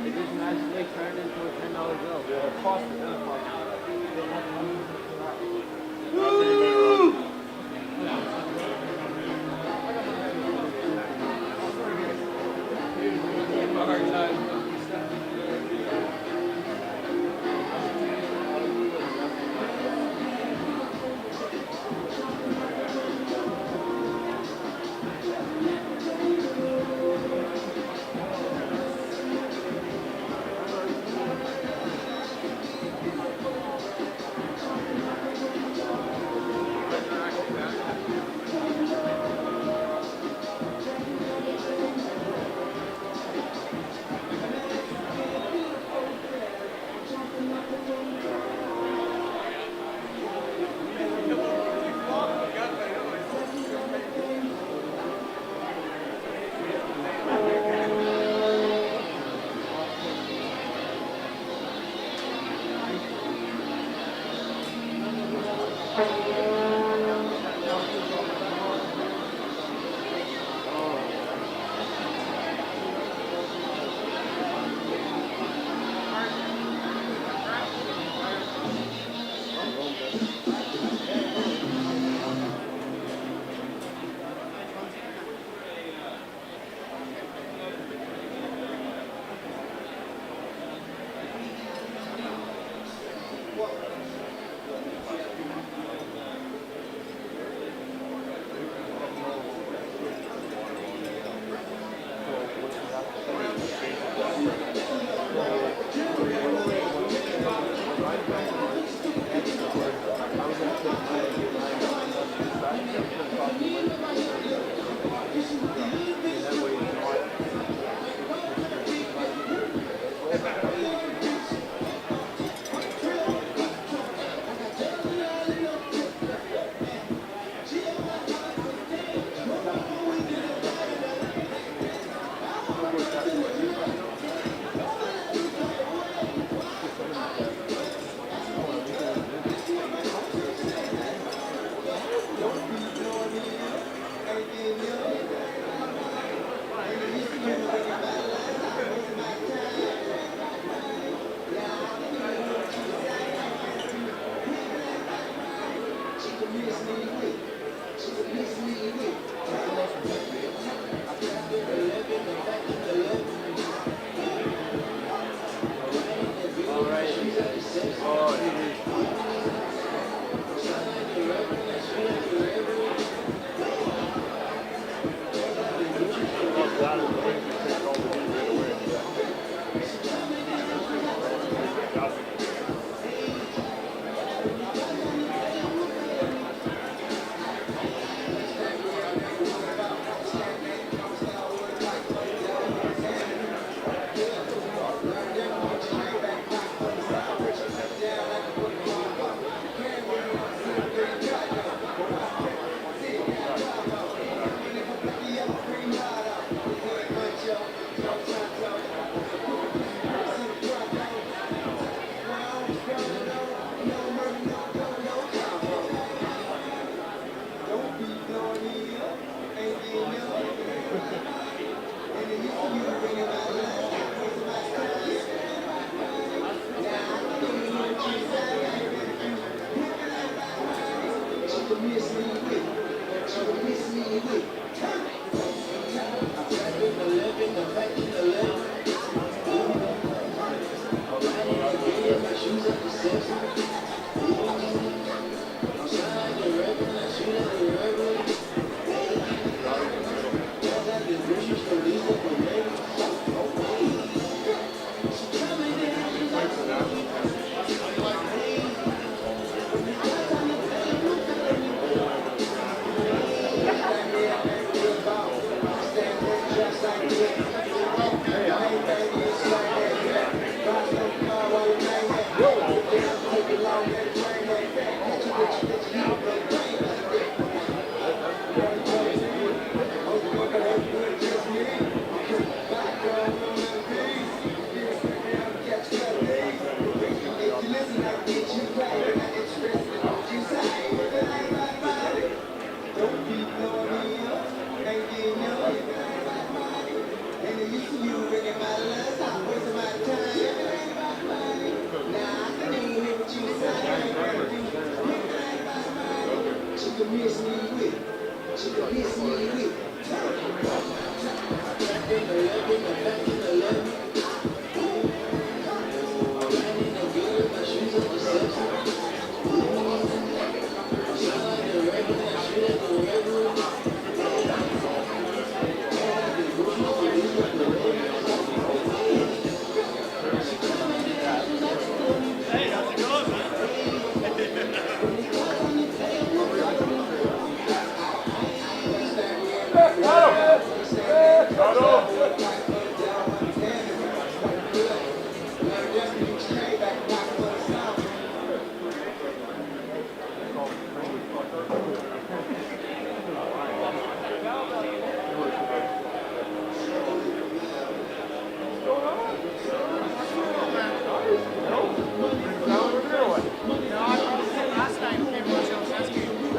It just magically turned into a $10 bill. Yeah, it cost me that.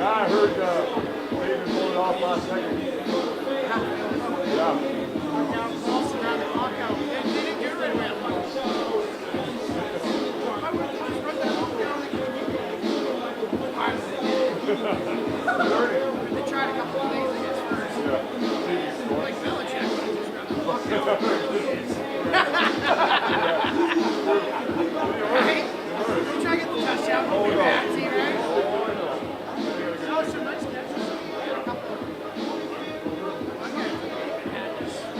I heard David pulled it off last second. Yeah. Down close around the lockout. They didn't do it right away. I would have just run that lockout. They tried a couple of things, I guess, first. Yeah. Like Belichick, but just run the lockout. Right? They try to get the touchdown. Oh, no. Patsy, right? Oh, some nice catches. A couple of them. One guy had this. I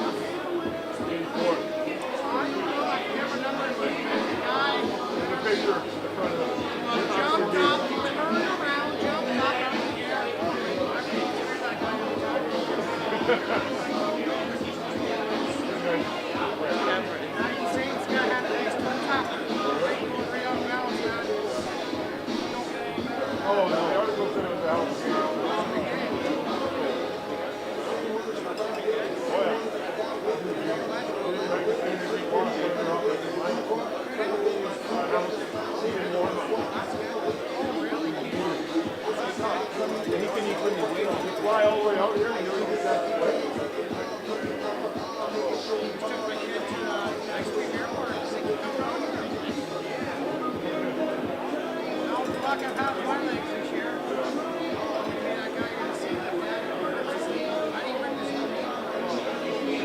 can't remember if the guy jumped up, he turned around, jumped up in the air. I really sure that guy was talking. Now you see this guy had a nice turn top. Right off balance, man. Oh, no, the article said it was out. Fly all the way out here and you don't get that way. Took my kid to Ice Cream Airport and said, "Come down here." Now we're lucky I've had my legs this year. I mean, that guy, you're gonna see that dad. I didn't bring this with me.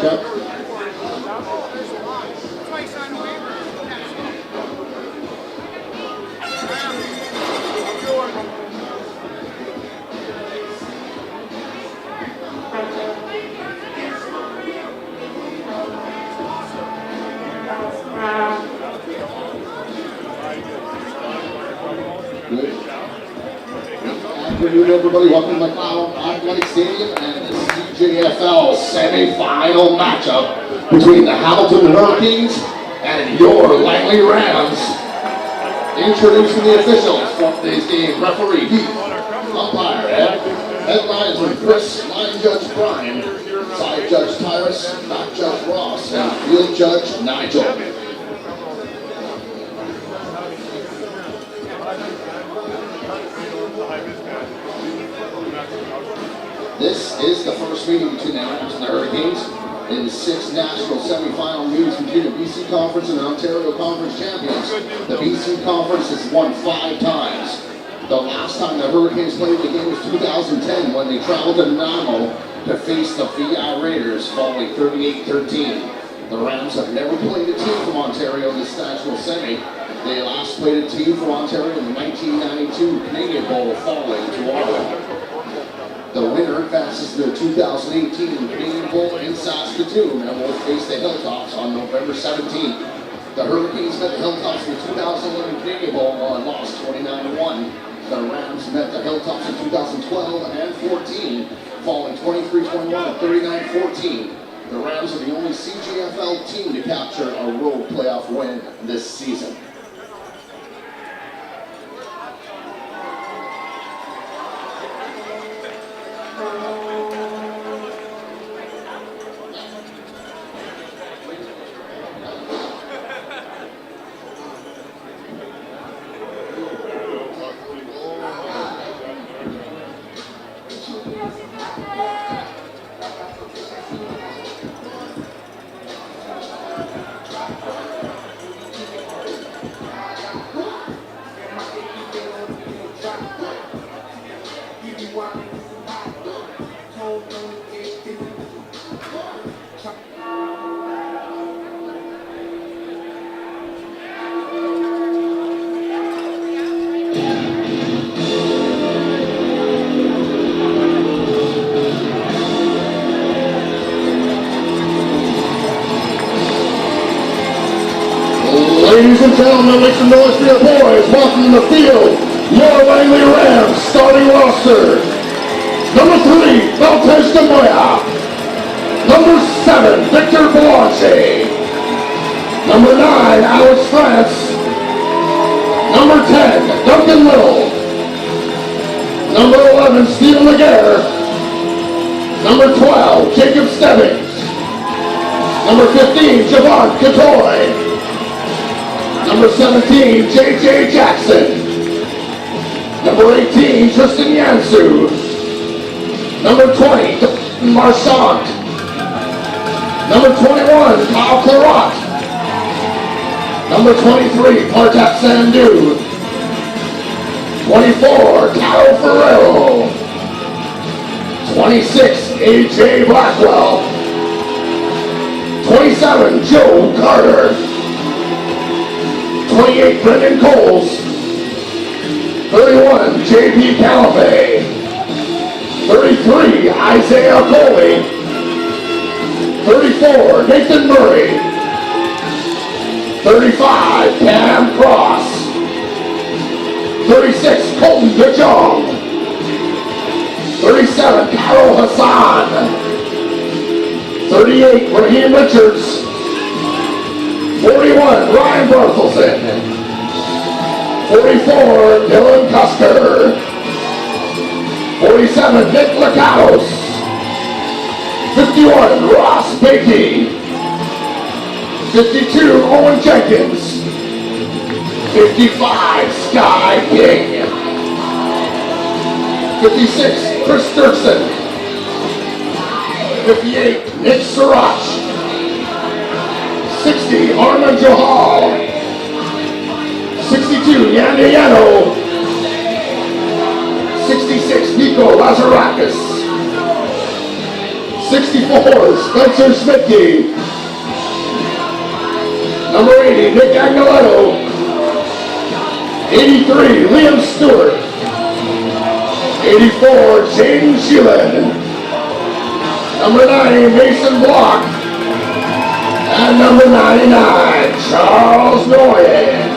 Chuck. There's a lot. That's why you sign a waiver. Afternoon, everybody. Welcome to McLeod Athletic Stadium and the CJFL semi-final matchup between the Hamilton Hurricanes and your Langley Rams. Introducing the officials for today's game: referee Heath, umpire Ed, headlines with Chris, line judge Brian, side judge Tyrus, back judge Ross, and field judge Nigel. This is the first meeting between the Rams and the Hurricanes in 6 national semi-final meetings between the BC Conference and the Ontario Conference champions. The BC Conference has won 5 times. The last time the Hurricanes played the game was 2010 when they traveled to Nanaimo to face the VI Raiders, falling 38-13. The Rams have never played a team from Ontario in this national semi. They last played a team from Ontario in the 1992 Canadian Bowl, falling to Ottawa. The winner advances to the 2018 Canadian Bowl in Saskatoon and will face the Hilltops on November 17th. The Hurricanes met the Hilltops in the 2011 Canadian Bowl and lost 29-1. The Rams met the Hilltops in 2012 and 14, falling 23-21 and 39-14. The Rams are the only CJFL team to capture a road playoff win this season. Ladies and gentlemen, make some noise for your boys. Welcome roster. Number 3, Beltej Gamoya. Number 7, Victor Boulanger. Number 9, Alex France. Number 10, Duncan Little. Number 11, Stephen Laguerre. Number 12, Jacob Stebbings. Number 15, Javon Catoy. Number 17, J.J. Jackson. Number 18, Tristan Yansu. Number 20, Marchand. Number 21, Kyle Clarat. Number 23, Partak Sandhu. 24, Tao Ferrero. 26, A.J. Blackwell. 27, Joe Carter. 28, Brendan Coles. 31, J.P. Callaway. 33, Isaiah Coley. 34, Nathan Murray. 35, Cam Cross. 36, Colton DeJong. 37, Carol Hassan. 38, Raheem Richards. 41, Ryan Barthelson. 44, Dylan Custer. 47, Nick Lakatos. 51, Ross Beatty. 52, Owen Jenkins. 55, Sky King. 56, Chris Dirksen. 58, Nick Sirach. 60, Armand Johal. 62, Yandy Yano. 66, Nico Lazarakis. 64, Spencer Smitke. Number 80, Nick Agnoletto. 83, Liam Stewart. 84, Jaden Sheelan. Number 90, Mason Block. And number 99, Charles Noyen.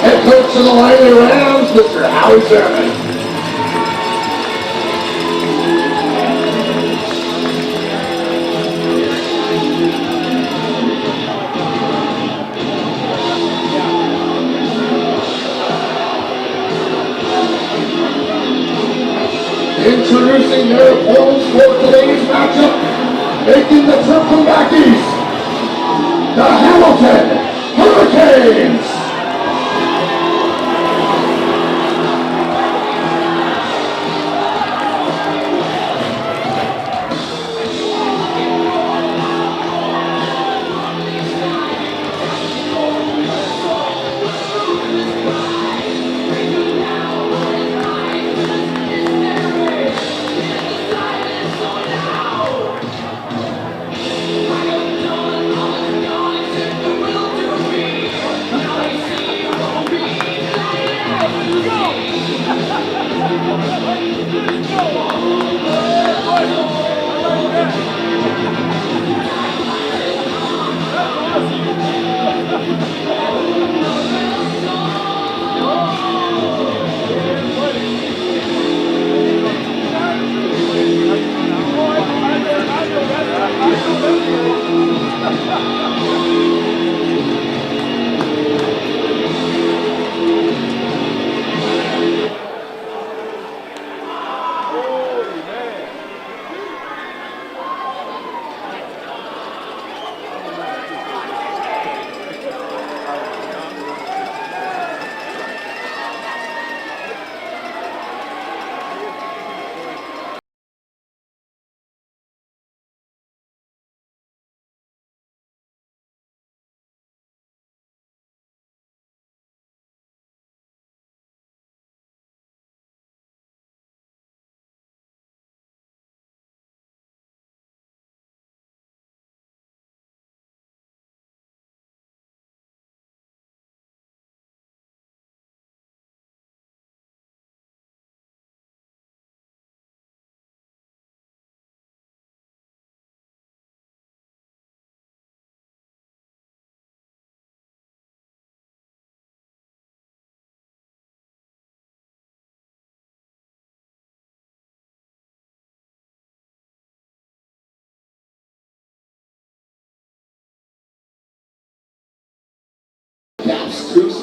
Head coach of the Langley Rams, Mr. Howie Zimmerman. Introducing their opponents for today's matchup, making the trip from back east, the Hamilton Hurricanes.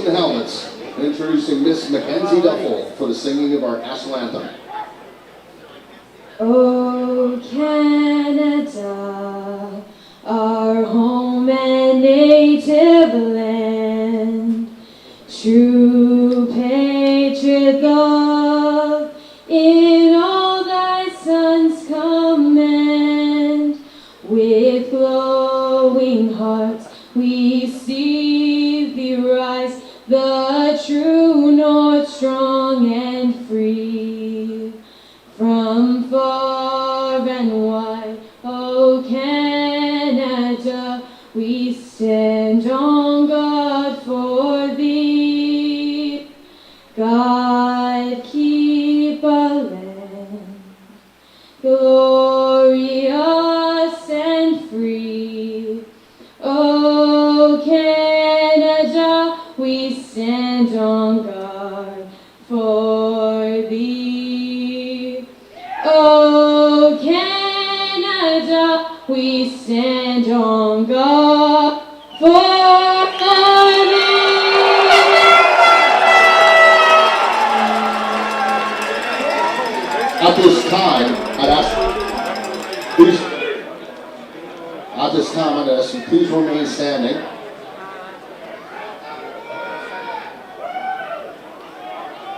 the helmets, introducing Miss Mackenzie Duffel for the singing of our national anthem. Oh, Canada, our home and native land, true patriot love in all thy sons command. With glowing hearts we see thee rise, the true north strong and free. From far and wide, oh Canada, we stand on guard for thee. God keep our land glorious and free. Oh Canada, we stand on guard for thee. Oh Canada, we stand on guard for thee. At this time, I'd ask you please remain standing.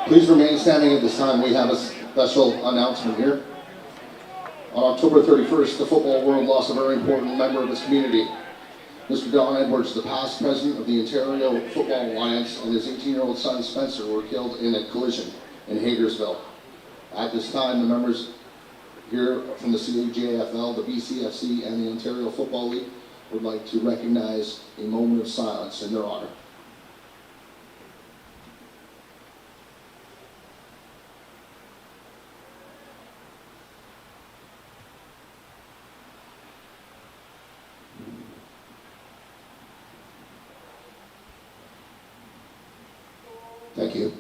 Please remain standing at this time. We have a special announcement here. On October 31st, the football world lost a very important member of its community. Mr. Don Edwards, the past president of the Ontario Football Alliance, and his 18-year-old son Spencer were killed in a collision in Hagersville. At this time, the members here from the CJFL, the BCFC, and the Ontario Football League would like to recognize a moment of silence in their honor. Thank you.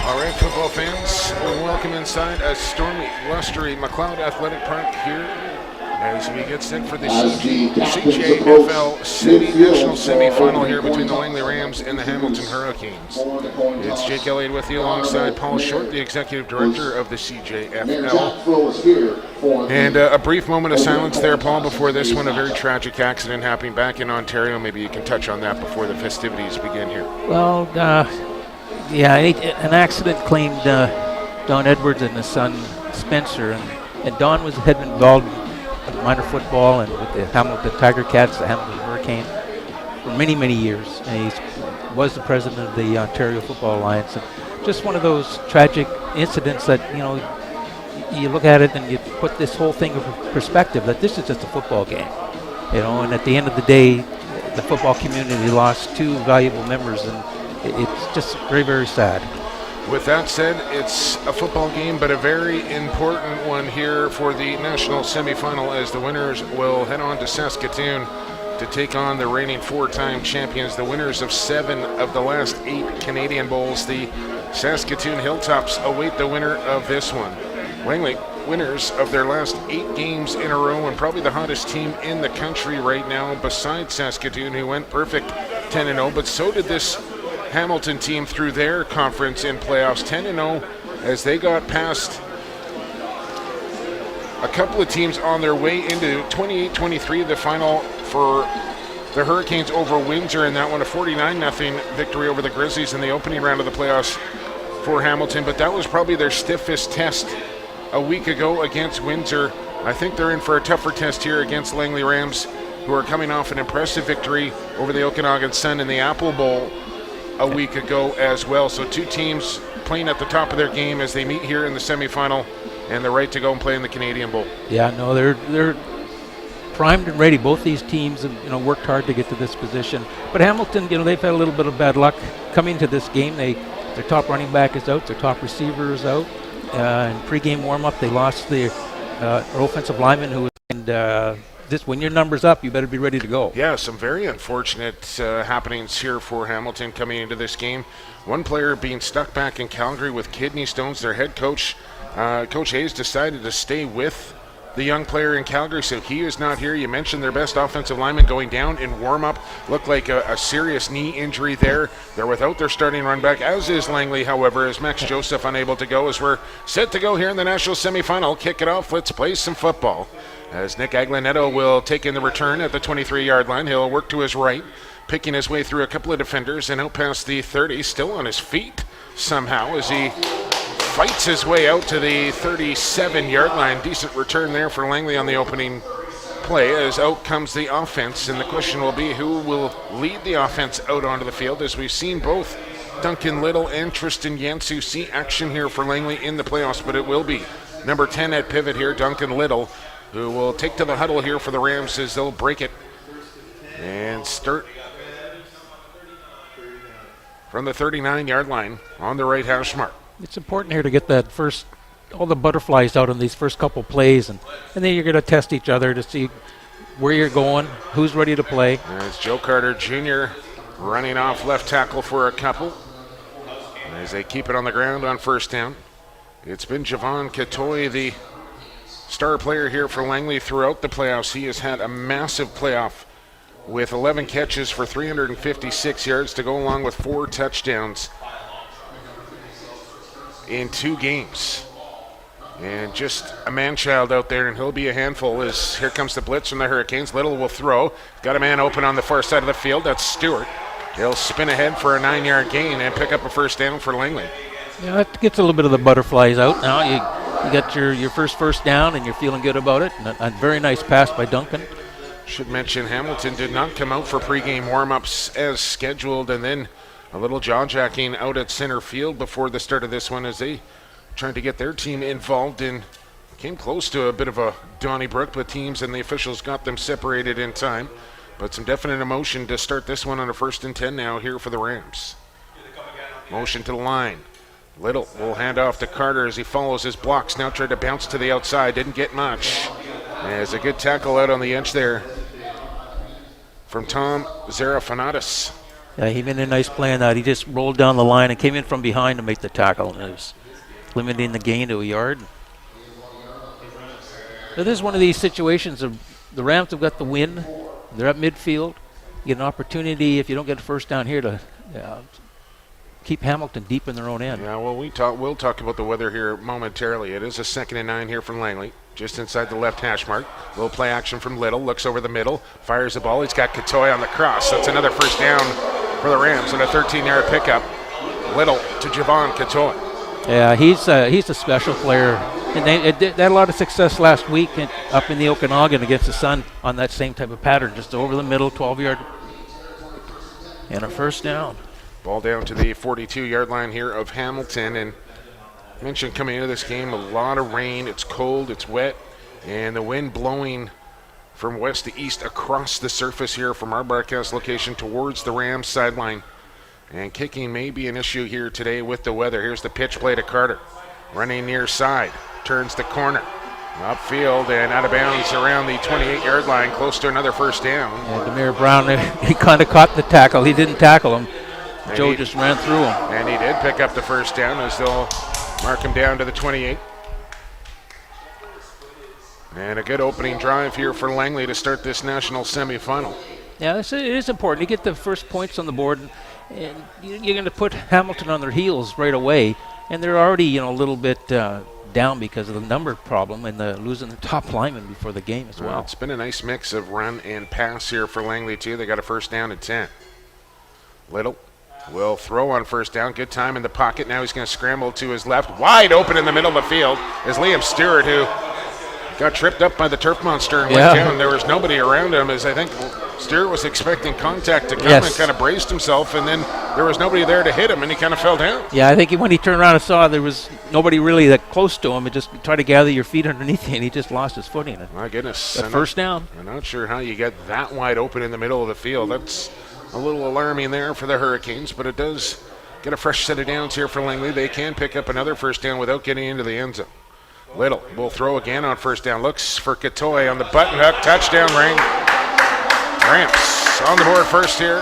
All right, football fans, welcome inside a stormy, blustery McLeod Athletic Park here as we get set for the CJFL national semi-final here between the Langley Rams and the Hamilton Hurricanes. It's Jake Elliott with you alongside Paul Short, the executive director of the CJFL. And a brief moment of silence there, Paul, before this one, a very tragic accident happening back in Ontario. Maybe you can touch on that before the festivities begin here. Well, yeah, an accident claimed Don Edwards and his son Spencer, and Don had been involved in minor football and with the Hamilton Tiger Cats, the Hamilton Hurricanes, for many, many years. And he was the president of the Ontario Football Alliance. And just one of those tragic incidents that, you look at it and you put this whole thing in perspective, that this is just a football game. And at the end of the day, the football community lost two valuable members, and it's just very, very sad. With that said, it's a football game, but a very important one here for the national semifinal, as the winners will head on to Saskatoon to take on the reigning four-time champions, the winners of 7 of the last 8 Canadian Bowls. The Saskatoon Hilltops await the winner of this one. Langley, winners of their last 8 games in a row, and probably the hottest team in the country right now, besides Saskatoon, who went perfect 10-0, but so did this Hamilton team through their conference in playoffs, 10-0, as they got past a couple of teams on their way into 28-23, the final for the Hurricanes over Windsor, and that one a 49-0 victory over the Grizzlies in the opening round of the playoffs for Hamilton. But that was probably their stiffest test a week ago against Windsor. I think they're in for a tougher test here against Langley Rams, who are coming off an impressive victory over the Okanagan Sun in the Apple Bowl a week ago as well. So two teams playing at the top of their game as they meet here in the semifinal, and they're right to go and play in the Canadian Bowl. Yeah, no, they're primed and ready. Both these teams have worked hard to get to this position. But Hamilton, they've had a little bit of bad luck coming to this game. Their top running back is out, their top receiver is out. In pregame warm-up, they lost their offensive lineman who was when your number's up, you better be ready to go. Yeah, some very unfortunate happenings here for Hamilton coming into this game. One player being stuck back in Calgary with kidney stones. Their head coach, Coach Hayes, decided to stay with the young player in Calgary, so he is not here. You mentioned their best offensive lineman going down in warm-up. Looked like a serious knee injury there. They're without their starting run back, as is Langley, however, as Max Joseph unable to go, as we're set to go here in the national semifinal. Kick it off. Let's play some football. As Nick Aglianetto will take in the return at the 23-yard line. He'll work to his right, picking his way through a couple of defenders and out past the 30, still on his feet somehow as he fights his way out to the 37-yard line. Decent return there for Langley on the opening play, as out comes the offense, and the question will be who will lead the offense out onto the field, as we've seen both Duncan Little and Tristan Yansu see action here for Langley in the playoffs, but it will be number 10 at pivot here, Duncan Little, who will take to the huddle here for the Rams as they'll break it and start from the 39-yard line on the right hash mark. It's important here to get that first, all the butterflies out on these first couple plays, and then you're going to test each other to see where you're going, who's ready to play. There's Joe Carter Jr. running off left tackle for a couple as they keep it on the ground on first down. It's been Javon Katoy, the star player here for Langley throughout the playoffs. He has had a massive playoff with 11 catches for 356 yards to go along with 4 touchdowns in 2 games. And just a man-child out there, and he'll be a handful as here comes the blitz from the Hurricanes. Little will throw. Got a man open on the far side of the field. That's Stewart. He'll spin ahead for a 9-yard gain and pick up a first down for Langley. Yeah, that gets a little bit of the butterflies out. Now you got your first down, and you're feeling good about it. And a very nice pass by Duncan. Should mention Hamilton did not come out for pregame warm-ups as scheduled, and then a little jaw-jacking out at center field before the start of this one as they tried to get their team involved and came close to a bit of a Donnybrook, but teams and the officials got them separated in time. But some definite emotion to start this one on a 1st and 10 now here for the Rams. Motion to the line. Little will hand off to Carter as he follows his blocks. Now tried to bounce to the outside. Didn't get much. There's a good tackle out on the edge there from Tom Zarafanatis. Yeah, he made a nice play on that. He just rolled down the line and came in from behind to make the tackle, and it was limiting the gain to a yard. But this is one of these situations of the Rams have got the win. They're at midfield. You get an opportunity, if you don't get a first down here, to keep Hamilton deep in their own end. Yeah, well, we'll talk about the weather here momentarily. It is a 2nd and 9 here from Langley, just inside the left hash mark. Little play action from Little, looks over the middle, fires the ball. He's got Katoy on the cross. That's another first down for the Rams and a 13-yard pickup. Little to Javon Katoy. Yeah, he's a special player. And they had a lot of success last week up in the Okanagan against the Sun on that same type of pattern, just over the middle, 12-yard, and a first down. Ball down to the 42-yard line here of Hamilton. And I mentioned coming into this game, a lot of rain. It's cold, it's wet, and the wind blowing from west to east across the surface here from our broadcast location towards the Rams sideline. And kicking may be an issue here today with the weather. Here's the pitch play to Carter. Running near side, turns the corner. Upfield and out of bounds around the 28-yard line, close to another first down. And Demir Brown, he kind of caught the tackle. He didn't tackle him. And Joe just ran through him. And he did pick up the first down as they'll mark him down to the 28. And a good opening drive here for Langley to start this national semifinal. Yeah, it is important. You get the first points on the board, and you're going to put Hamilton on their heels right away. And they're already, a little bit down because of the number problem and losing the top lineman before the game as well. It's been a nice mix of run and pass here for Langley, too. They got a first down at 10. Little will throw on first down. Good time in the pocket. Now he's going to scramble to his left. Wide open in the middle of the field is Liam Stewart, who got tripped up by the turf monster and went down. There was nobody around him, as I think Stewart was expecting contact to come and kind of braced himself, and then there was nobody there to hit him, and he kind of fell down. Yeah, I think when he turned around and saw there was nobody really that close to him, and just try to gather your feet underneath you, and he just lost his footing. My goodness. First down. I'm not sure how you get that wide open in the middle of the field. That's a little alarming there for the Hurricanes, but it does get a fresh set of downs here for Langley. They can pick up another first down without getting into the end zone. Little will throw again on first down. Looks for Katoy on the button hook. Touchdown ring. Ramps on the board first here.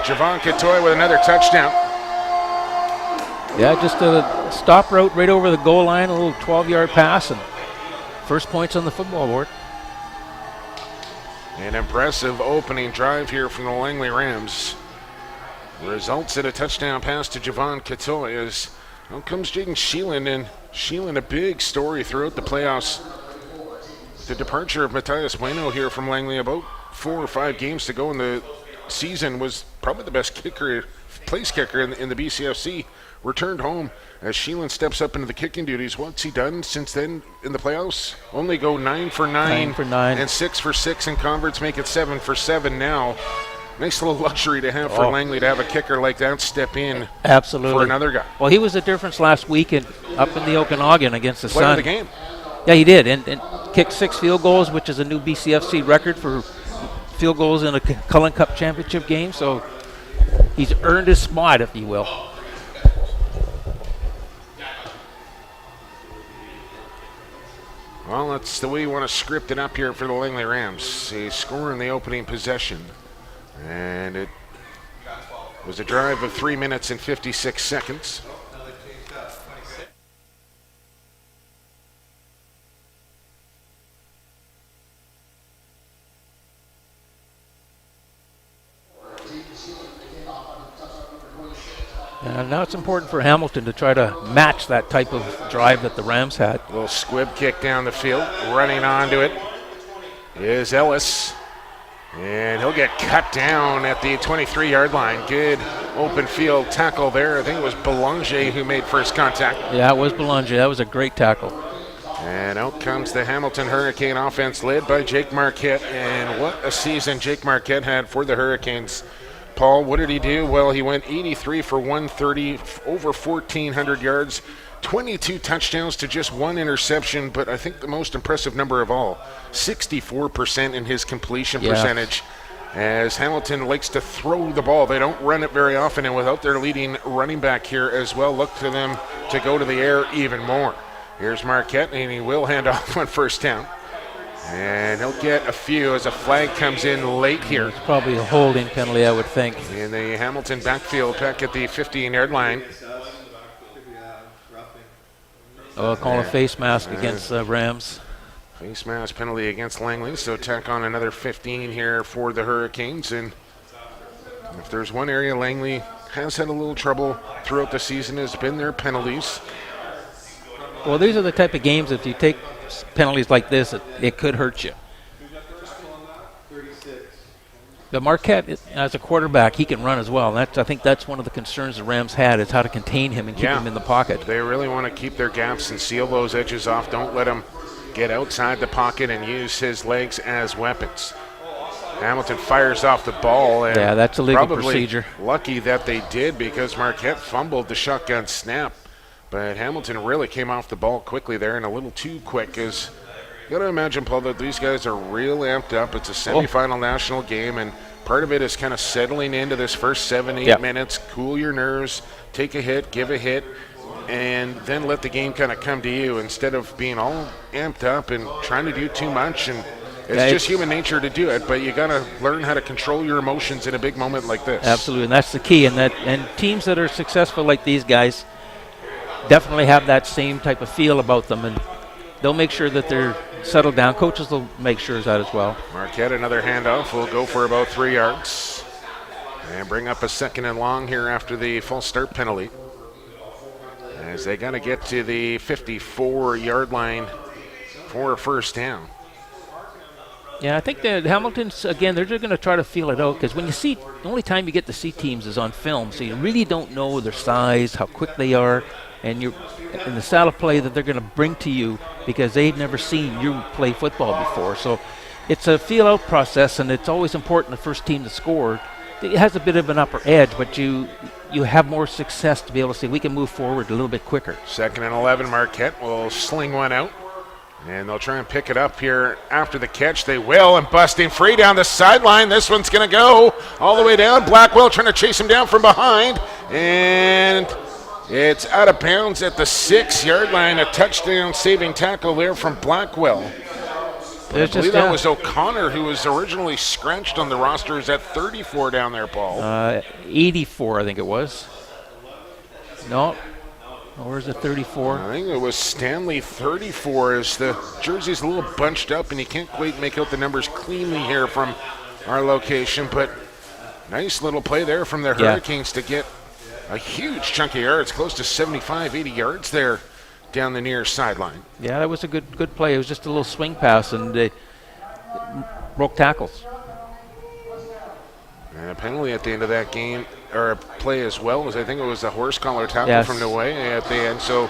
Javon Katoy with another touchdown. Yeah, just a stop route right over the goal line, a little 12-yard pass, and First points on the football board. An impressive opening drive here from the Langley Rams. Results in a touchdown pass to Javon Katoy as out comes Jaden Sheelan, and Sheelan a big story throughout the playoffs. The departure of Matthias Bueno here from Langley, about 4 or 5 games to go in the season, was probably the best place kicker in the BCFC. Returned home as Sheelan steps up into the kicking duties. What's he done since then in the playoffs? Only go 9 for 9 and 6 for 6, and converts make it 7 for 7 now. Nice little luxury to have for Langley to have a kicker like that step in. Absolutely. For another guy. Well, he was the difference last week up in the Okanagan against the Player Sun. of the game. Yeah, he did, and kicked 6 field goals, which is a new BCFC record for field goals in a Cullen Cup championship game. So he's earned his spot, if you will. Well, that's the way you want to script it up here for the Langley Rams. They score in the opening possession. And it was a drive of 3 minutes and 56 seconds. And now it's important for Hamilton to try to match that type of drive that the Rams had. A little squib kick down the field. Running onto it is Ellis. And he'll get cut down at the 23-yard line. Good open field tackle there. I think it was Belanger who made first contact. Yeah, it was Belanger. That was a great tackle. And out comes the Hamilton Hurricane offense led by Jake Marquette. And what a season Jake Marquette had for the Hurricanes. Paul, what did he do? Well, he went 83 for 130, over 1,400 yards, 22 touchdowns to just 1 interception, but I think the most impressive number of all, 64% in his completion percentage, as Hamilton likes to throw the ball. They don't run it very often, and without their leading running back here as well, look to them to go to the air even more. Here's Marquette, and he will hand off on first down. And he'll get a few as a flag comes in late here. It's probably a holding penalty, I would think. In the Hamilton backfield, back at the 15-yard line. Oh, call a face mask against the Rams. Face mask penalty against Langley, so tack on another 15 here for the Hurricanes. And if there's one area Langley has had a little trouble throughout the season, has been their penalties. Well, these are the type of games, if you take penalties like this, it could hurt you. But Marquette, as a quarterback, he can run as well. And I think that's one of the concerns the Rams had, is how to contain him and keep him in the pocket. They really want to keep their gaps and seal those edges off. Don't let him get outside the pocket and use his legs as weapons. Hamilton fires off the ball. And yeah, that's a legal procedure. Lucky that they did, because Marquette fumbled the shotgun snap. But Hamilton really came off the ball quickly there, and a little too quick. As you got to imagine, Paul, that these guys are real amped up. It's a semifinal national game, and part of it is kind of settling into this first 7-8 minutes. Cool your nerves, take a hit, give a hit, and then let the game kind of come to you instead of being all amped up and trying to do too much. And it's just human nature to do it, but you got to learn how to control your emotions in a big moment like this. Absolutely, and that's the key. And teams that are successful like these guys definitely have that same type of feel about them, and they'll make sure that they're settled down. Coaches will make sure of that as well. Marquette, another handoff, will go for about 3 yards and bring up a 2nd and long here after the false start penalty, as they got to get to the 54-yard line for a first down. Yeah, I think that Hamilton's, again, they're just going to try to feel it out, because when you see, the only time you get to see teams is on film, so you really don't know their size, how quick they are, and you're in the style of play that they're going to bring to you, because they've never seen you play football before. So it's a feel-out process, and it's always important the first team to score. It has a bit of an upper edge, but you have more success to be able to say, we can move forward a little bit quicker. 2nd and 11, Marquette will sling one out. And they'll try and pick it up here after the catch. They will, and busting free down the sideline. This one's going to go all the way down. Blackwell trying to chase him down from behind. And it's out of bounds at the 6-yard line. A touchdown saving tackle there from Blackwell. I believe that was O'Connor, who was originally scratched on the roster. Is that 34 down there, Paul? 84, I think it was. No. Or is it 34? I think it was Stanley 34 as the jersey's a little bunched up and you can't quite make out the numbers cleanly here from our location, but nice little play there from the Hurricanes to get a huge chunk of yards, close to 75, 80 yards there down the near sideline. Yeah, that was a good play. It was just a little swing pass and they broke tackles. And a penalty at the end of that game, or a play as well, as I think it was a horse collar tackle from the way at the end. So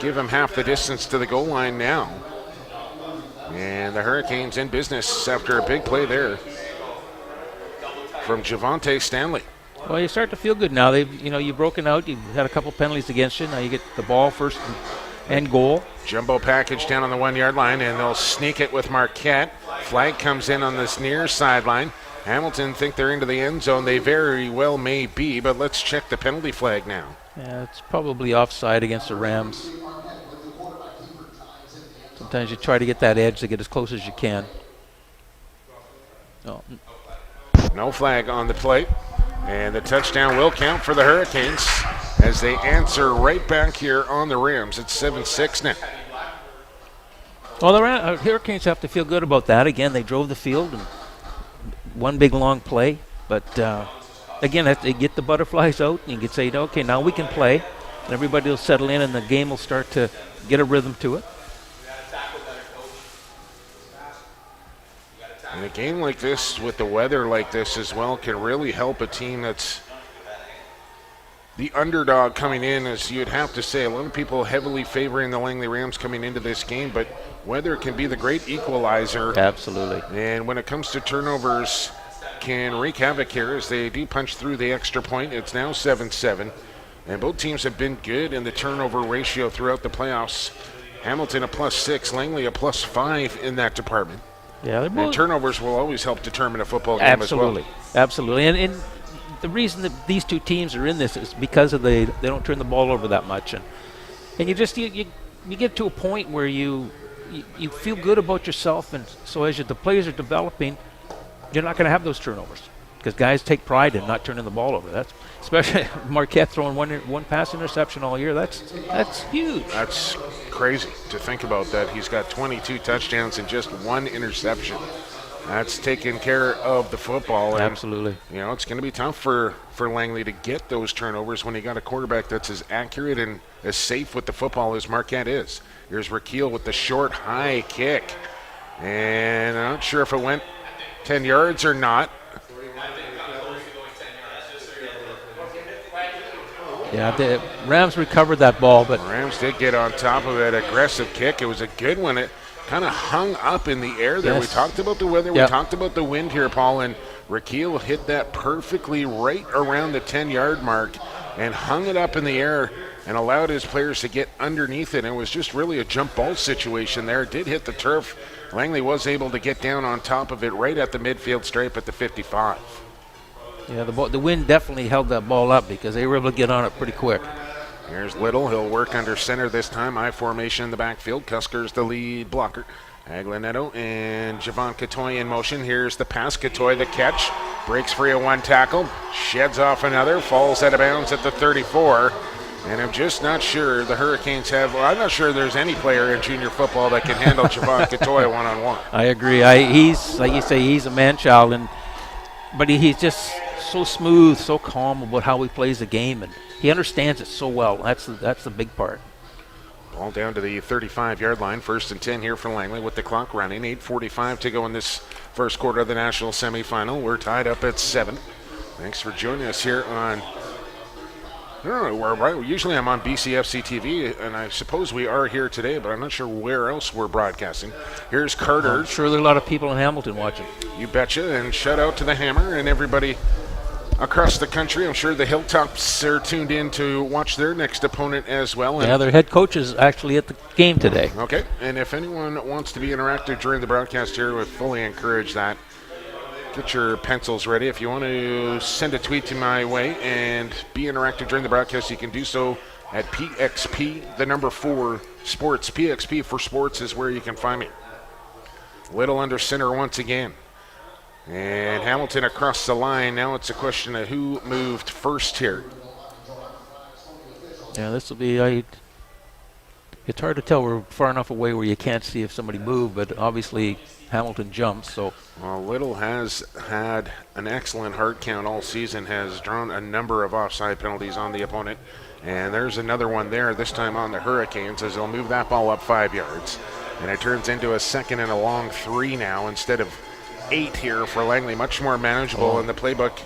give him half the distance to the goal line now. And the Hurricanes in business after a big play there from Javante Stanley. Well, you start to feel good now. You've broken out. You've had a couple penalties against you. Now you get the ball first and goal. Jumbo package down on the 1 yard line, and they'll sneak it with Marquette. Flag comes in on this near sideline. Hamilton think they're into the end zone. They very well may be, but let's check the penalty flag now. Yeah, it's probably offside against the Rams. Sometimes you try to get that edge to get as close as you can. Oh. No flag on the play, and the touchdown will count for the Hurricanes as they answer right back here on the Rams. It's 7-6 now. Well, the Hurricanes have to feel good about that. Again, they drove the field and one big long play, but again, if they get the butterflies out, you can say, okay, now we can play, and everybody will settle in, and the game will start to get a rhythm to it. And a game like this, with the weather like this as well, can really help a team that's the underdog coming in, as you'd have to say. A lot of people heavily favoring the Langley Rams coming into this game, but weather can be the great equalizer. Absolutely. And when it comes to turnovers, can wreak havoc here as they do punch through the extra point. It's now 7-7. And both teams have been good in the turnover ratio throughout the playoffs. Hamilton a +6, Langley a +5 in that department. Yeah, and turnovers will always help determine a football game as well. Absolutely. And the reason that these two teams are in this is because of they don't turn the ball over that much. And you just you get to a point where you feel good about yourself, and so as the players are developing, you're not going to have those turnovers because guys take pride in not turning the ball over. That's especially Marquette throwing one pass interception all year. That's huge. That's crazy to think about that. He's got 22 touchdowns and just one interception. That's taking care of the football. And, absolutely. It's going to be tough for Langley to get those turnovers when you got a quarterback that's as accurate and as safe with the football as Marquette is. Here's Rakeel with the short, high kick. And I'm not sure if it went 10 yards or not. Yeah, the Rams recovered that ball, but Rams did get on top of it. Aggressive kick. It was a good one. It kind of hung up in the air there. Yes. We talked about the weather. Yep. We talked about the wind here, Paul, and Rakeel hit that perfectly right around the 10-yard mark and hung it up in the air and allowed his players to get underneath it. It was just really a jump ball situation there. It did hit the turf. Langley was able to get down on top of it right at the midfield stripe at the 55. Yeah, the wind definitely held that ball up because they were able to get on it pretty quick. Here's Little. He'll work under center this time. I formation in the backfield. Cusker's the lead blocker. Aglanetto and Javon Catoy in motion. Here's the pass. Catoy the catch. Breaks free of one tackle. Sheds off another. Falls out of bounds at the 34. And I'm just not sure the Hurricanes have. Well, I'm not sure there's any player in junior football that can handle Javon Catoy one-on-one. I agree. He's, like you say, he's a man-child, but he's just so smooth, so calm about how he plays the game, and he understands it so well. That's the big part. Ball down to the 35-yard line. 1st and 10 here for Langley with the clock running. 8:45 to go in this first quarter of the national semifinal. We're tied up at 7. Thanks for joining us here on. I don't know, usually I'm on BCFC TV, and I suppose we are here today, but I'm not sure where else we're broadcasting. Here's Carter. I'm sure there are a lot of people in Hamilton watching. You betcha, and shout out to the Hammer and everybody across the country. I'm sure the Hilltops are tuned in to watch their next opponent as well. And their head coach is actually at the game today. Okay, and if anyone wants to be interactive during the broadcast here, we fully encourage that. Get your pencils ready. If you want to send a tweet to my way and be interactive during the broadcast, you can do so at PXP, the number 4 sports. PXP for sports is where you can find me. Little under center once again. And Hamilton across the line. Now it's a question of who moved first here. Yeah, this will be. It's hard to tell. We're far enough away where you can't see if somebody moved, but obviously Hamilton jumps. So Well, Little has had an excellent hard count all season, has drawn a number of offside penalties on the opponent. And there's another one there, this time on the Hurricanes, as they'll move that ball up 5 yards. And it turns into a 2nd and a long 3 now instead of 8 here for Langley. Much more manageable, and the playbook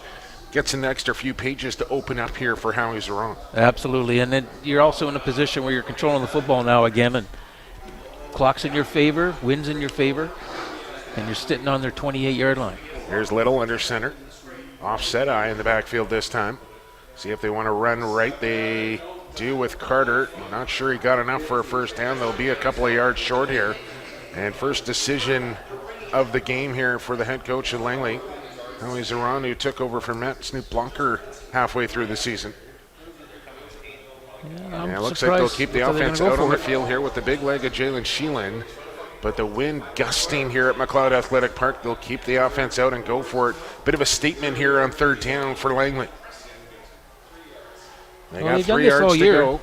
gets an extra few pages to open up here for Howie Zaron. absolutely, and then you're also in a position where you're controlling the football now again, and clock's in your favor, wins in your favor, and you're sitting on their 28-yard line. Here's Little under center. Offset eye in the backfield this time. See if they want to run right. They do with Carter. Not sure he got enough for a first down. They'll be a couple of yards short here. And first decision of the game here for the head coach of Langley, Howie Zaron, who took over from Matt Snoop Blanker halfway through the season. Yeah, it looks like they'll keep the offense out on the it. field here with the big leg of Jalen Sheelan. But the wind gusting here at McLeod Athletic Park, they'll keep the offense out and go for it. Bit of a statement here on 3rd down for Langley. They got 3 yards to go.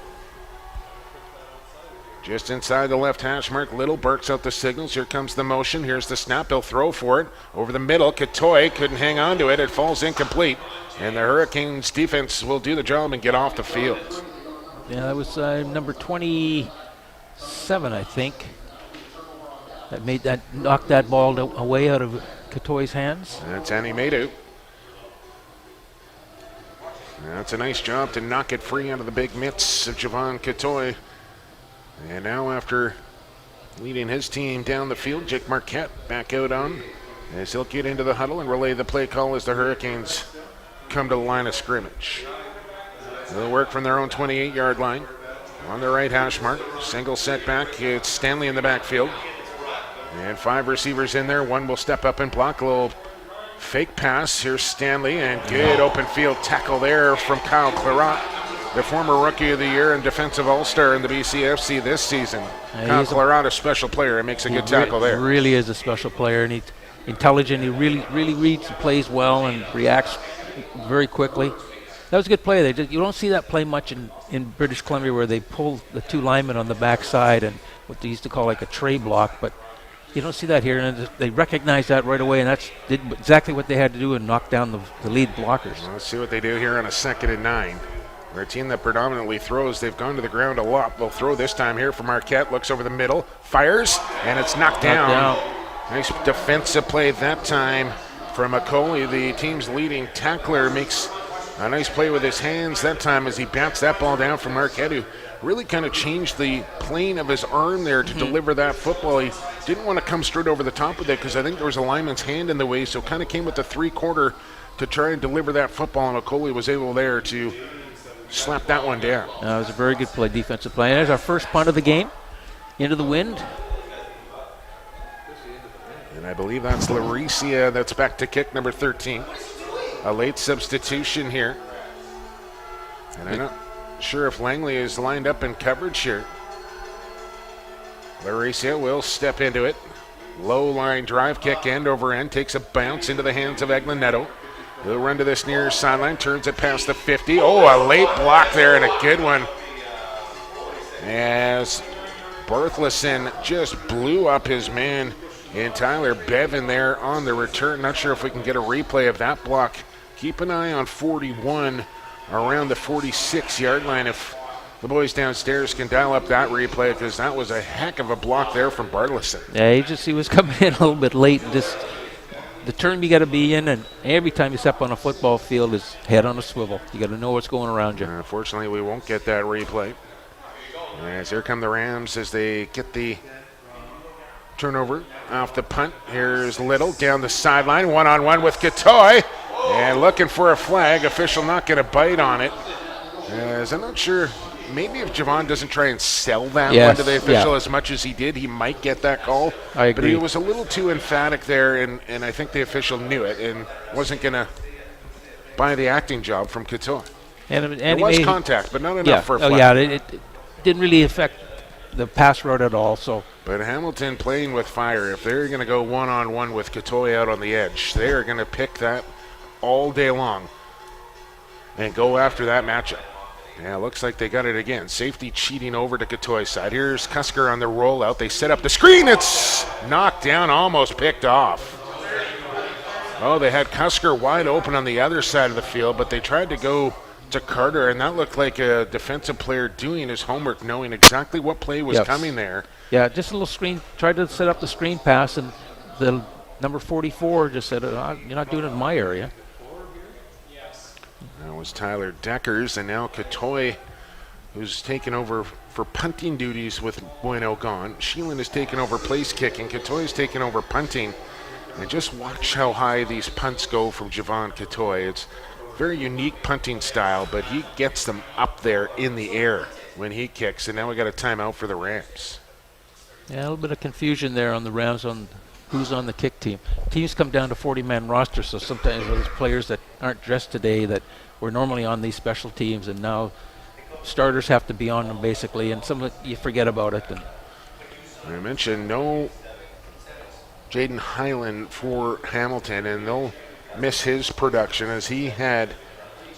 Just inside the left hash mark, Little barks out the signals. Here comes the motion. Here's the snap. He'll throw for it. Over the middle, Katoy couldn't hang on to it. It falls incomplete. And the Hurricanes defense will do the job and get off the field. Yeah, that was number 27, I think. That knocked that ball away out of Katoy's hands. That's Annie Madu. That's a nice job to knock it free out of the big mitts of Javon Katoy. And now after leading his team down the field, Jake Marquette back out on as he'll get into the huddle and relay the play call as the Hurricanes come to the line of scrimmage. They'll work from their own 28-yard line on the right hash mark. Single setback. It's Stanley in the backfield. And 5 receivers in there. One will step up and block. A little fake pass. Here's Stanley, and good open field tackle there from Kyle Clarat, the former Rookie of the Year and Defensive All-Star in the BCFC this season. Kyle Clarat, a special player, and makes a good tackle there. He really is a special player, and he's intelligent. He really reads and plays well and reacts very quickly. That was a good play. You don't see that play much in British Columbia, where they pull the 2 linemen on the backside and what they used to call like a tray block, but you don't see that here, and they recognize that right away, and that's exactly what they had to do and knock down the lead blockers. Well, let's see what they do here on a 2nd and 9. They're a team that predominantly throws. They've gone to the ground a lot. They'll throw this time here for Marquette. Looks over the middle, fires, and it's knocked down. Nice defensive play that time from McCauley. The team's leading tackler makes a nice play with his hands that time as he bats that ball down from Marquette, who really kind of changed the plane of his arm there to deliver that football. He didn't want to come straight over the top with it because I think there was a lineman's hand in the way, so kind of came with the 3-quarter to try and deliver that football, and Okoli was able there to slap that one down. It was a very good play, defensive play. And there's our first punt of the game into the wind. And I believe that's Lauricia that's back to kick, number 13. A late substitution here. And I'm not sure if Langley is lined up in coverage here. Lauricia will step into it. Low line drive kick, end over end, takes a bounce into the hands of Eglinetto. He'll run to this near sideline, turns it past the 50. Oh, a late block there and a good one. As Berthelsen just blew up his man in Tyler Bevan there on the return. Not sure if we can get a replay of that block. Keep an eye on 41 around the 46-yard line if the boys downstairs can dial up that replay, because that was a heck of a block there from Bartleson. Yeah, he was coming in a little bit late. Just the turn you got to be in, and every time you step on a football field is head on a swivel. You got to know what's going around you. Unfortunately, we won't get that replay. As here come the Rams as they get the turnover off the punt. Here's Little down the sideline, one-on-one with Katoy, and looking for a flag. Official not going to bite on it. As I'm not sure, maybe if Javon doesn't try and sell that one to the official as much as he did, he might get that call. I agree. But he was a little too emphatic there, and I think the official knew it and wasn't going to buy the acting job from Katoy. And it was contact, but not enough for a flag. It didn't really affect the pass route at all. So, but Hamilton playing with fire. If they're going to go one-on-one with Katoy out on the edge, they are going to pick that all day long and go after that matchup. Yeah, looks like they got it again. Safety cheating over to Katoy's side. Here's Cusker on the rollout. They set up the screen. It's knocked down, almost picked off. Oh, they had Cusker wide open on the other side of the field, but they tried to go to Carter, and that looked like a defensive player doing his homework, knowing exactly what play was coming there. Yeah, just a little screen. Tried to set up the screen pass, and the number 44 just said, "You're not doing it in my area." That was Tyler Deckers, and now Katoy, who's taken over for punting duties with Bueno gone. Sheelan has taken over place kicking. Katoy's taken over punting. And just watch how high these punts go from Javon Katoy. It's very unique punting style, but he gets them up there in the air when he kicks. And now we got a timeout for the Rams. Yeah, a little bit of confusion there on the Rams on who's on the kick team. Teams come down to 40-man roster, so sometimes those players that aren't dressed today that were normally on these special teams, and now starters have to be on them basically, and some you forget about it. And I mentioned no Jaden Hyland for Hamilton, and they'll miss his production as he had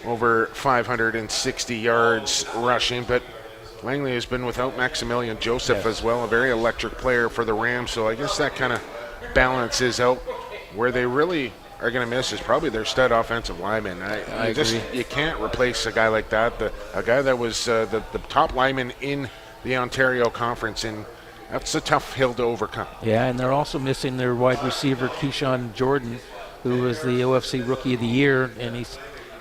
over 560 yards rushing, but Langley has been without Maximilian Joseph as well, a very electric player for the Rams, so I guess that kind of balances out. Where they really are going to miss is probably their stud offensive lineman. I just, you can't replace a guy like that, a guy that was the top lineman in the Ontario Conference, and that's a tough hill to overcome. yeah, and they're also missing their wide receiver Keyshawn Jordan, who was the OFC Rookie of the Year, and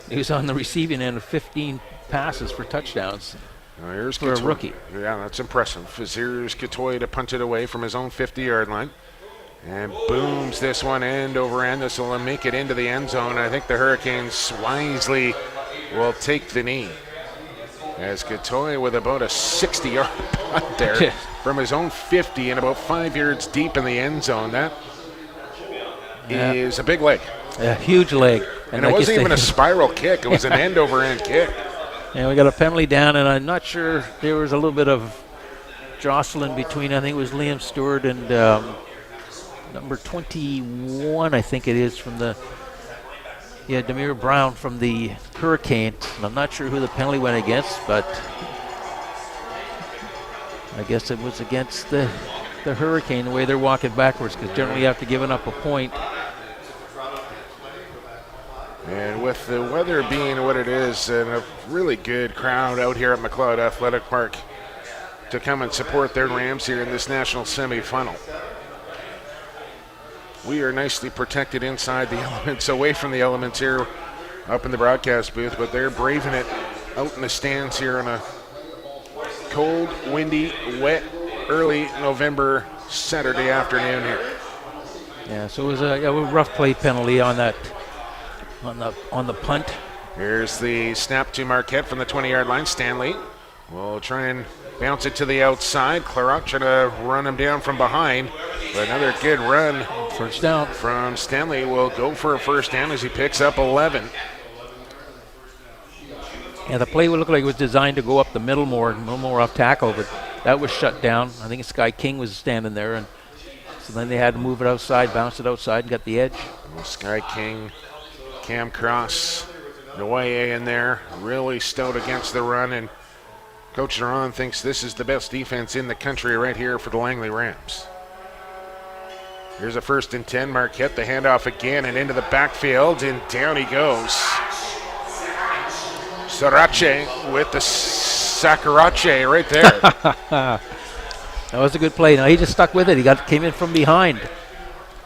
he's on the receiving end of 15 passes for touchdowns. Here's for Katoy. a rookie. Yeah, that's impressive. Here's Katoy to punt it away from his own 50-yard line. And booms this one end over end. This will make it into the end zone. I think the Hurricanes wisely will take the knee. As Katoy with about a 60-yard punt there from his own 50 and about 5 yards deep in the end zone. That is a big leg. A huge leg. And it wasn't even a spiral kick. It was an end-over-end kick. And we got a penalty down, and I'm not sure, there was a little bit of jostling between, I think it was Liam Stewart and number 21, I think it is, from Demir Brown from the Hurricanes. And I'm not sure who the penalty went against, but I guess it was against the Hurricane, the way they're walking backwards, because generally you have to give up a point. And with the weather being what it is, and a really good crowd out here at McLeod Athletic Park to come and support their Rams here in this national semifinal. We are nicely protected inside the elements, away from the elements here up in the broadcast booth, but they're braving it out in the stands here on a cold, windy, wet, early November Saturday afternoon here. Yeah, so it was a rough play penalty on that. On the punt. Here's the snap to Marquette from the 20-yard line. Stanley will try and bounce it to the outside. Claroc trying to run him down from behind. But another good run. First down. From Stanley will go for a first down as he picks up 11. Yeah, the play would look like it was designed to go up the middle more off tackle, but that was shut down. I think Sky King was standing there, and so then they had to move it outside, bounce it outside, and got the edge. Well, Sky King, Cam Cross, Noye in there, really stout against the run, and Coach Duran thinks this is the best defense in the country right here for the Langley Rams. Here's a 1st and 10. Marquette, the handoff again and into the backfield, and down he goes. Sarache with the Sakarache right there. That was a good play. Now he just stuck with it. He came in from behind.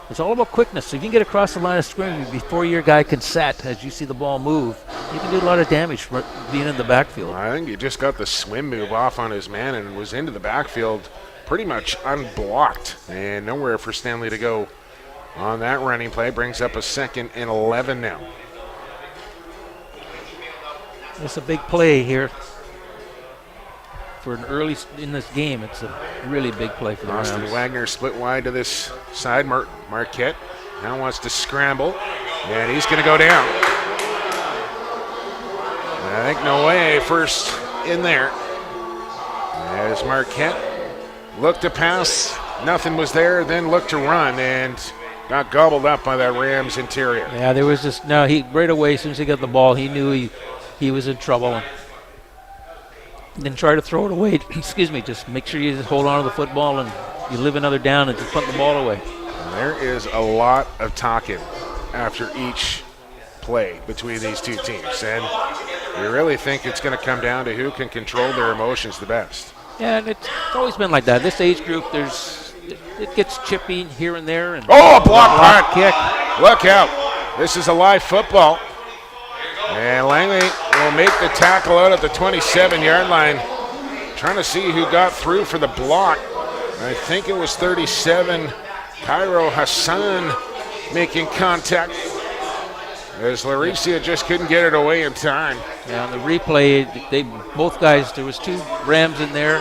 It's all about quickness. So if you can get across the line of scrimmage before your guy can set, as you see the ball move, you can do a lot of damage from being in the backfield. I think he just got the swim move off on his man and was into the backfield pretty much unblocked. And nowhere for Stanley to go on that running play. Brings up a 2nd and 11 now. It's a big play here. For an early in this game, it's a really big play for the Rams. Austin Wagner split wide to this side. Marquette now wants to scramble, and he's going to go down. And I think Noe first in there. As Marquette looked to pass, nothing was there, then looked to run, and got gobbled up by that Rams interior. Yeah, there was just, no, he right away, as soon as he got the ball, he knew he was in trouble. then try to throw it away. Excuse me. Just make sure you just hold on to the football and you live another down and just punt the ball away. There is a lot of talking after each play between these two teams, and we really think it's going to come down to who can control their emotions the best. Yeah, and it's always been like that. This age group, it gets chippy here and there. And a block punt. Kick. Look out. This is a live football. And Langley will make the tackle out at the 27-yard line. Trying to see who got through for the block. I think it was 37, Cairo Hassan making contact, as Laricia just couldn't get it away in time. Yeah, on the replay, both guys, there was 2 Rams in there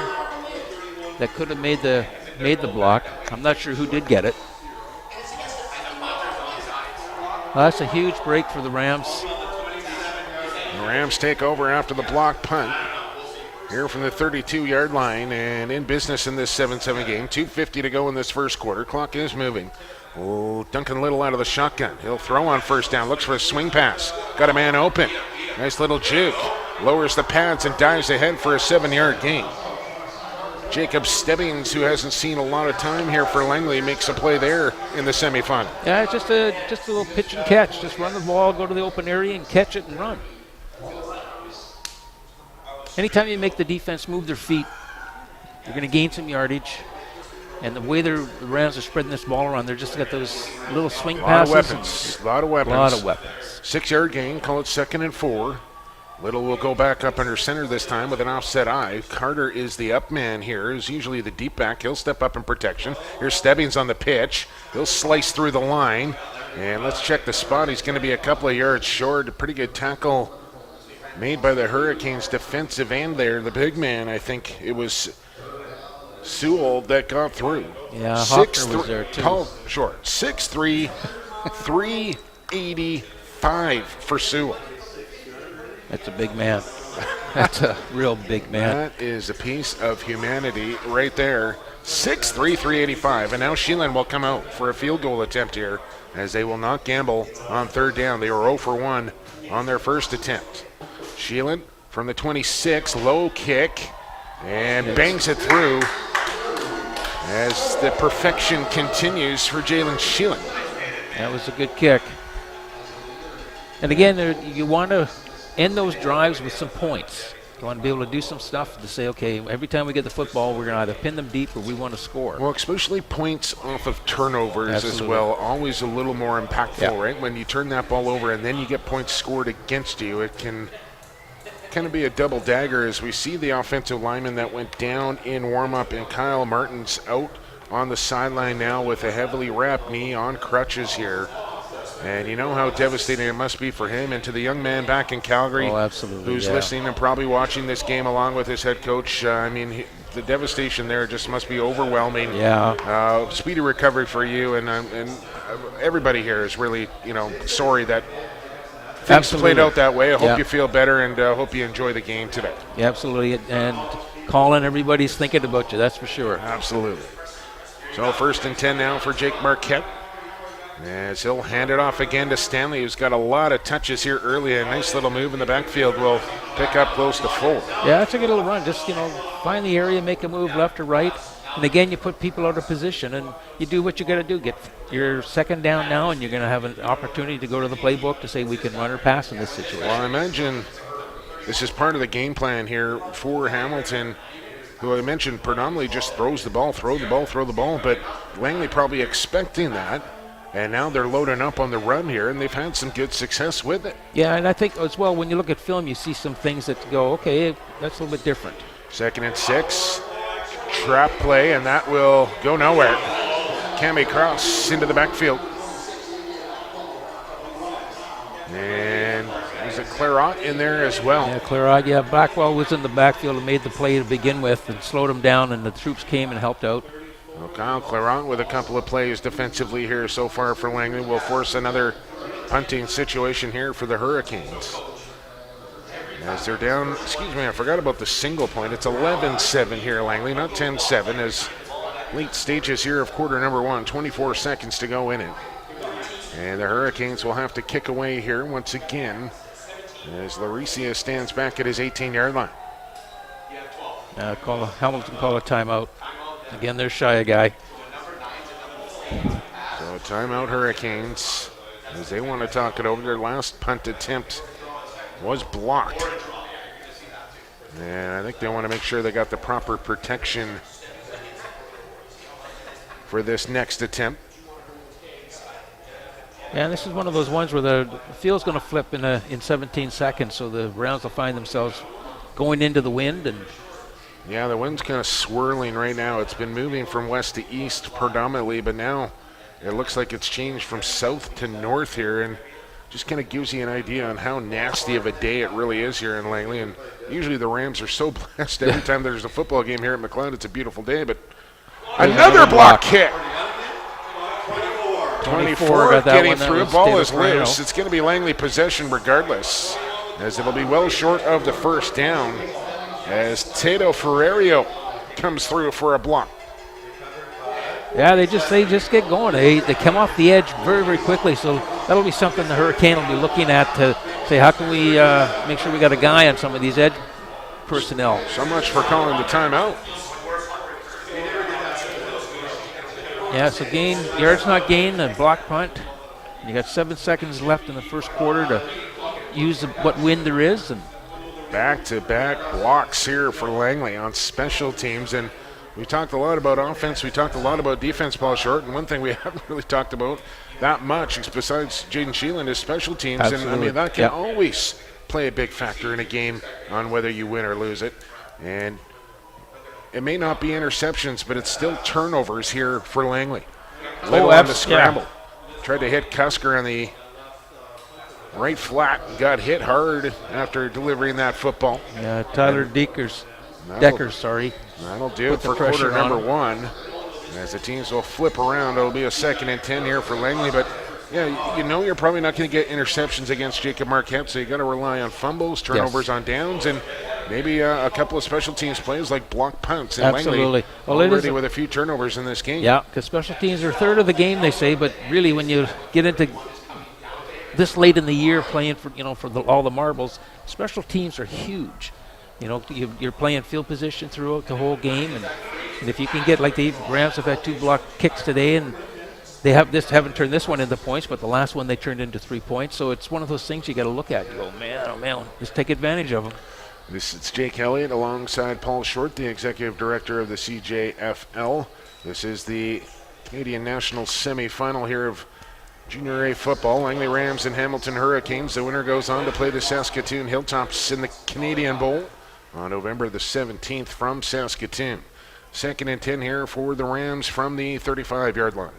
that could have made the block. I'm not sure who did get it. Well, that's a huge break for the Rams. The Rams take over after the block punt here from the 32-yard line, and in business in this 7-7 game. 2:50 to go in this first quarter. Clock is moving. Oh, Duncan Little out of the shotgun. He'll throw on first down. Looks for a swing pass. Got a man open. Nice little juke. Lowers the pads and dives ahead for a 7-yard gain. Jacob Stebbings, who hasn't seen a lot of time here for Langley, makes a play there in the semifinal. Yeah, it's just a little pitch and catch. Just run the ball, go to the open area, and catch it and run. Anytime you make the defense move their feet, you're going to gain some yardage. And the way the Rams are spreading this ball around, they're just got those little swing passes. A lot of weapons. 6-yard gain, call it 2nd and 4. Little will go back up under center this time with an offset eye. Carter is the up man here, is usually the deep back. He'll step up in protection. Here's Stebbings on the pitch. He'll slice through the line. And let's check the spot. He's going to be a couple of yards short. A pretty good tackle made by the Hurricanes defensive end there. The big man, I think it was Sewell that got through. Yeah, Hoffner was there too. Tall, short. 6'3", 385 for Sewell. That's a big man. That's a real big man. That is a piece of humanity right there. 6'3", 385. And now Sheelan will come out for a field goal attempt here, as they will not gamble on 3rd down. They were 0 for 1 on their first attempt. Sheelan from the 26, low kick, and bangs it through as the perfection continues for Jalen Sheelan. That was a good kick. And again, you want to end those drives with some points. You want to be able to do some stuff to say, okay, every time we get the football, we're going to either pin them deep or we want to score. Well, especially points off of turnovers Absolutely. as well. Always a little more impactful, right? When you turn that ball over and then you get points scored against you, it can kind of be a double dagger, as we see the offensive lineman that went down in warm-up, and Kyle Martin's out on the sideline now with a heavily wrapped knee on crutches here. And you know how devastating it must be for him, and to the young man back in Calgary, who's listening and probably watching this game along with his head coach. The devastation there just must be overwhelming. Yeah. Speedy recovery for you, and everybody here is really, sorry that things played out that way. I hope you feel better, and hope you enjoy the game today. Yeah, absolutely. And Colin, everybody's thinking about you, that's for sure. Absolutely. So 1st and 10 now for Jake Marquette, as he'll hand it off again to Stanley, who's got a lot of touches here early. A nice little move in the backfield will pick up close to 4. Yeah, that's a good little run. Just, find the area, make a move left or right. And again, you put people out of position, and you do what you got to do. Get your 2nd down now, and you're going to have an opportunity to go to the playbook to say we can run or pass in this situation. Well, I imagine this is part of the game plan here for Hamilton, who I mentioned predominantly just throws the ball, throw the ball. But Langley probably expecting that, and now they're loading up on the run here, and they've had some good success with it. Yeah, and I think as well, when you look at film, you see some things that go, okay, that's a little bit different. 2nd and 6. Trap play, and that will go nowhere. Cammy Cross into the backfield. And is it Clairot in there as well? Yeah, Clairot. Yeah, Blackwell was in the backfield and made the play to begin with and slowed him down, and the troops came and helped out. Well, Kyle Clairot with a couple of plays defensively here so far for Langley will force another punting situation here for the Hurricanes. As they're down, I forgot about the single point. It's 11-7 here, Langley, not 10-7, as late stages here of quarter number 1, 24 seconds to go in it. And the Hurricanes will have to kick away here once again, as Laricia stands back at his 18-yard line. Hamilton call a timeout. Again, they're shy a guy. So timeout Hurricanes as they want to talk it over. Their last punt attempt was blocked. And I think they want to make sure they got the proper protection for this next attempt. Yeah, this is one of those ones where the field's going to flip in 17 seconds, so the Browns will find themselves going into the wind. And yeah, the wind's kind of swirling right now. It's been moving from west to east predominantly, but now it looks like it's changed from south to north here, and just kind of gives you an idea on how nasty of a day it really is here in Langley. And usually the Rams are so blessed every time there's a football game here at McLeod. It's a beautiful day, but another block kick. 24 getting through. Ball is loose. It's going to be Langley possession regardless, as it'll be well short of the first down as Tato Ferrerio comes through for a block. Yeah, they just get going. They come off the edge very, very quickly, so that'll be something the Hurricane will be looking at to say, how can we make sure we got a guy on some of these edge personnel. So much for calling the timeout. Yeah, so yards not gained, a block punt. You got 7 seconds left in the first quarter to use what wind there is. And back-to-back blocks here for Langley on special teams. And we talked a lot about offense. We talked a lot about defense, Paul Short. And one thing we haven't really talked about that much, besides Jaden Sheelan, is special teams. Absolutely. And I mean, that can always play a big factor in a game on whether you win or lose it. And it may not be interceptions, but it's still turnovers here for Langley. Little on the scramble. Tried to hit Cusker on the right flat. Got hit hard after delivering that football. Yeah, Tyler Deckers. That'll do it for quarter number one. As the teams will flip around, it'll be a 2nd and 10 here for Langley. But yeah, you know you're probably not going to get interceptions against Jacob Marquette, so you got to rely on fumbles, turnovers on downs, and maybe a couple of special teams plays like block punts. And Absolutely. Langley already with a few turnovers in this game. Yeah, because special teams are third of the game, they say, but really when you get into this late in the year playing for all the marbles, special teams are huge. You know, you're playing field position throughout the whole game, and if you can get, like the Rams have had 2 block kicks today, and they haven't turned this one into points, but the last one they turned into 3 points. So it's one of those things you got to look at. You go, oh man, just take advantage of them. This is Jake Elliott alongside Paul Short, the executive director of the CJFL. This is the Canadian National semifinal here of Junior A football. Langley Rams and Hamilton Hurricanes. The winner goes on to play the Saskatoon Hilltops in the Canadian Bowl on November the 17th from Saskatoon. 2nd and 10 here for the Rams from the 35-yard line.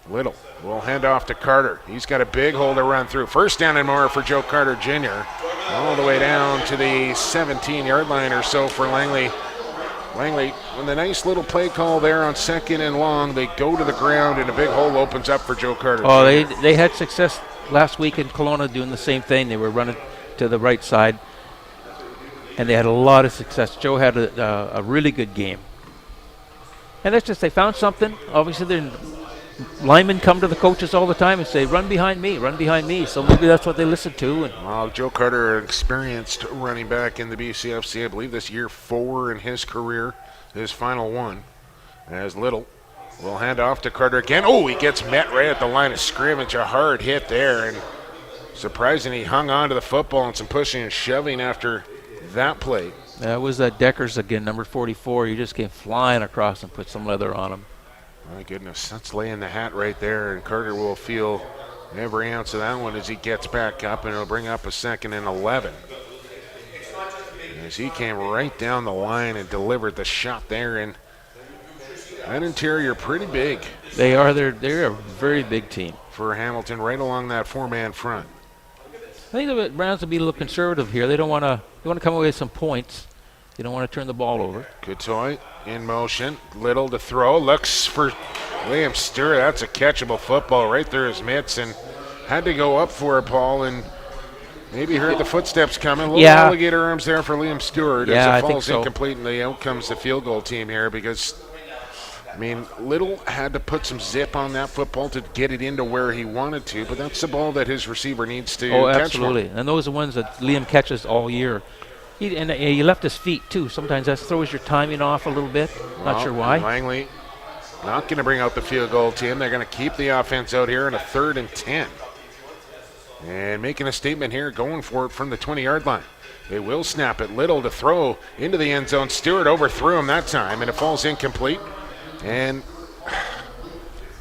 Little will hand off to Carter. He's got a big hole to run through. First down and more for Joe Carter Jr. All the way down to the 17-yard line or so for Langley. Langley, with a nice little play call there on 2nd and long, they go to the ground and a big hole opens up for Joe Carter Jr. They had success last week in Kelowna doing the same thing. They were running to the right side, and they had a lot of success. Joe had a really good game. And that's just, they found something. Obviously, they're linemen come to the coaches all the time and say, run behind me. So maybe that's what they listen to. And well, Joe Carter, an experienced running back in the BCFC, I believe this year 4 in his career, his final one. As Little will hand off to Carter again. Oh, he gets met right at the line of scrimmage. A hard hit there. And surprising he hung on to the football and some pushing and shoving after that play. That was Deckers again, number 44. He just came flying across and put some leather on him. My goodness, that's laying the hat right there, and Carter will feel every ounce of that one as he gets back up, and it'll bring up a 2nd and 11. As he came right down the line and delivered the shot there, and that interior pretty big. They're a very big team. For Hamilton, right along that 4-man front. I think the Browns will be a little conservative here. They want to come away with some points. They don't want to turn the ball over. Coutoy in motion. Little to throw. Looks for Liam Stewart. That's a catchable football right through his mitts, and had to go up for it, Paul, and maybe heard the footsteps coming. Little alligator arms there for Liam Stewart. As it falls incomplete, and out comes the field goal team here because, I mean, Little had to put some zip on that football to get it into where he wanted to, but that's the ball that his receiver needs to catch. Absolutely. And those are ones that Liam catches all year. He left his feet too. Sometimes that throws your timing off a little bit. Not sure why. Langley not going to bring out the field goal team. They're going to keep the offense out here in a 3rd and 10. And making a statement here, going for it from the 20-yard line. They will snap it. Little to throw into the end zone. Stewart overthrew him that time, and it falls incomplete. And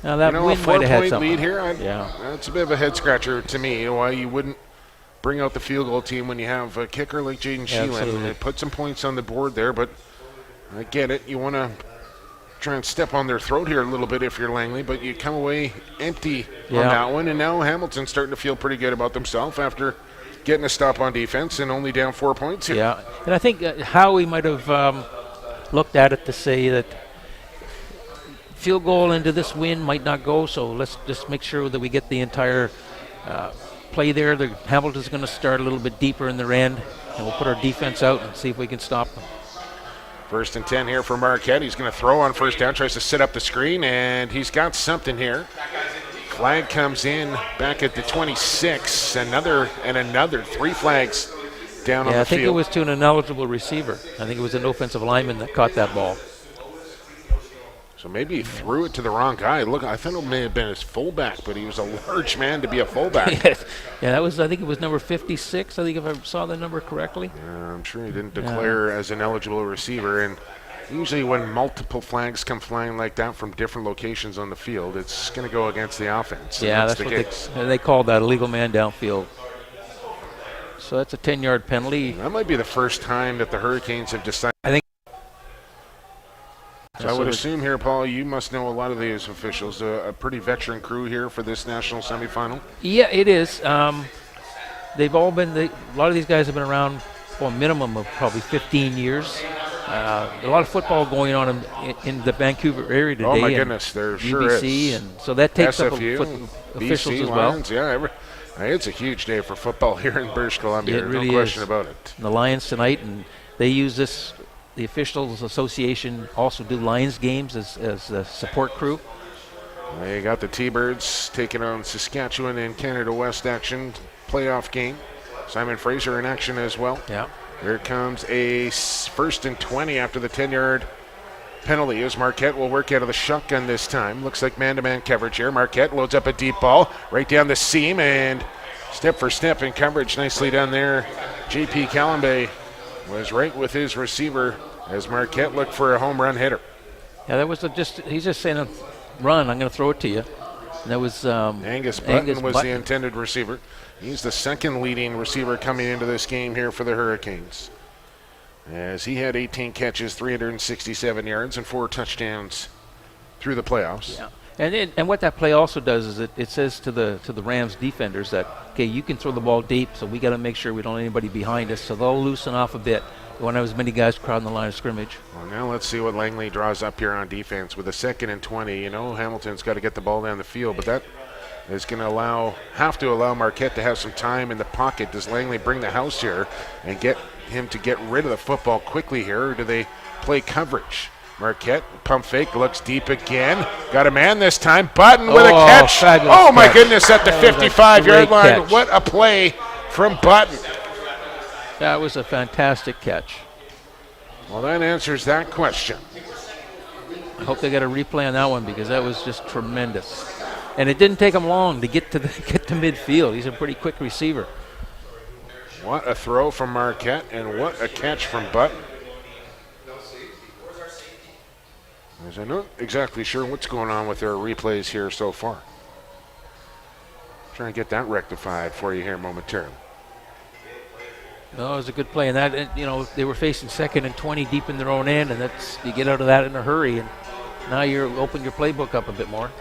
now that a win might have had 4-point something. lead here, Yeah. that's a bit of a head scratcher to me. Why you wouldn't bring out the field goal team when you have a kicker like Jaden Sheelan. Absolutely. Put some points on the board there, but I get it. You want to try and step on their throat here a little bit if you're Langley, but you come away empty on that one, and now Hamilton's starting to feel pretty good about themselves after getting a stop on defense and only down 4 points here. Yeah, and I think Howie might have looked at it to say that field goal into this win might not go, so let's just make sure that we get the entire play there. Hamilton's going to start a little bit deeper in their end, and we'll put our defense out and see if we can stop them. 1st and 10 here for Marquette. He's going to throw on 1st down, tries to set up the screen, and he's got something here. Flag comes in back at the 26. Another 3 flags down on the field. I think it was to an ineligible receiver. I think it was an offensive lineman that caught that ball. So maybe he threw it to the wrong guy. Look, I thought it may have been his fullback, but he was a large man to be a fullback. Yeah, that was. I think it was number 56. I think if I saw the number correctly. Yeah, I'm sure he didn't declare as an eligible receiver. And usually when multiple flags come flying like that from different locations on the field, it's going to go against the offense. Yeah, that's that's the what case. they called that, illegal man downfield. So that's a 10-yard penalty. That might be the first time that the Hurricanes have decided. I think. So I would assume here, Paul, you must know a lot of these officials. A pretty veteran crew here for this national semifinal. Yeah, it is. They've all been. A lot of these guys have been around for a minimum of probably 15 years. A lot of football going on in the Vancouver area today. Oh my goodness, there sure is. UBC, and so that takes SFU, up officials BC, as well. Lions, yeah, it's a huge day for football here in British Columbia. It really no question is. about it. And the Lions tonight, and they use this. The Officials Association also do Lions games as a support crew. They got the T-Birds taking on Saskatchewan in Canada West action, playoff game. Simon Fraser in action as well. Yeah. Here comes a 1st and 20 after the 10-yard penalty as Marquette will work out of the shotgun this time. Looks like man-to-man coverage here. Marquette loads up a deep ball right down the seam and step for step in coverage. Nicely done there. J.P. Calambay was right with his receiver as Marquette looked for a home run hitter. Yeah, that was he's just saying, run, I'm going to throw it to you. And that was Angus Button was the intended receiver. He's the second leading receiver coming into this game here for the Hurricanes, as he had 18 catches, 367 yards, and 4 touchdowns through the playoffs. Yeah. And what that play also does is it says to the Rams defenders that, okay, you can throw the ball deep, so we got to make sure we don't have anybody behind us. So they'll loosen off a bit. We won't have as many guys crowding the line of scrimmage. Well, now let's see what Langley draws up here on defense with a 2nd and 20. You know, Hamilton's got to get the ball down the field, but that is going to have to allow Marquette to have some time in the pocket. Does Langley bring the house here and get him to get rid of the football quickly here, or do they play coverage? Marquette, pump fake, looks deep again. Got a man this time. Button with a catch. Oh, my goodness, at the 55-yard line. Catch. What a play from Button. That was a fantastic catch. Well, that answers that question. I hope they got a replay on that one because that was just tremendous. And it didn't take him long to get to midfield. He's a pretty quick receiver. What a throw from Marquette and what a catch from Button. As I'm not exactly sure what's going on with their replays here so far. Trying to get that rectified for you here momentarily. No, it was a good play, and that they were facing 2nd and 20 deep in their own end, and you get out of that in a hurry, and now you're open your playbook up a bit more.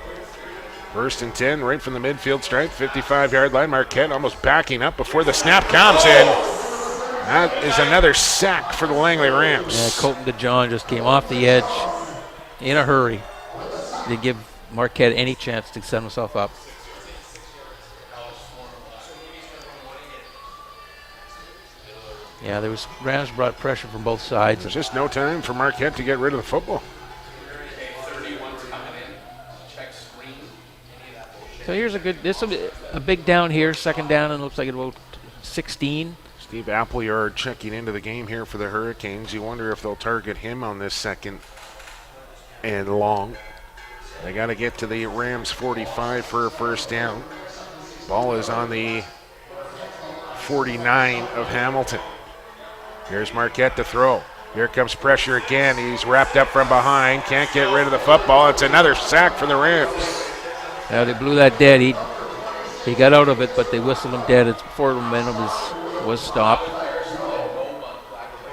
1st and 10, right from the midfield stripe, 55-yard line. Marquette almost backing up before the snap comes in. That is another sack for the Langley Rams. Yeah, Colton DeJohn just came off the edge in a hurry to give Marquette any chance to set himself up. Yeah, Rams brought pressure from both sides. There's just no time for Marquette to get rid of the football. So here's a big down here, 2nd down, and it looks like about 16. Steve Appleyard checking into the game here for the Hurricanes. You wonder if they'll target him on this second and long. They got to get to the Rams 45 for a first down. Ball is on the 49 of Hamilton. Here's Marquette to throw. Here comes pressure again. He's wrapped up from behind. Can't get rid of the football. It's another sack for the Rams. Yeah, they blew that dead. He got out of it, but they whistled him dead. It's before the momentum was stopped.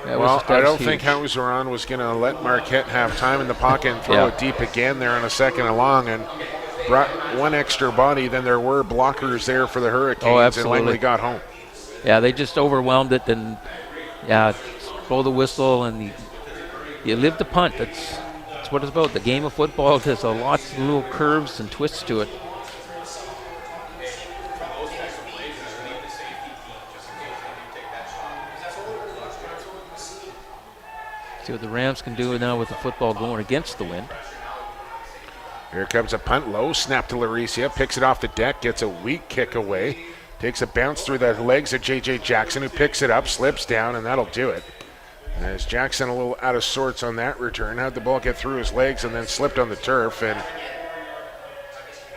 I don't think Hauseron was going to let Marquette have time in the pocket and throw it deep again there on a second and long, and brought one extra body than there were blockers there for the Hurricanes, and Langley got home. Yeah, they just overwhelmed it, and blow the whistle, and you live to punt. That's what it's about. The game of football, there's lots of little curves and twists to it. See what the Rams can do now with the football going against the wind. Here comes a punt, low snap to Lauricia, picks it off the deck, gets a weak kick away, takes a bounce through the legs of J.J. Jackson, who picks it up, slips down, and that'll do it. As Jackson a little out of sorts on that return, had the ball get through his legs and then slipped on the turf. And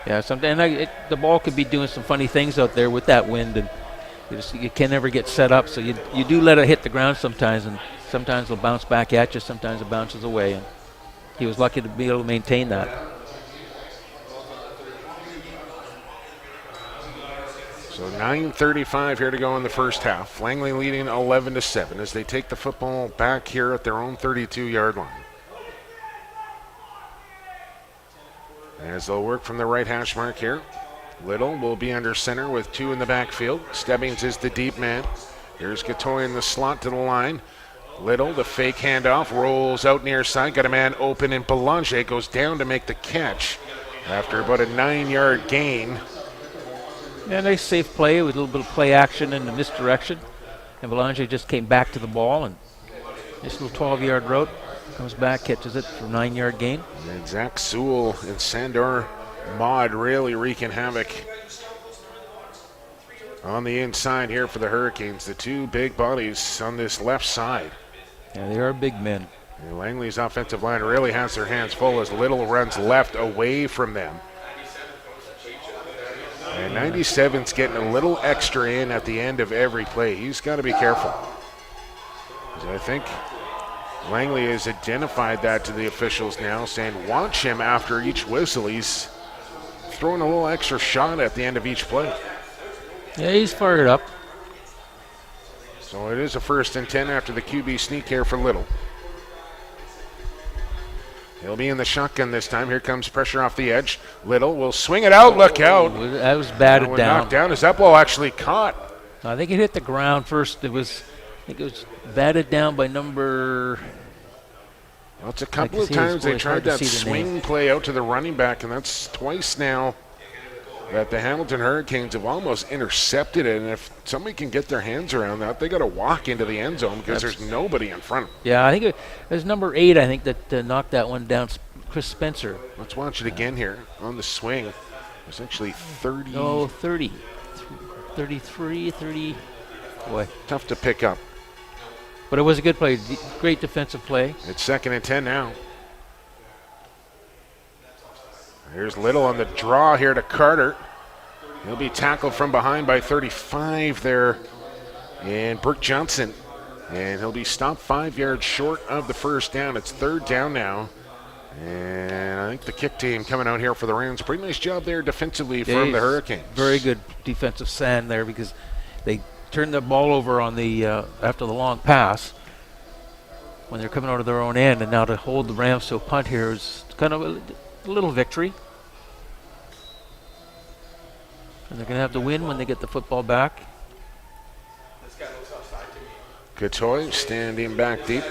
the ball could be doing some funny things out there with that wind, and you can never get set up, so you do let it hit the ground sometimes, and sometimes it'll bounce back at you, sometimes it bounces away, and he was lucky to be able to maintain that. So 9:35 here to go in the first half. Langley leading 11-7 as they take the football back here at their own 32-yard line. As they'll work from the right hash mark here. Little will be under center with two in the backfield. Stebbings is the deep man. Here's Gatoy in the slot to the line. Little, the fake handoff, rolls out near side. Got a man open, and Belanger goes down to make the catch after about a 9-yard gain. Yeah, nice safe play with a little bit of play action in the misdirection. And Belanger just came back to the ball, and this little 12-yard route comes back, catches it for a 9-yard gain. And Zach Sewell and Sandor Maud really wreaking havoc on the inside here for the Hurricanes. The two big bodies on this left side. Yeah, they are big men. And Langley's offensive line really has their hands full as Little runs left away from them. And 97's getting a little extra in at the end of every play. He's got to be careful. I think Langley has identified that to the officials now, saying watch him after each whistle. He's throwing a little extra shot at the end of each play. Yeah, he's fired up. So it is a 1st and 10 after the QB sneak here for Little. He'll be in the shotgun this time. Here comes pressure off the edge. Little will swing it out. Look out. That was batted down. Knocked down. Is that ball actually caught? I think it hit the ground first. I think it was batted down by number... Well, it's a couple of times they tried that swing play out to the running back, and that's twice now that the Hamilton Hurricanes have almost intercepted it. And if somebody can get their hands around that, they got to walk into the end zone because there's nobody in front of them. Yeah, I think it was number 8, I think, that knocked that one down, Chris Spencer. Let's watch it again here on the swing. It's actually 30. No, 30. 33, 30. Boy. Tough to pick up. But it was a good play. Great defensive play. It's 2nd and 10 now. Here's Little on the draw here to Carter. He'll be tackled from behind by 35 there. And Brooke Johnson. And he'll be stopped 5 yards short of the first down. It's 3rd down now. And I think the kick team coming out here for the Rams. Pretty nice job there defensively from the Hurricanes. Very good defensive stand there because they turned the ball over on the after the long pass when they're coming out of their own end. And now to hold the Rams to a punt here is kind of a little victory. And they're going to have to win when they get the football back. Gatoy standing back deep.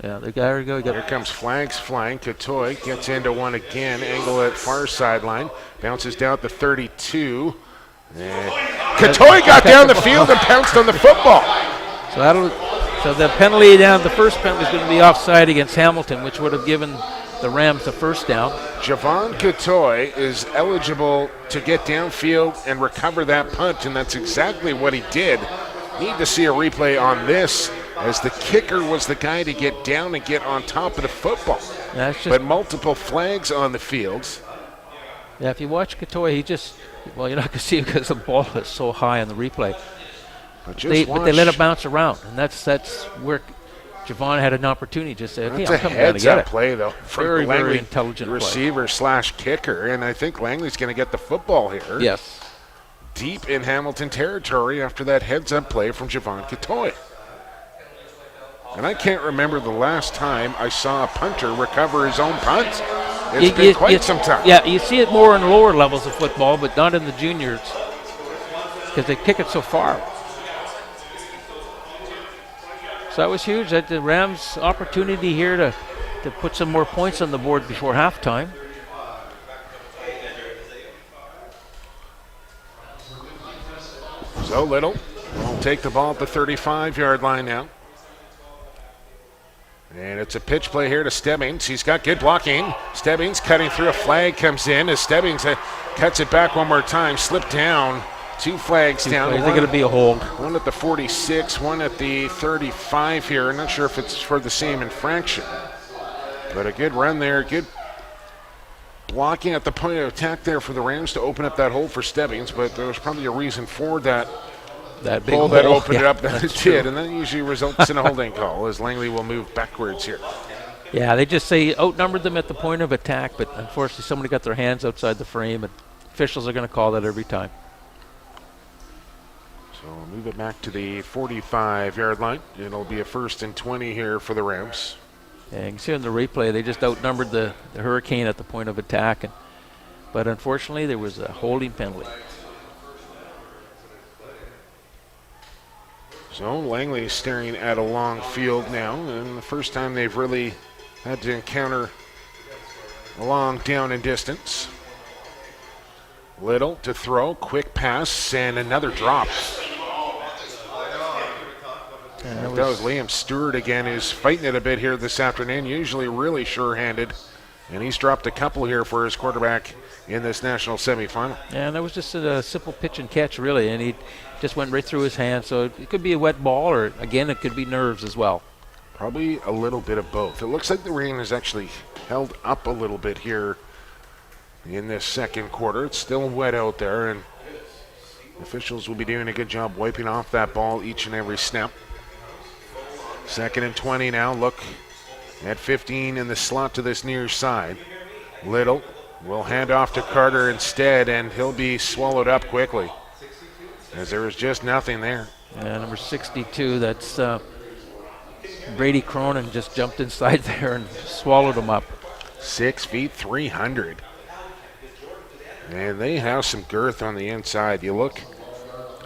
Yeah, there we go. Here comes flags flying. Gatoy gets into one again. Angle at far sideline. Bounces down at the 32. And Gatoy got down the field and pounced on the football. So the penalty down, the first penalty is going to be offside against Hamilton, which would have given the Rams the first down. Javon Catoy is eligible to get downfield and recover that punt, and that's exactly what he did. Need to see a replay on this, as the kicker was the guy to get down and get on top of the football. But multiple flags on the fields. Yeah, if you watch Catoy, well, you're not going to see it because the ball is so high on the replay. But they let it bounce around, and that's where Javon had an opportunity. Just say, okay, I'm coming down to get it. Play though, from very, the Langley very intelligent receiver / kicker, and I think Langley's going to get the football here. Yes, deep in Hamilton territory after that heads-up play from Javon Catoy. And I can't remember the last time I saw a punter recover his own punt. It's been quite some time. Yeah, you see it more in lower levels of football, but not in the juniors because they kick it so far. So that was huge. That the Rams' opportunity here to put some more points on the board before halftime. So Little will take the ball at the 35-yard line now. And it's a pitch play here to Stebbings. He's got good blocking. Stebbings cutting through. A flag comes in as Stebbings cuts it back one more time. Slipped down. Two flags down. Is it going to be a hold? One at the 46, one at the 35 here. I'm not sure if it's for the same infraction. But a good run there. Good blocking at the point of attack there for the Rams to open up that hole for Stebbings. But there was probably a reason for that. That big hole that opened it up, that it true. did, and that usually results in a holding call as Langley will move backwards here. Yeah, they just say outnumbered them at the point of attack, but unfortunately somebody got their hands outside the frame, and officials are going to call that every time. So we'll move it back to the 45-yard line. It'll be a 1st and 20 here for the Rams. Yeah, you can see on the replay they just outnumbered the Hurricane at the point of attack, but unfortunately there was a holding penalty. So Langley is staring at a long field now, and the first time they've really had to encounter a long down and distance. Little to throw, quick pass, and another drop. That was Liam Stewart again, who's fighting it a bit here this afternoon, usually really sure-handed, and he's dropped a couple here for his quarterback in this national semifinal. Yeah, and that was just a simple pitch and catch, really, and he just went right through his hand. So it could be a wet ball, or again, it could be nerves as well. Probably a little bit of both. It looks like the rain has actually held up a little bit here in this second quarter. It's still wet out there, and officials will be doing a good job wiping off that ball each and every snap. 2nd and 20 now. Look at 15 in the slot to this near side. Little will hand off to Carter instead, and he'll be swallowed up quickly, as there was just nothing there. Yeah, number 62, that's Brady Cronin, just jumped inside there and swallowed him up. 6 feet, 300. And they have some girth on the inside. You look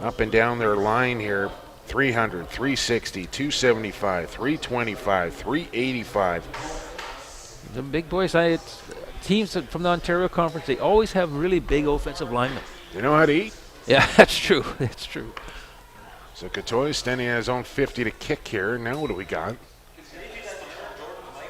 up and down their line here, 300, 360, 275, 325, 385. The big boys, teams from the Ontario Conference, they always have really big offensive linemen. They know how to eat. Yeah, that's true. That's true. So Catoy standing at his own 50 to kick here. Now what do we got?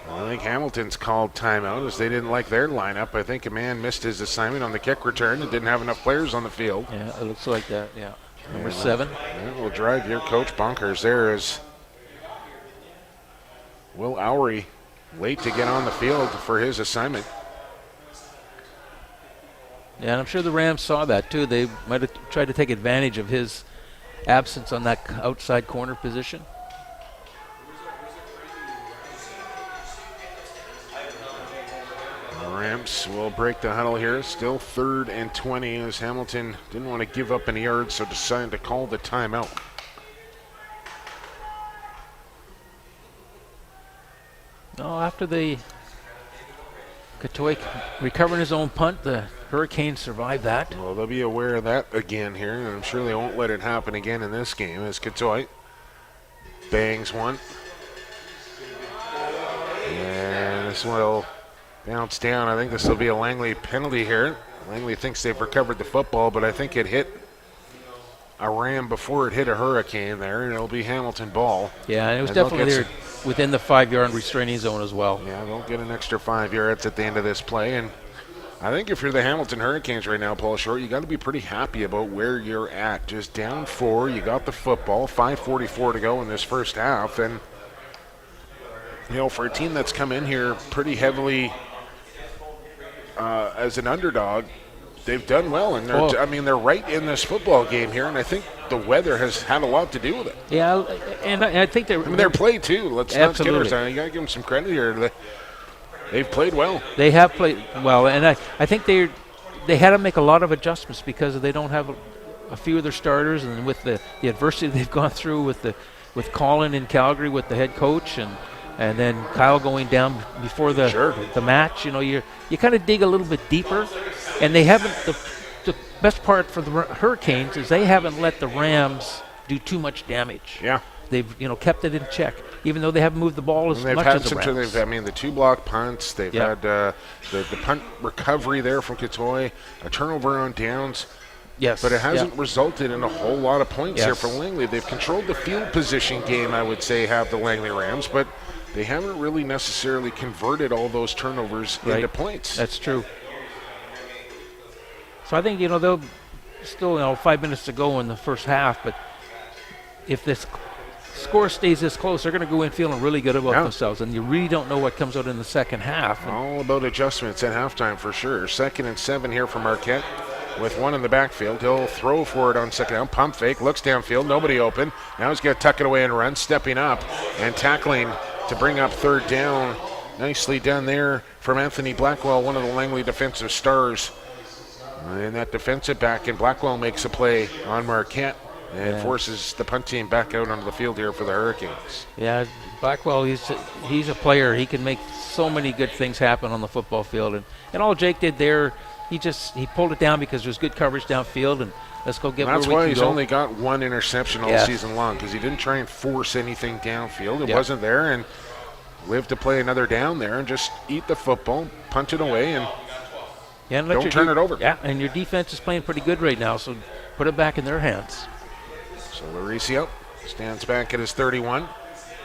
I think Hamilton's called timeout as they didn't like their lineup. I think a man missed his assignment on the kick return and didn't have enough players on the field. Yeah, it looks like that, yeah. Number 7. That will drive your coach bonkers there as Will Owery late to get on the field for his assignment. Yeah, and I'm sure the Rams saw that too. They might have tried to take advantage of his absence on that outside corner position. The Rams will break the huddle here. Still 3rd and 20 as Hamilton didn't want to give up any yards, so decided to call the timeout. No, after the Catoy recovering his own punt, the Hurricanes survived that. Well, they'll be aware of that again here, and I'm sure they won't let it happen again in this game as Catoy bangs one. And this will bounce down. I think this will be a Langley penalty here. Langley thinks they've recovered the football, but I think it hit a Ram before it hit a Hurricane there, and it'll be Hamilton ball. Yeah, and it was And they'll definitely get there within the 5-yard restraining zone as well. Yeah, they'll get an extra 5 yards at the end of this play. And I think if you're the Hamilton Hurricanes right now, Paul Short, you got to be pretty happy about where you're at. Just down 4, you got the football, 5:44 to go in this first half. And, for a team that's come in here pretty heavily as an underdog, they've done well. And they're right in this football game here. And I think the weather has had a lot to do with it. Yeah, and I think their play, too. Let's not kid absolutely. ourselves. You got to give them some credit here. They've played well. They have played well, and I think they had to make a lot of adjustments because they don't have a few of their starters, and with the adversity they've gone through with Colin in Calgary with the head coach, and then Kyle going down before the match. You kind of dig a little bit deeper, and they haven't. The best part for the Hurricanes is they haven't let the Rams do too much damage. Yeah. They've kept it in check, even though they haven't moved the ball as much as the Rams. The 2 block punts. They've had the punt recovery there from Katoy, a turnover on downs. Yes, but it hasn't resulted in a whole lot of points here for Langley. They've controlled the field position game, I would say, have the Langley Rams, but they haven't really necessarily converted all those turnovers into points. That's true. So I think they'll still 5 minutes to go in the first half, but if this score stays this close, they're going to go in feeling really good about themselves, and you really don't know what comes out in the second half. All about adjustments at halftime for sure. 2nd and 7 here for Marquette with 1 in the backfield. He'll throw for it on second down. Pump fake, looks downfield, nobody open. Now he's got to tuck it away and run, stepping up and tackling to bring up 3rd down. Nicely done there from Anthony Blackwell, one of the Langley defensive stars. And that defensive back, and Blackwell makes a play on Marquette and forces the punt team back out onto the field here for the Hurricanes. Yeah, Blackwell, he's a player. He can make so many good things happen on the football field. And all Jake did there, he pulled it down because there's good coverage downfield, and let's go get where we can go. That's why he's only got 1 interception all season long, because he didn't try and force anything downfield. It wasn't there, and lived to play another down there and just eat the football, punt it away, and don't turn it over. Yeah, and your defense is playing pretty good right now, so put it back in their hands. So Mauricio stands back at his 31.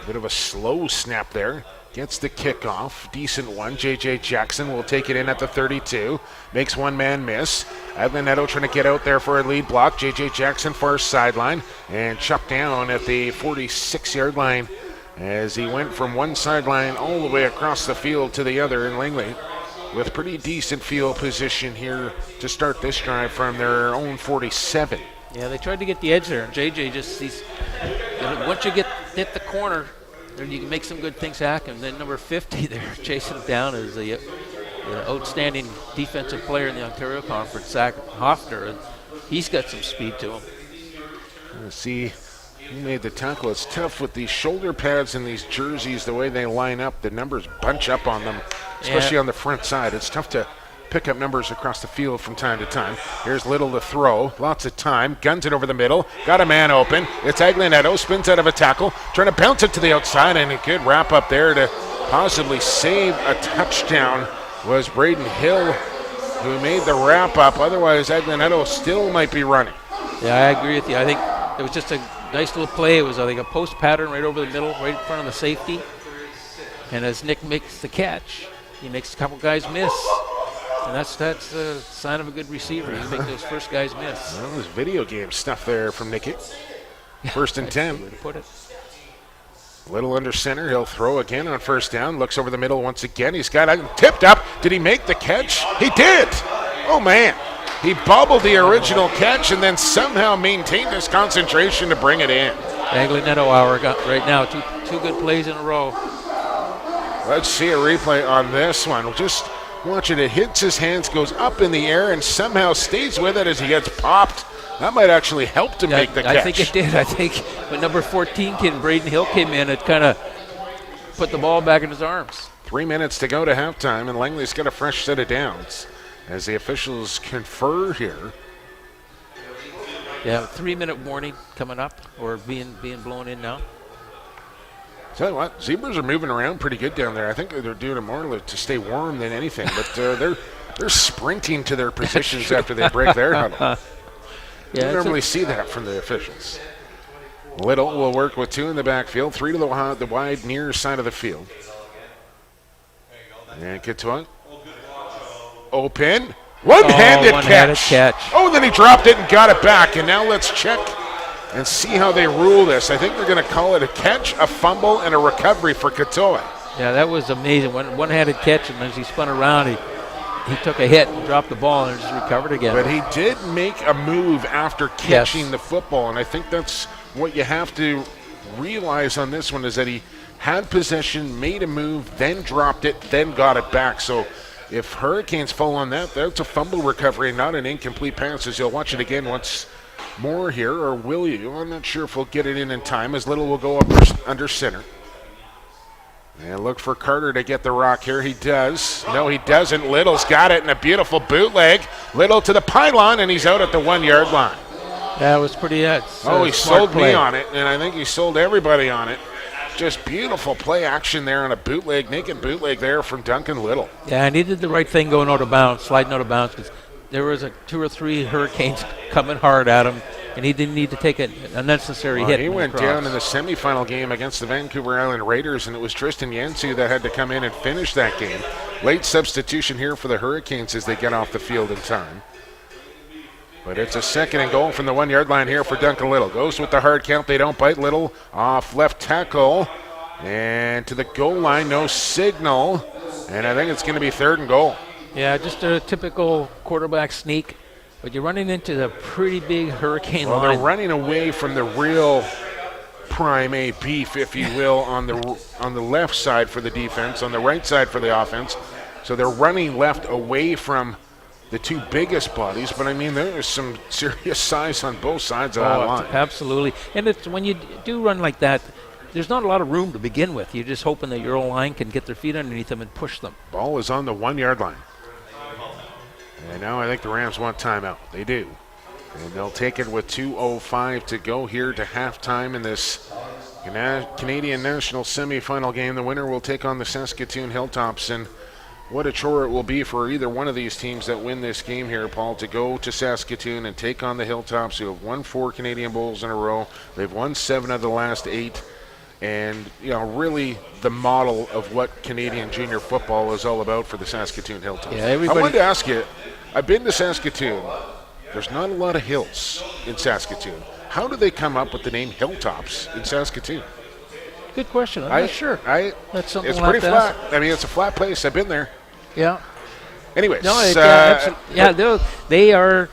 Bit of a slow snap there. Gets the kickoff. Decent one. J.J. Jackson will take it in at the 32. Makes one man miss. Adlaneto trying to get out there for a lead block. J.J. Jackson far sideline and chucked down at the 46-yard line as he went from one sideline all the way across the field to the other in Langley with pretty decent field position here to start this drive from their own 47. Yeah, they tried to get the edge there. JJ once you hit the corner, then you can make some good things happen. Then number 50 there, chasing him down, is the outstanding defensive player in the Ontario Conference, Zach Hoffner, and he's got some speed to him. Let's see who made the tackle. It's tough with these shoulder pads and these jerseys, the way they line up. The numbers bunch up on them, especially on the front side. It's tough to pick up numbers across the field from time to time. Here's Little to throw. Lots of time. Guns it over the middle. Got a man open. It's Aglianetto. Spins out of a tackle. Trying to bounce it to the outside, and a good wrap up there to possibly save a touchdown was Braden Hill, who made the wrap up. Otherwise, Aglianetto still might be running. Yeah, I agree with you. I think it was just a nice little play. It was, I think, a post pattern right over the middle, right in front of the safety. And as Nick makes the catch, he makes a couple guys miss. And that's a sign of a good receiver. You make those first guys miss. Well, there's video game stuff there from Nicky. 1st and 10. Way to put it. Little under center. He'll throw again on 1st down. Looks over the middle once again. He's got it tipped up. Did he make the catch? He did. Oh, man. He bobbled the original catch and then somehow maintained his concentration to bring it in. Aglianetto hour got right now. Two good plays in a row. Let's see a replay on this one. Just watch it. It hits his hands, goes up in the air, and somehow stays with it as he gets popped. That might actually help to make the catch. I think it did. I think when number 14 kid, Braden Hill, came in, it kind of put the ball back in his arms. 3 minutes to go to halftime, and Langley's got a fresh set of downs as the officials confer here. Yeah, 3-minute warning coming up, or being blown in now. Tell you what, Zebras are moving around pretty good down there. I think they're doing it more to stay warm than anything, but they're sprinting to their positions after they break their huddle. You don't normally see that from the officials. Little will work with 2 in the backfield, 3 to the wide near side of the field. And Katoy. Open. One-handed catch. Oh, then he dropped it and got it back. And now let's check and see how they rule this. I think they're going to call it a catch, a fumble, and a recovery for Katoy. Yeah, that was amazing. One-handed catch, and as he spun around, he took a hit and dropped the ball and just recovered again. But he did make a move after catching the football, and I think that's what you have to realize on this one is that he had possession, made a move, then dropped it, then got it back. So if Hurricanes fall on that, that's a fumble recovery, not an incomplete pass. As you'll watch it again once more here, or will you? I'm not sure if we'll get it in time, as Little will go up under center. And look for Carter to get the rock here. He does. No, he doesn't. Little's got it in a beautiful bootleg. Little to the pylon, and he's out at the 1-yard line. That was pretty he sold me on it, and I think he sold everybody on it. Just beautiful play action there on a bootleg, naked bootleg there from Duncan Little. Yeah, and he did the right thing going out of bounds, sliding out of bounds, because there was 2 or 3 Hurricanes coming hard at him, and he didn't need to take an unnecessary hit. He went down in the semifinal game against the Vancouver Island Raiders, and it was Tristan Yansu that had to come in and finish that game. Late substitution here for the Hurricanes as they get off the field in time. But it's a 2nd and goal from the 1-yard line here for Duncan Little. Goes with the hard count. They don't bite. Little off left tackle. And to the goal line, no signal. And I think it's going to be 3rd and goal. Yeah, just a typical quarterback sneak. But you're running into the pretty big Hurricane line. They're running away from the real prime A beef, if you will, on the left side for the defense, on the right side for the offense. So they're running left away from the 2 biggest bodies, but I mean, there's some serious size on both sides of that line. Absolutely. And it's when you do run like that, there's not a lot of room to begin with. You're just hoping that your line can get their feet underneath them and push them. Ball is on the 1-yard line. And now I think the Rams want timeout. They do. And they'll take it with 2:05 to go here to halftime in this Canadian National semifinal game. The winner will take on the Saskatoon Hilltops, and what a chore it will be for either one of these teams that win this game here, Paul, to go to Saskatoon and take on the Hilltops, who have won 4 Canadian Bowls in a row. They've won 7 of the last 8. And, really the model of what Canadian junior football is all about for the Saskatoon Hilltops. Yeah, I wanted to ask you, I've been to Saskatoon. There's not a lot of hills in Saskatoon. How do they come up with the name Hilltops in Saskatoon? Good question. I'm not sure. That's something it's we'll pretty flat. I mean, it's a flat place. I've been there. Yeah. Anyways. They are,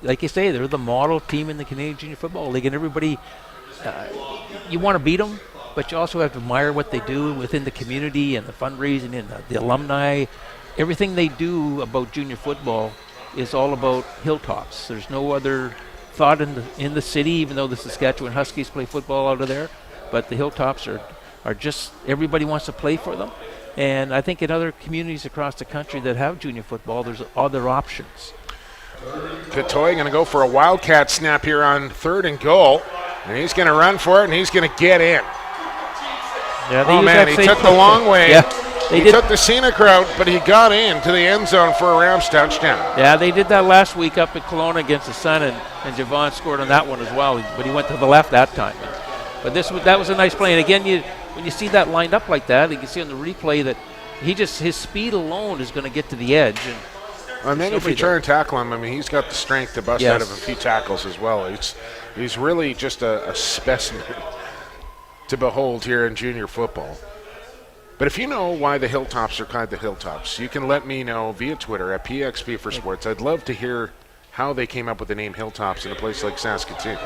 like you say, they're the model team in the Canadian Junior Football League, and everybody, you want to beat them, but you also have to admire what they do within the community and the fundraising and the alumni. Everything they do about junior football is all about Hilltops. There's no other thought in the city, even though the Saskatchewan Huskies play football out of there, but the Hilltops are just, everybody wants to play for them. And I think in other communities across the country that have junior football, there's other options. Katoy going to go for a wildcat snap here on 3rd and goal. And he's going to run for it, and he's going to get in. Yeah, he took the long way. Yeah, he took the scenic route, but he got in to the end zone for a Rams touchdown. Yeah, they did that last week up at Kelowna against the Sun, and Javon scored on that one as well, but he went to the left that time. But that was a nice play. And again, when you see that lined up like that, you can see on the replay that his speed alone is going to get to the edge. And then if you try and tackle him, I mean, he's got the strength to bust out of a few tackles as well. He's really just a specimen to behold here in junior football. But if you know why the Hilltops are called the Hilltops, you can let me know via Twitter at PXP for Sports. I'd love to hear how they came up with the name Hilltops in a place like Saskatoon.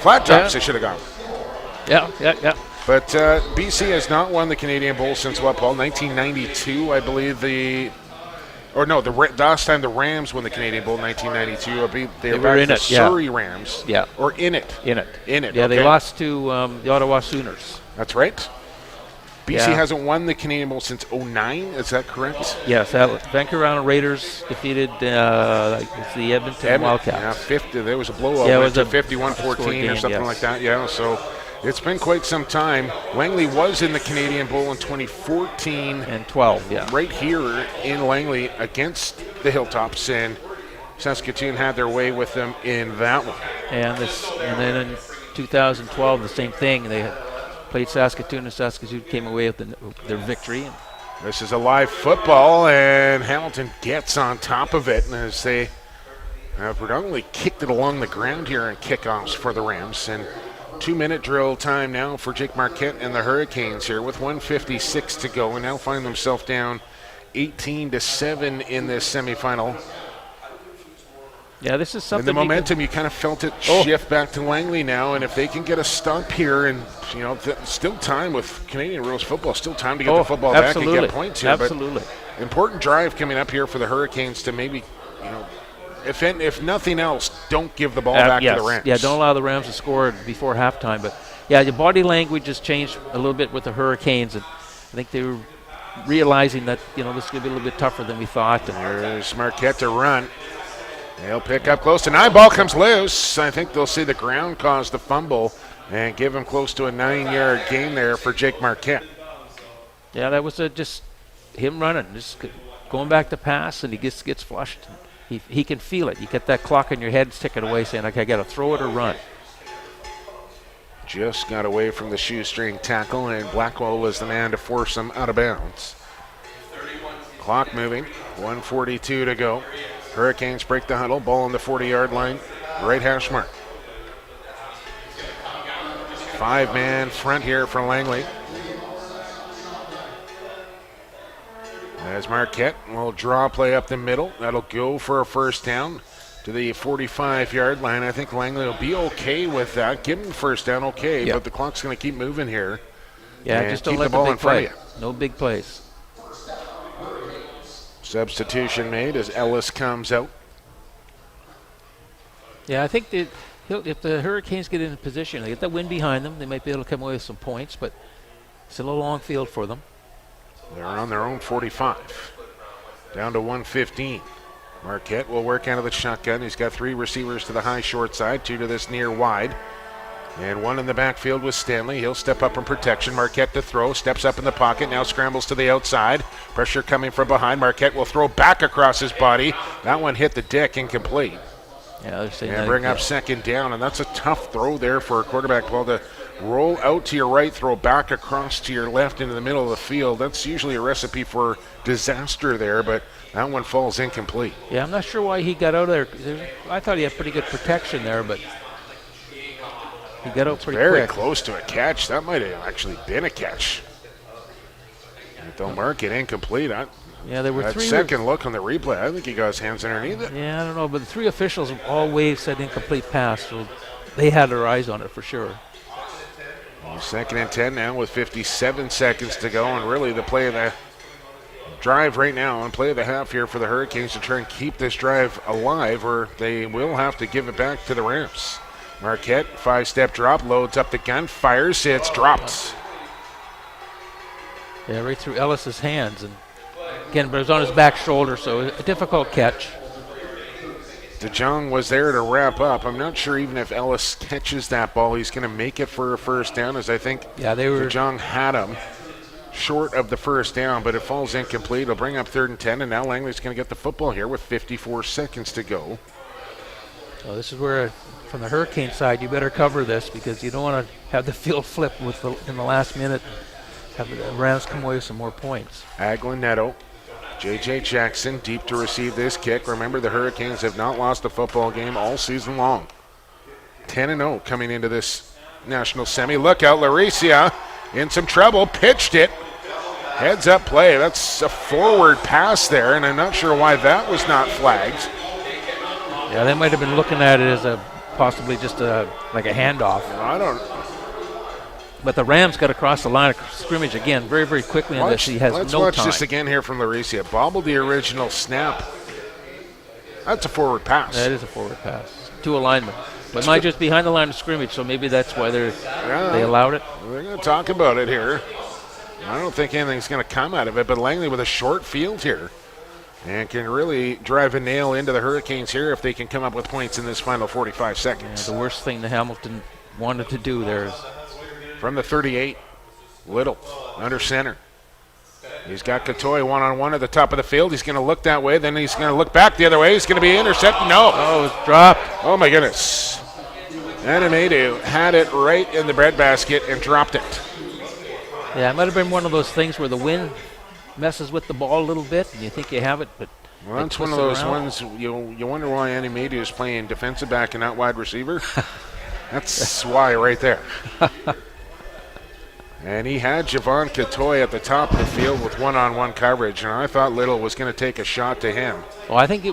Flat Tops they should have gone. Yeah. But BC has not won the Canadian Bowl since what, Paul? 1992, I believe. The last time the Rams won the Canadian Bowl, 1992. They were back to Surrey Rams. Yeah. Or in it. In it. Yeah, okay. They lost to the Ottawa Sooners. That's right. BC hasn't won the Canadian Bowl since 2009. Is that correct? Yes. Vancouver Island Raiders defeated the Edmonton Wildcats. Yeah, there was a blowout. Yeah, it was a 51-14 or something like that. Yeah, so it's been quite some time. Langley was in the Canadian Bowl in 2014. And 12, right here in Langley against the Hilltops. And Saskatoon had their way with them in that one. And then in 2012, the same thing. They had played Saskatoon, and Saskatoon came away with their victory. This is a live football, and Hamilton gets on top of it, and as they have predominantly kicked it along the ground here in kickoffs for the Rams. And 2-minute drill time now for Jake Marquette and the Hurricanes here with 1:56 to go, and now find themselves down 18-7 in this semifinal. Yeah, this is something. And the momentum, you kind of felt it shift back to Langley now, and if they can get a stop here, and still time with Canadian rules football, still time to get the football back and get points here. Absolutely. But important drive coming up here for the Hurricanes to maybe, if nothing else, don't give the ball back to the Rams. Yeah, don't allow the Rams to score before halftime. But yeah, the body language has changed a little bit with the Hurricanes, and I think they were realizing that this is going to be a little bit tougher than we thought. And there's Marquette to run. They'll pick up close to 9. Ball comes loose. I think they'll see the ground cause the fumble and give him close to a 9-yard gain there for Jake Marquette. Yeah, that was just him running, just going back to pass, and he gets flushed. He can feel it. You get that clock in your head ticking away saying, okay, I got to throw it or run. Just got away from the shoestring tackle, and Blackwell was the man to force him out of bounds. Clock moving, 1:42 to go. Hurricanes break the huddle, ball on the 40-yard line, right hash mark. 5-man front here for Langley. As Marquette will draw play up the middle. That'll go for a first down to the 45-yard line. I think Langley will be okay with that. Give him the first down, okay, but the clock's going to keep moving here. Yeah, just don't keep let the ball big in front play. of you. No big plays. Substitution made as Ellis comes out. Yeah, I think that if the Hurricanes get in position, they get the wind behind them, they might be able to come away with some points, but it's a little long field for them. They're on their own 45. Down to 115. Marquette will work out of the shotgun. He's got 3 receivers to the high short side, 2 to this near wide. And 1 in the backfield with Stanley. He'll step up in protection. Marquette to throw. Steps up in the pocket. Now scrambles to the outside. Pressure coming from behind. Marquette will throw back across his body. That one hit the deck, incomplete. Yeah, they're saying and bring up second down. And that's a tough throw there for a quarterback ball to roll out to your right, throw back across to your left into the middle of the field. That's usually a recipe for disaster there, but that one falls incomplete. Yeah, I'm not sure why he got out of there. I thought he had pretty good protection there, but he got out pretty very quick. Close to a catch. That might have actually been a catch. But they'll mark it incomplete. Yeah, there were that 3. Second look on the replay, I think he got his hands underneath it. Yeah, I don't know, but the 3 officials all waved, said incomplete pass, so they had their eyes on it for sure. 2nd and 10 now with 57 seconds to go, and really the play of the drive right now and play of the half here for the Hurricanes to try and keep this drive alive, or they will have to give it back to the Rams. Marquette, 5-step drop, loads up the gun, fires, it's dropped. Yeah, right through Ellis's hands, and again, but it was on his back shoulder, so a difficult catch. DeJong was there to wrap up. I'm not sure even if Ellis catches that ball, he's going to make it for a first down, as I think DeJong had him short of the first down, but it falls incomplete. It'll bring up 3rd and 10, and now Langley's going to get the football here with 54 seconds to go. So this is where, from the Hurricane side, you better cover this because you don't want to have the field flip in the last minute, have the Rams come away with some more points. Aguinetto. J.J. Jackson deep to receive this kick. Remember, the Hurricanes have not lost a football game all season long. 10-0 coming into this national semi. Look out, Laricia in some trouble. Pitched it. Heads up play. That's a forward pass there, and I'm not sure why that was not flagged. Yeah, they might have been looking at it as possibly just like a handoff. I don't. But the Rams got across the line of scrimmage again very, very quickly on this. He has no time. Let's watch this again here from Laricia. Bobbled the original snap. That's a forward pass. That is a forward pass to a lineman. But mind just behind the line of scrimmage, so maybe that's why they allowed it. We're going to talk about it here. I don't think anything's going to come out of it, but Langley with a short field here and can really drive a nail into the Hurricanes here if they can come up with points in this final 45 seconds. Yeah, the worst thing that Hamilton wanted to do there is from the 38, Little under center. He's got Katoy one-on-one at the top of the field. He's going to look that way. Then he's going to look back the other way. He's going to be intercepted. No. Oh, it's dropped. Oh, my goodness. Animedu had it right in the breadbasket and dropped it. Yeah, it might have been one of those things where the wind messes with the ball a little bit, and you think you have it, but well, that's one of those ones you wonder why Animedu is playing defensive back and not wide receiver. That's why right there. And he had Javon Katoy at the top of the field with one-on-one coverage, and I thought Little was going to take a shot to him. Well, I think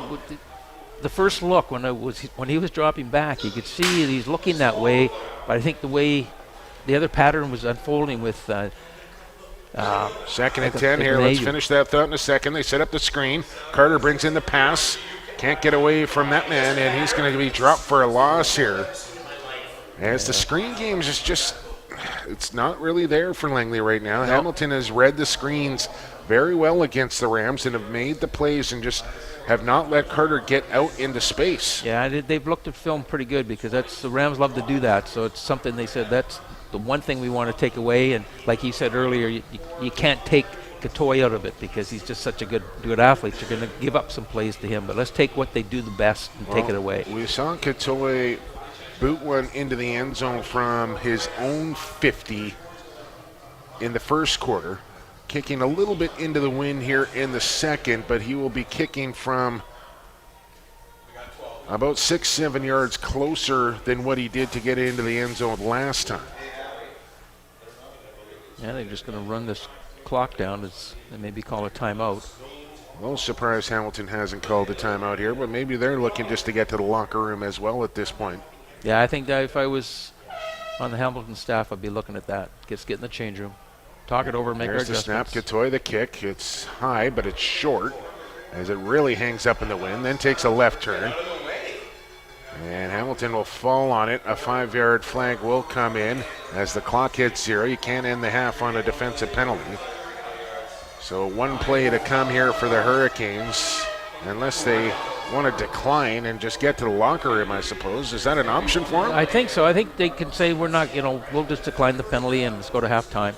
the first look when he was dropping back, you could see he's looking that way, but I think the way the other pattern was unfolding with second and 10 here. Let's finish that thought in a second. They set up the screen. Carter brings in the pass. Can't get away from that man, and he's going to be dropped for a loss here. As the screen games is just, it's not really there for Langley right now. Nope. Hamilton has read the screens very well against the Rams and have made the plays and just have not let Carter get out into space. Yeah, they've looked at film pretty good because the Rams love to do that. So it's something they said that's the one thing we want to take away. And like he said earlier, you can't take Katoy out of it because he's just such a good athlete. You're going to give up some plays to him. But let's take what they do the best and take it away. We saw Katoy boot one into the end zone from his own 50 in the first quarter, kicking a little bit into the wind here in the second, but he will be kicking from about 6-7 yards closer than what he did to get into the end zone last time. Yeah, they're just going to run this clock down and maybe call a timeout. A little surprised Hamilton hasn't called a timeout here, but maybe they're looking just to get to the locker room as well at this point. Yeah, I think that if I was on the Hamilton staff, I'd be looking at that. Just get in the change room, talk it over, make our adjustments. There's the snap. Katoy the kick. It's high, but it's short as it really hangs up in the wind, then takes a left turn. And Hamilton will fall on it. A 5-yard flag will come in as the clock hits 0. You can't end the half on a defensive penalty. So one play to come here for the Hurricanes, unless they want to decline and just get to the locker room, I suppose. Is that an option for them? I think so. I think they can say we're not, we'll just decline the penalty and let's go to halftime.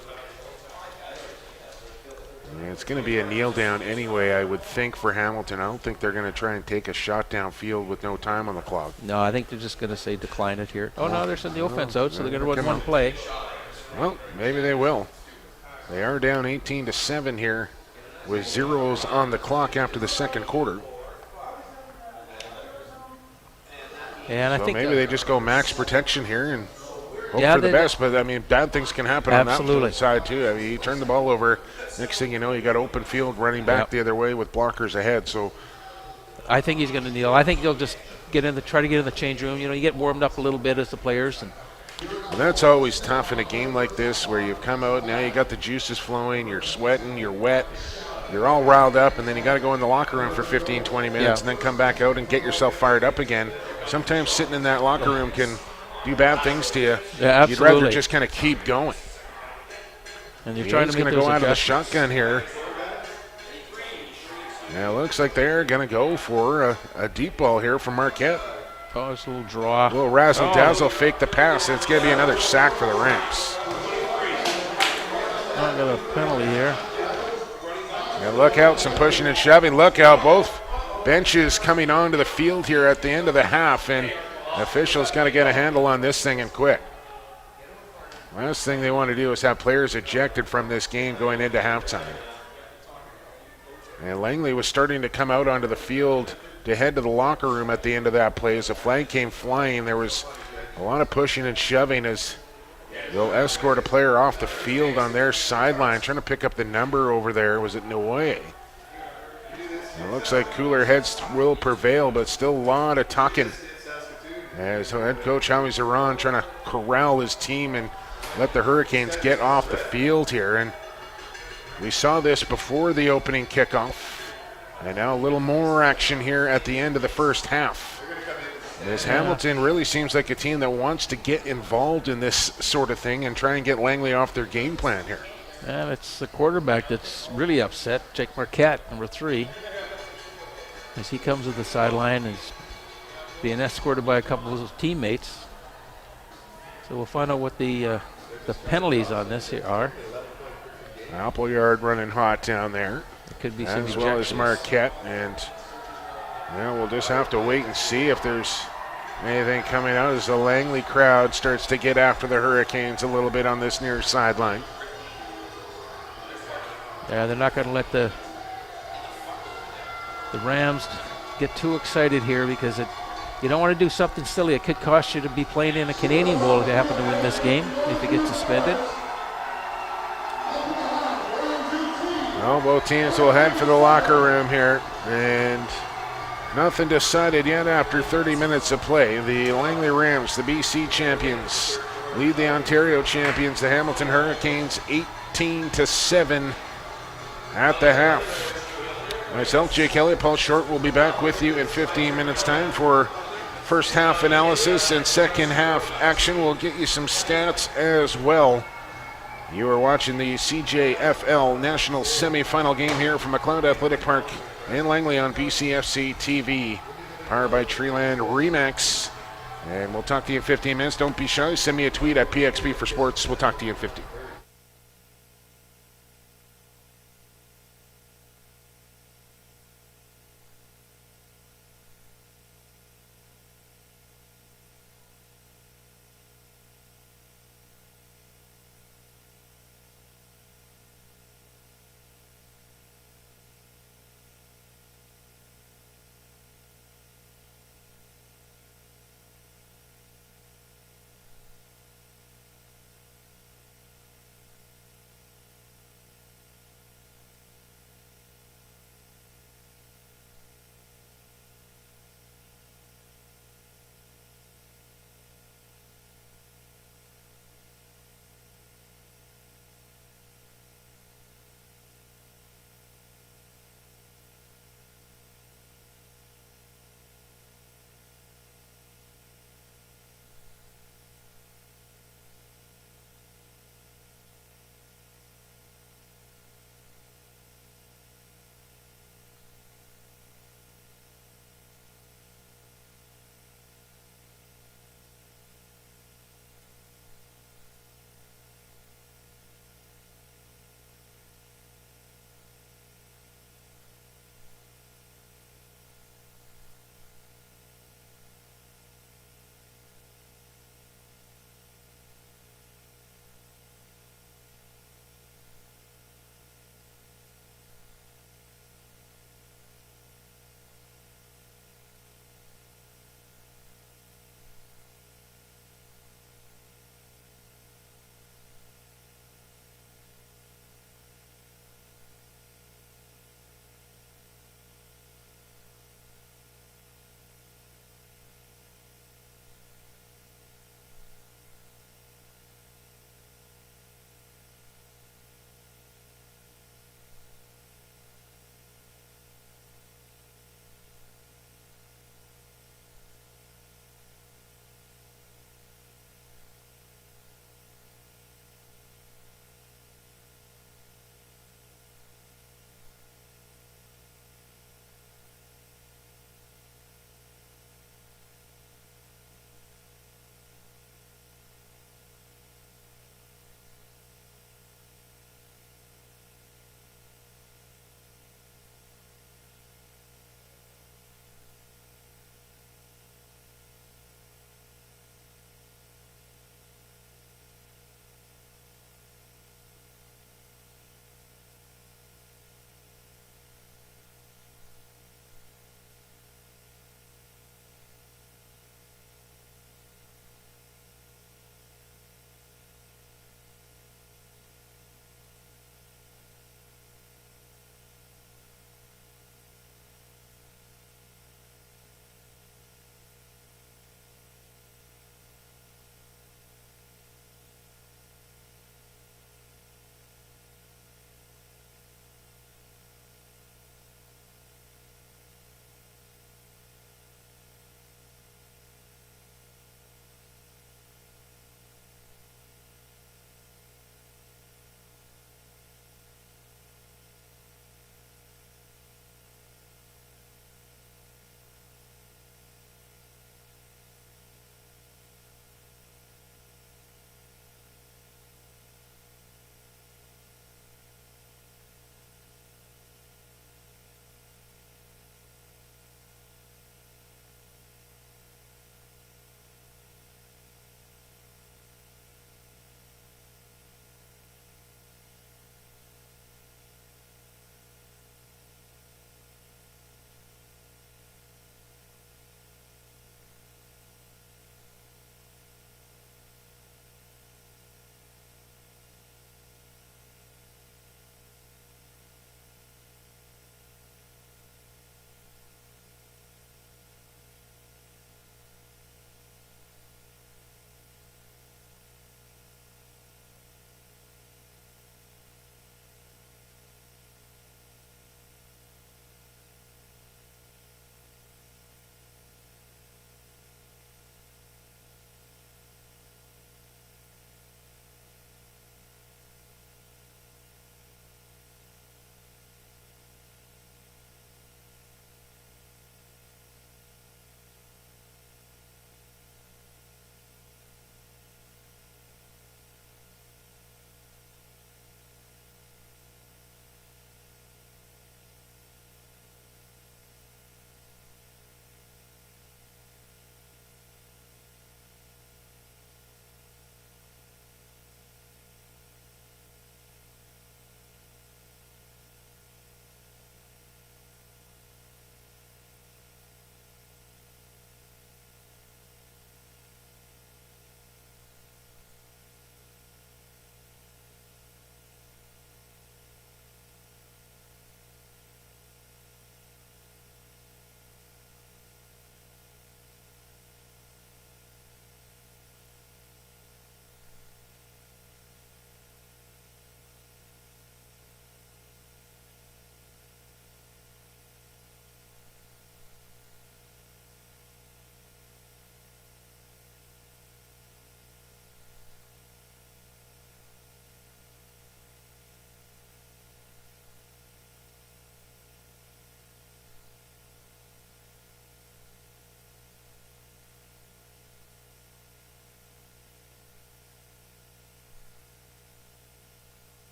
Yeah, it's going to be a kneel down anyway, I would think, for Hamilton. I don't think they're going to try and take a shot downfield with no time on the clock. No, I think they're just going to say decline it here. Oh, no, they're sending the offense out, so they're going to run one play. Well, maybe they will. They are down 18-7 here with zeros on the clock after the second quarter. And I think maybe they just go max protection here and hope for the best. But, I mean, bad things can happen on that side, too. I mean, you turn the ball over. Next thing you know, you got open field running back the other way with blockers ahead. So I think he's going to kneel. I think they'll just try to get in the change room. You get warmed up a little bit as the players. And that's always tough in a game like this where you've come out, now you got the juices flowing, you're sweating, you're wet. You're all riled up, and then you got to go in the locker room for 15, 20 minutes and then come back out and get yourself fired up again. Sometimes sitting in that locker room can do bad things to you. Yeah, absolutely. You'd rather just kind of keep going. And you're trying to make going to go out of the shotgun here. Yeah, it looks like they're going to go for a deep ball here from Marquette. Oh, it's a little draw. A little razzle-dazzle, fake the pass, and it's going to be another sack for the Rams. Not got a penalty here. Yeah, look out, some pushing and shoving. Look out, both benches coming onto the field here at the end of the half, and officials got to get a handle on this thing and quick. Last thing they want to do is have players ejected from this game going into halftime. And Langley was starting to come out onto the field to head to the locker room at the end of that play. As the flag came flying, there was a lot of pushing and shoving as they'll escort a player off the field on their sideline, trying to pick up the number over there. Was it Noe? It looks like cooler heads will prevail, but still a lot of talking. As head coach Howie Zaran trying to corral his team and let the Hurricanes get off the field here. And we saw this before the opening kickoff. And now a little more action here at the end of the first half. As Hamilton really seems like a team that wants to get involved in this sort of thing and try and get Langley off their game plan here. And it's the quarterback that's really upset, Jake Marquette, number 3. As he comes to the sideline and is being escorted by a couple of his teammates. So we'll find out what the penalties on this here are. Appleyard running hot down there, It could be some as well as ejections. Marquette. And we'll just have to wait and see if there's anything coming out as the Langley crowd starts to get after the Hurricanes a little bit on this near sideline. Yeah, they're not going to let the Rams get too excited here because you don't want to do something silly. It could cost you to be playing in a Canadian Bowl if you happen to win this game, if you get suspended. Well, both teams will head for the locker room here, and nothing decided yet after 30 minutes of play. The Langley Rams, the BC champions, lead the Ontario champions, the Hamilton Hurricanes, 18-7 at the half. Myself, Jake Elliott, Paul Short will be back with you in 15 minutes' time for first half analysis and second half action. We'll get you some stats as well. You are watching the CJFL National Semifinal game here from McLeod Athletic Park in Langley on BCFC TV, powered by Treeland Remax. And we'll talk to you in 15 minutes. Don't be shy. Send me a tweet at PXP for Sports. We'll talk to you in 15.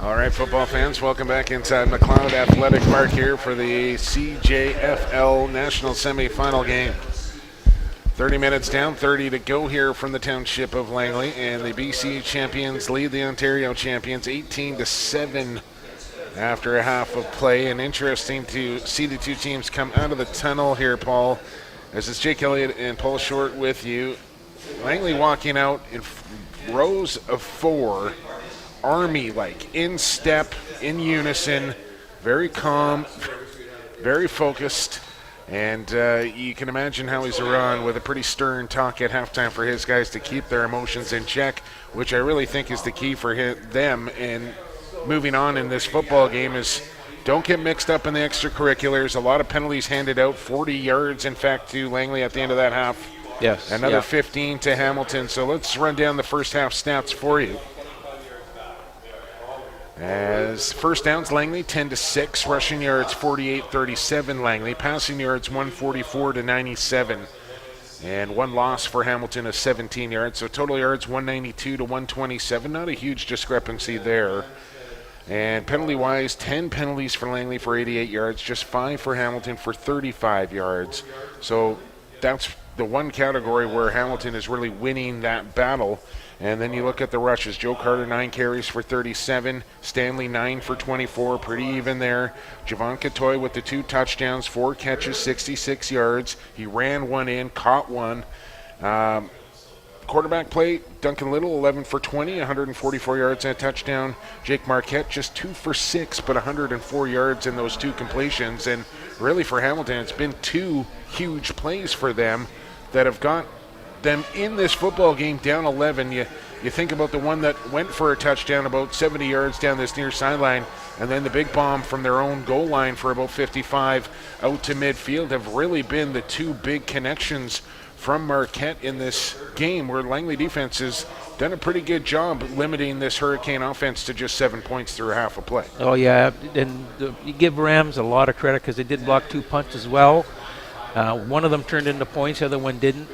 All right, football fans, welcome back inside McLeod Athletic Park here for the CJFL National Semifinal game. 30 minutes down, 30 to go here from the township of Langley, and the BC champions lead the Ontario champions 18-7 after a half of play. And interesting to see the two teams come out of the tunnel here, Paul, as it's Jake Elliott and Paul Short with you. Langley walking out in rows of 4, Army-like, in step, in unison, very calm, very focused. And you can imagine how he's run with a pretty stern talk at halftime for his guys to keep their emotions in check, which I really think is the key for them in moving on in this football game is don't get mixed up in the extracurriculars. A lot of penalties handed out, 40 yards, in fact, to Langley at the end of that half. Yes. Another 15 to Hamilton. So let's run down the first half stats for you. As first downs, Langley 10-6, rushing yards 48-37 Langley, passing yards 144-97, and one loss for Hamilton of 17 yards. So total yards 192-127, not a huge discrepancy there. And penalty-wise, 10 penalties for Langley for 88 yards, just 5 for Hamilton for 35 yards. So that's the one category where Hamilton is really winning that battle. And then you look at the rushes. Joe Carter, 9 carries for 37. Stanley, 9 for 24. Pretty even there. Javon Katoy with the 2 touchdowns, 4 catches, 66 yards. He ran one in, caught one. Quarterback play, Duncan Little, 11 for 20, 144 yards and a touchdown. Jake Marquette, just 2 for 6, but 104 yards in those 2 completions. And really for Hamilton, it's been 2 huge plays for them that have got them in this football game down 11. You think about the one that went for a touchdown about 70 yards down this near sideline, and then the big bomb from their own goal line for about 55 out to midfield have really been the 2 big connections from Marquette in this game, where Langley defense has done a pretty good job limiting this Hurricane offense to just 7 points through a half a play. Oh, yeah, and you give Rams a lot of credit because they did block 2 punts as well. One of them turned into points, the other one didn't.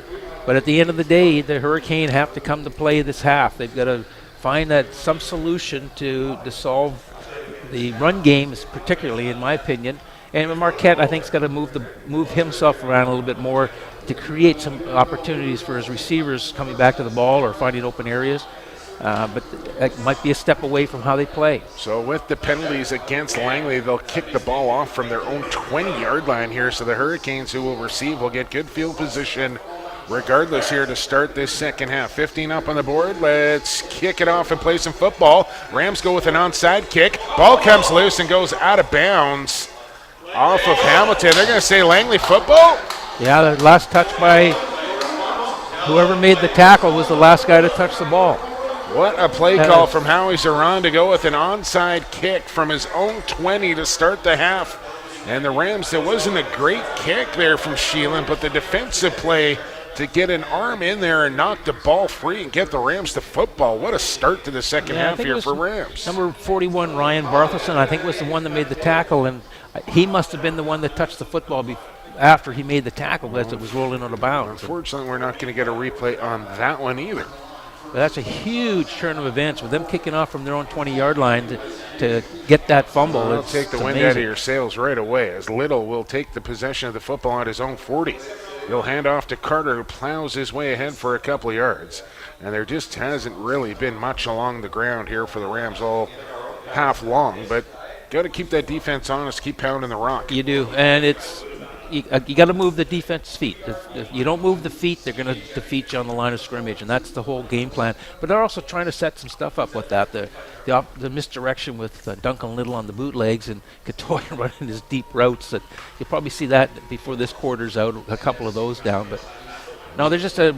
But at the end of the day, the Hurricane have to come to play this half. They've got to find some solution to solve the run game, particularly in my opinion. And Marquette, I think, has got to move himself around a little bit more to create some opportunities for his receivers coming back to the ball or finding open areas. But that might be a step away from how they play. So with the penalties against Langley, they'll kick the ball off from their own 20-yard line here. So the Hurricanes who will receive will get good field position regardless here to start this second half. 15 up on the board. Let's kick it off and play some football. Rams go with an onside kick. Ball comes loose and goes out of bounds off of Hamilton. They're going to say Langley football? Yeah, the last touch by whoever made the tackle was the last guy to touch the ball. What a play call from Howie Zaran to go with an onside kick from his own 20 to start the half. And the Rams, there wasn't a great kick there from Sheelan, but the defensive play to get an arm in there and knock the ball free and get the Rams to football. What a start to the second half here for Rams. Number 41, Ryan Barthelson, I think was the one that made the tackle, and he must have been the one that touched the football after he made the tackle as it was rolling out of bounds. Unfortunately, we're not going to get a replay on that one either. But that's a huge turn of events with them kicking off from their own 20-yard line to get that fumble. They'll take the wind out of your sails right away, as Little will take the possession of the football at his own 40. He'll hand off to Carter, who plows his way ahead for a couple of yards. And there just hasn't really been much along the ground here for the Rams all half long. But got to keep that defense honest, keep pounding the rock. You do, and you got to move the defense's feet. If you don't move the feet, they're going to defeat you on the line of scrimmage, and that's the whole game plan. But they're also trying to set some stuff up with that. The misdirection with Duncan Little on the bootlegs and Katoy running his deep routes. That you'll probably see that before this quarter's out, a couple of those down. But no, they're just the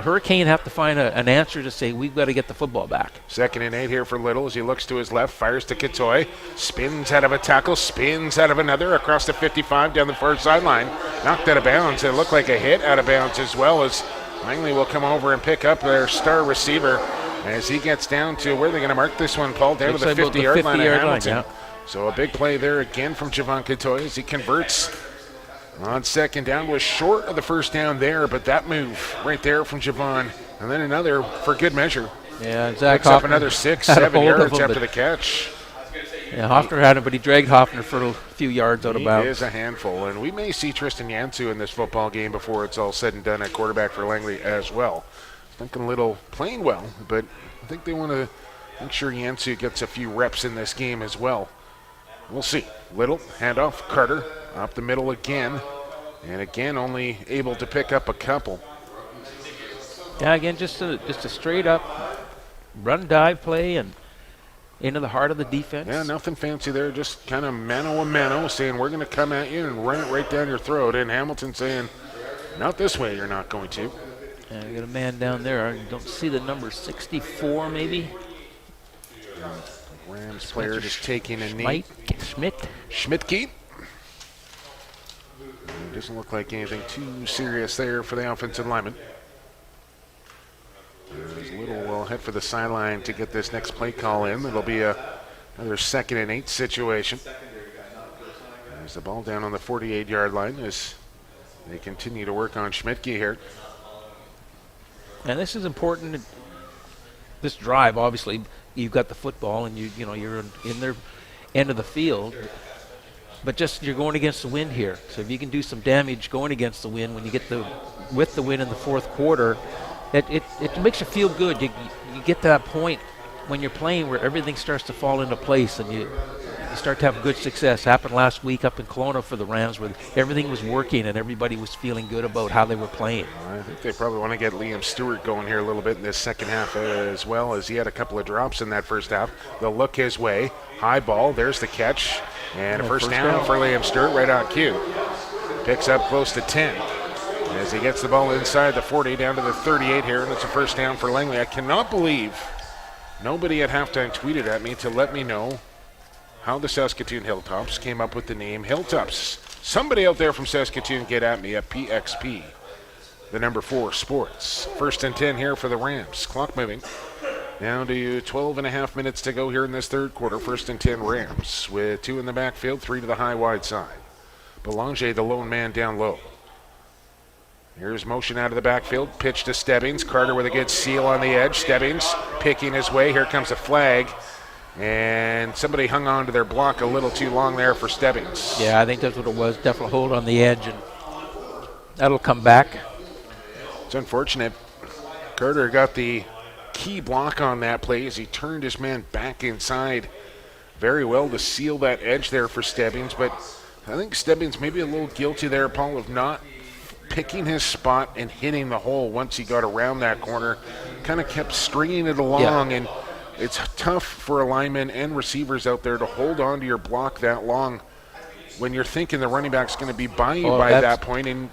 Hurricane have to find an answer to say we've got to get the football back. 2nd and 8 here for Little as he looks to his left, fires to Katoy, spins out of a tackle, spins out of another across the 55 down the far sideline, knocked out of bounds. It looked like a hit out of bounds as well, as Langley will come over and pick up their star receiver as he gets down to where they're going to mark this one, Paul, down to the 50-yard line of Hamilton. Yeah. So a big play there again from Javon Katoy as he converts. On 2nd down was short of the first down there, but that move right there from Javon, and then another for good measure. Yeah, Zach picks up another 6-7 yards after the catch. Yeah, Hoffner had him, but he dragged Hoffner for a few yards out of bounds. He is a handful, and we may see Tristan Yansu in this football game before it's all said and done at quarterback for Langley as well. Duncan Little playing well, but I think they want to make sure Yansu gets a few reps in this game as well. We'll see. Little, handoff, Carter, up the middle again, and again only able to pick up a couple. Yeah, again, just a straight up run dive play and into the heart of the defense. Yeah, nothing fancy there, just kind of mano a mano, saying we're going to come at you and run it right down your throat. And Hamilton saying, not this way, you're not going to. And we got a man down there. I don't see the number 64, maybe. Rams player just taking a knee. Schmidtke. Doesn't look like anything too serious there for the offensive lineman. There's Little will head for the sideline to get this next play call in. It'll be another 2nd and 8 situation. There's the ball down on the 48-yard line as they continue to work on Schmidtke here. And this is important. This drive, obviously, you've got the football and you're in their end of the field. But just you're going against the wind here. So if you can do some damage going against the wind when you get with the win in the fourth quarter, it makes you feel good. You get to that point when you're playing where everything starts to fall into place and you start to have good success. Happened last week up in Kelowna for the Rams where everything was working and everybody was feeling good about how they were playing. I think they probably want to get Liam Stewart going here a little bit in this second half as well, as he had a couple of drops in that first half. They'll look his way. High ball. There's the catch. And a first down for Liam Stewart right on cue. Picks up close to 10. As he gets the ball inside the 40 down to the 38 here, and it's a first down for Langley. I cannot believe nobody at halftime tweeted at me to let me know how the Saskatoon Hilltops came up with the name Hilltops. Somebody out there from Saskatoon get at me at PXP, the number 4 Sports. 1st and 10 here for the Rams. Clock moving. Down to 12 and a half minutes to go here in this third quarter. 1st and 10 Rams with 2 in the backfield, 3 to the high wide side. Belanger, the lone man down low. Here's motion out of the backfield. Pitch to Stebbings. Carter with a good seal on the edge. Stebbings picking his way. Here comes a flag. And somebody hung on to their block a little too long there for Stebbings. Yeah, I think that's what it was. Definitely hold on the edge, and that'll come back. It's unfortunate. Carter got the key block on that play as he turned his man back inside very well to seal that edge there for Stebbings. But I think Stebbings may be a little guilty there, Paul, of not picking his spot and hitting the hole once he got around that corner. Kind of kept stringing it along, and it's tough for linemen and receivers out there to hold on to your block that long when you're thinking the running back's going to be by you by that point, and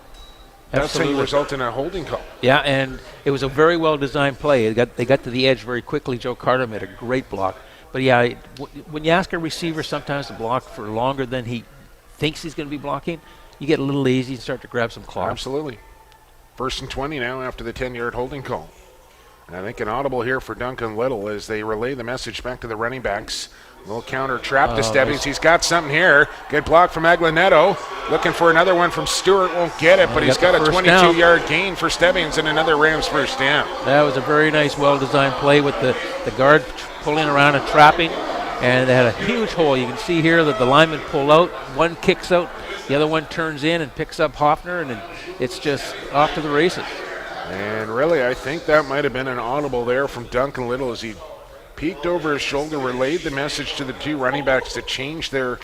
that's how you result in a holding call. Yeah, and it was a very well-designed play. They got to the edge very quickly. Joe Carter made a great block. But, yeah, when you ask a receiver sometimes to block for longer than he thinks he's going to be blocking, you get a little lazy and start to grab some clock. Absolutely. 1st and 20 now after the 10-yard holding call. And I think an audible here for Duncan Little as they relay the message back to the running backs. A little counter trap to Stebbings. He's got something here. Good block from Aglanetto. Looking for another one from Stewart. Won't get it, but he's got a 22-yard gain for Stebbings and another Rams first down. That was a very nice, well-designed play with the guard pulling around and trapping. And they had a huge hole. You can see here that the linemen pull out. One kicks out. The other one turns in and picks up Hoffner, and it's just off to the races. And really, I think that might have been an audible there from Duncan Little as he peeked over his shoulder, relayed the message to the 2 running backs to change their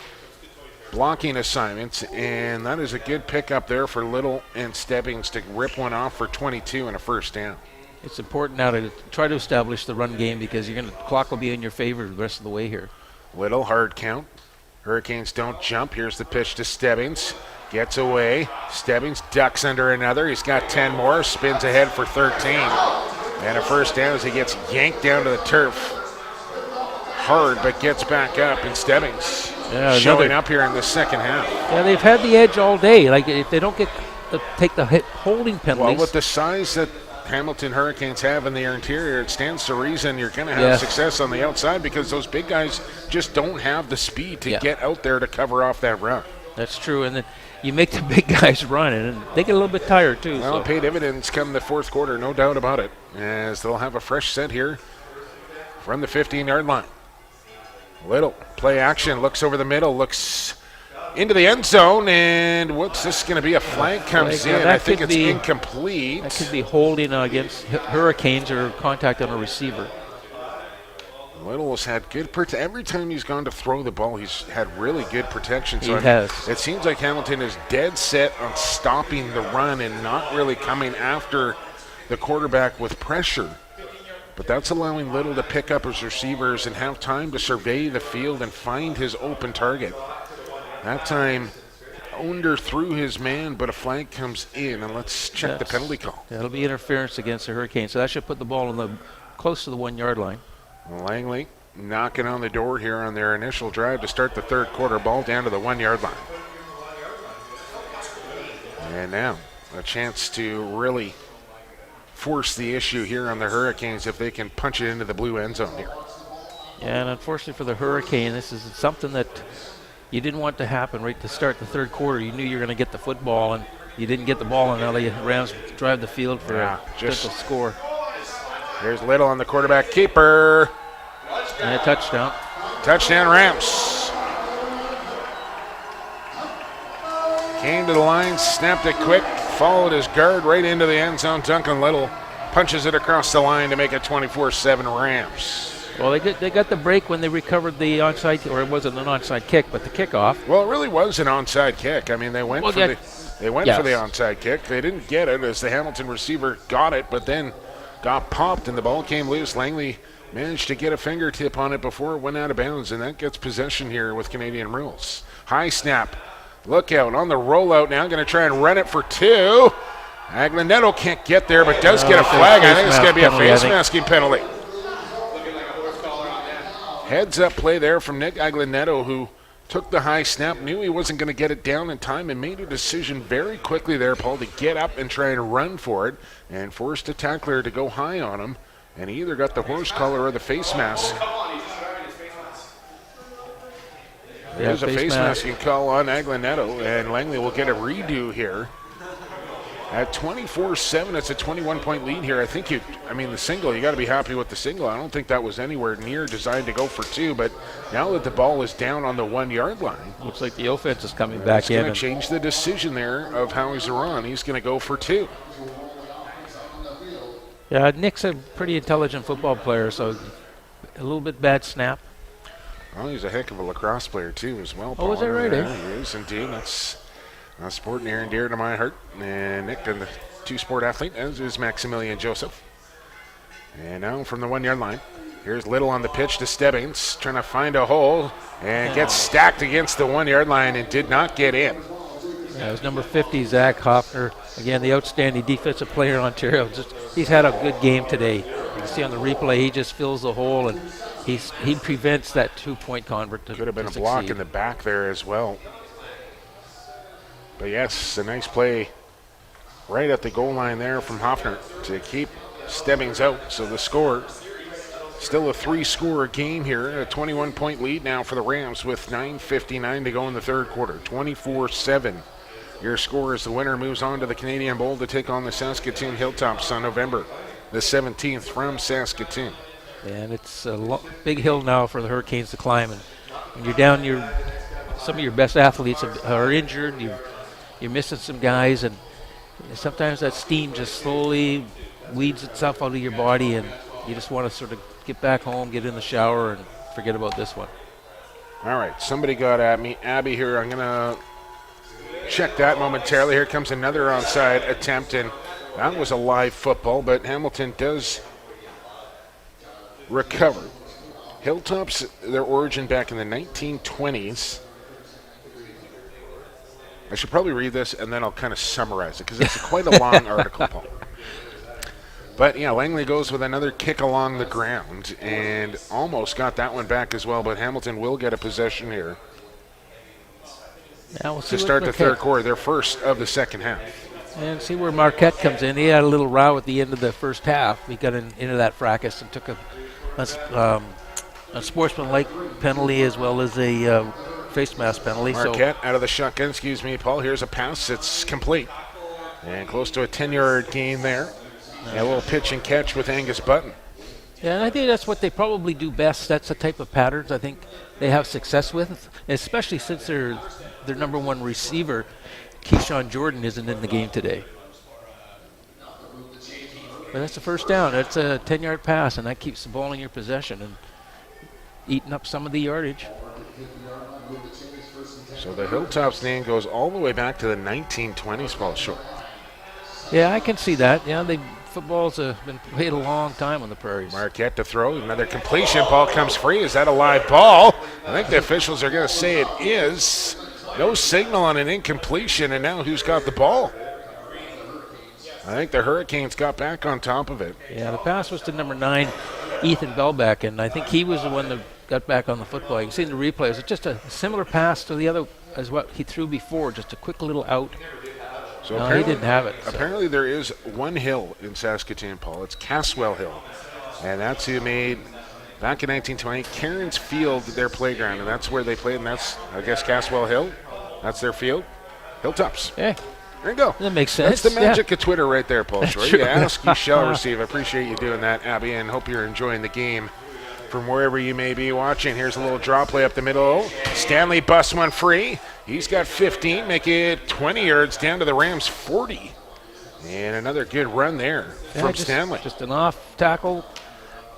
blocking assignments, and that is a good pickup there for Little and Stebbings to rip one off for 22 and a first down. It's important now to try to establish the run game because the clock will be in your favor the rest of the way here. Little, hard count. Hurricanes don't jump. Here's the pitch to Stebbings. Gets away. Stebbings ducks under another. He's got 10 more. Spins ahead for 13. And a first down as he gets yanked down to the turf. Hard, but gets back up. And Stebbings showing up here in the second half. Yeah, they've had the edge all day. Like, if they don't take the holding penalties. Well, with the size that Hamilton Hurricanes have in their interior, it stands to reason you're going to have success on the outside because those big guys just don't have the speed to get out there to cover off that run. That's true, and then you make the big guys run, and they get a little bit tired too. Well, it paid dividends come the fourth quarter, no doubt about it, as they'll have a fresh set here from the 15-yard line. Little play action, looks over the middle, looks into the end zone, and what's this going to be? A flag comes in. I think it's incomplete. That could be holding against Hurricanes or contact on a receiver. Little has had good protection. Every time he's gone to throw the ball, he's had really good protection. So he has. It seems like Hamilton is dead set on stopping the run and not really coming after the quarterback with pressure. But that's allowing Little to pick up his receivers and have time to survey the field and find his open target. That time, underthrew his man, but a flag comes in, and let's check the penalty call. That'll be interference against the Hurricanes, so that should put the ball close to the 1 yard line. Langley knocking on the door here on their initial drive to start the third quarter. Ball down to the 1 yard line. And now a chance to really force the issue here on the Hurricanes if they can punch it into the blue end zone here. Yeah, and unfortunately for the Hurricane, this is something that you didn't want to happen right to start the third quarter. You knew you were going to get the football, and you didn't get the ball, and now the Rams drive the field for a potential score. There's Little on the quarterback keeper. And a touchdown. Touchdown Rams. Came to the line, snapped it quick, followed his guard right into the end zone. Duncan Little punches it across the line to make it 24-7 Rams. Well, they got the break when they recovered the onside, or it wasn't an onside kick, but the kickoff. Well, it really was an onside kick. I mean, they went for the onside kick. They didn't get it as the Hamilton receiver got it, but then got popped and the ball came loose. Langley managed to get a fingertip on it before it went out of bounds, and that gets possession here with Canadian rules. High snap. Look out on the rollout now. Going to try and run it for two. Aguileneto can't get there, but does get a flag. I think it's going to be a face masking penalty. Heads up play there from Nick Aguileneto, who took the high snap, knew he wasn't going to get it down in time, and made a decision very quickly there, Paul, to get up and try and run for it, and forced a tackler to go high on him, and he either got the horse collar or the face mask. There's a face masking call on Aguileneto, and Langley will get a redo here. At 24-7, it's a 21-point lead here. The single, you got to be happy with the single. I don't think that was anywhere near designed to go for two, but now that the ball is down on the 1 yard line. Looks like the offense is coming back in. It's going to change the decision there of Howie Zaran. He's going to go for two. Yeah, Nick's a pretty intelligent football player, so a little bit bad snap. Well, he's a heck of a lacrosse player, too, as well, Paul. Oh, is that right, Yeah, he is, indeed. That's a sport near and dear to my heart. And Nick, and the two-sport athlete, as is Maximilian Joseph. And now from the 1 yard line, here's Little on the pitch to Stebbins, trying to find a hole, and gets stacked against the 1 yard line and did not get in. Yeah, it was number 50, Zach Hoffner. Again, the outstanding defensive player in Ontario. He's had a good game today. You can see on the replay, he just fills the hole, and he prevents that 2-point convert to Could have been a succeed. block in the back there as well. But yes, a nice play right at the goal line there from Hoffner to keep Stebbings out. So the score, still a 3-score game here, a 21-point lead now for the Rams with 9:59 to go in the third quarter. 24-7. Your score as the winner moves on to the Canadian Bowl to take on the Saskatoon Hilltops on November the 17th from Saskatoon. And it's a big hill now for the Hurricanes to climb. And when you're down, some of your best athletes are injured. You're missing some guys, and sometimes that steam just slowly weeds itself out of your body, and you just want to sort of get back home, get in the shower, and forget about this one. All right, somebody got at me. Abby here, I'm going to check that momentarily. Here comes another onside attempt, and that was a live football, but Hamilton does recover. Hilltops, their origin back in the 1920s. I should probably read this, and then I'll kind of summarize it, because it's quite a long article, Paul. But, yeah, Langley goes with another kick along the ground and almost got that one back as well, but Hamilton will get a possession here to start the third quarter, their first of the second half. And see where Marquette comes in. He had a little row at the end of the first half. He got into that fracas and took a sportsmanlike penalty as well as a face mask penalty. Marquette out of the shotgun, excuse me, Paul. Here's a pass. It's complete. And close to a 10-yard gain there. And a little pitch and catch with Angus Button. Yeah, and I think that's what they probably do best. That's the type of patterns I think they have success with, especially since their number one receiver, Keyshawn Jordan, isn't in the game today. But that's the first down. That's a 10-yard pass, and that keeps the ball in your possession and eating up some of the yardage. So the Hilltops name goes all the way back to the 1920s, Paul Short. Yeah, I can see that. Yeah, football's been played a long time on the prairies. Marquette to throw. Another completion. Ball comes free. Is that a live ball? I think the officials are going to say it is. No signal on an incompletion, and now who's got the ball? I think the Hurricanes got back on top of it. Yeah, the pass was to number 9, Ethan Belbeck, and I think he was the one that got back on the football. You can see in the replay, it was just a similar pass to the other as what he threw before, just a quick little out. So no, he didn't have it. So. Apparently there is one hill in Saskatoon, Paul. It's Caswell Hill. And that's who made, back in 1920, Cairns Field their playground. And that's where they played, and that's, I guess, Caswell Hill. That's their field. Hilltops. Yeah. There you go. That makes sense. That's the magic of Twitter right there, Paul Shore. True. You ask, you shall receive. I appreciate you doing that, Abby, and hope you're enjoying the game from wherever you may be watching. Here's a little draw play up the middle. Stanley busts one free. He's got 15, make it 20 yards down to the Rams 40. And another good run there from Stanley. Just an off tackle.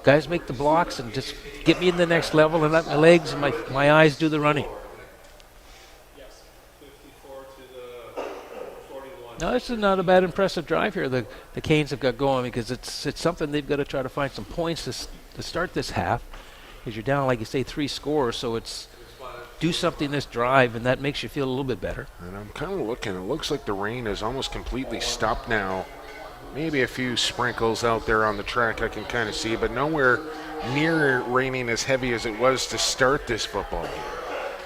Guys make the blocks and just get me in the next level and let my legs and my eyes do the running. No, this is not a bad impressive drive here the Canes have got going, because it's something they've got to try to find some points to start this half, because you're down, like you say, 3 scores, so it's do something this drive, and that makes you feel a little bit better. And I'm kind of looking. It looks like the rain is almost completely stopped now. Maybe a few sprinkles out there on the track I can kind of see, but nowhere near raining as heavy as it was to start this football game.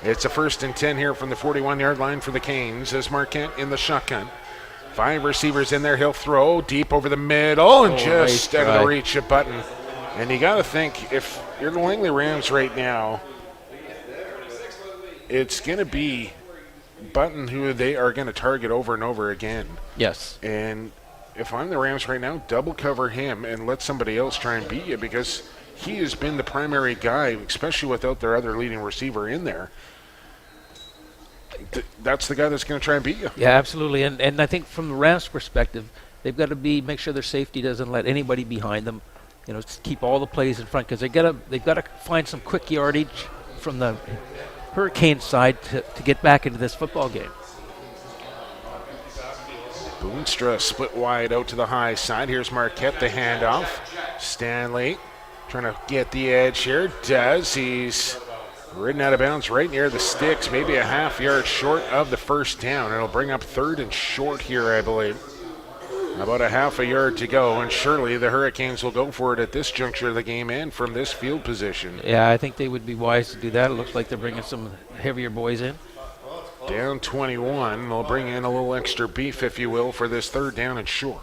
It's a 1st and 10 here from the 41-yard line for the Canes as Marquette in the shotgun. 5 receivers in there. He'll throw deep over the middle and just out of the reach of Button. And you got to think, if you're the Langley Rams right now, it's going to be Button who they are going to target over and over again. Yes. And if I'm the Rams right now, double cover him and let somebody else try and beat you, because he has been the primary guy, especially without their other leading receiver in there. That's the guy that's going to try and beat you. Yeah, absolutely. And I think from the Rams' perspective, they've got to make sure their safety doesn't let anybody behind them. You know, keep all the plays in front, because they've got to find some quick yardage from the Hurricane side to get back into this football game. Boonstra split wide out to the high side. Here's Marquette, the handoff. Stanley trying to get the edge here. He's ridden out of bounds right near the sticks, maybe a half-yard short of the first down. It'll bring up 3rd and short here, I believe. About a half a yard to go, and surely the Hurricanes will go for it at this juncture of the game and from this field position. Yeah, I think they would be wise to do that. It looks like they're bringing some heavier boys in. Down 21. They'll bring in a little extra beef, if you will, for this 3rd down and short.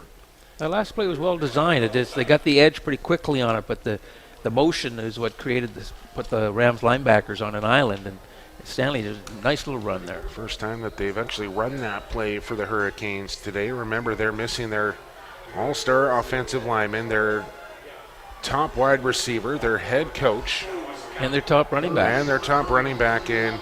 The last play was well designed. They got the edge pretty quickly on it, but the motion is what created this, put the Rams linebackers on an island, and Stanley did a nice little run there. First time that they've actually run that play for the Hurricanes today. Remember, they're missing their all-star offensive lineman, their top wide receiver, their head coach. And their top running back. And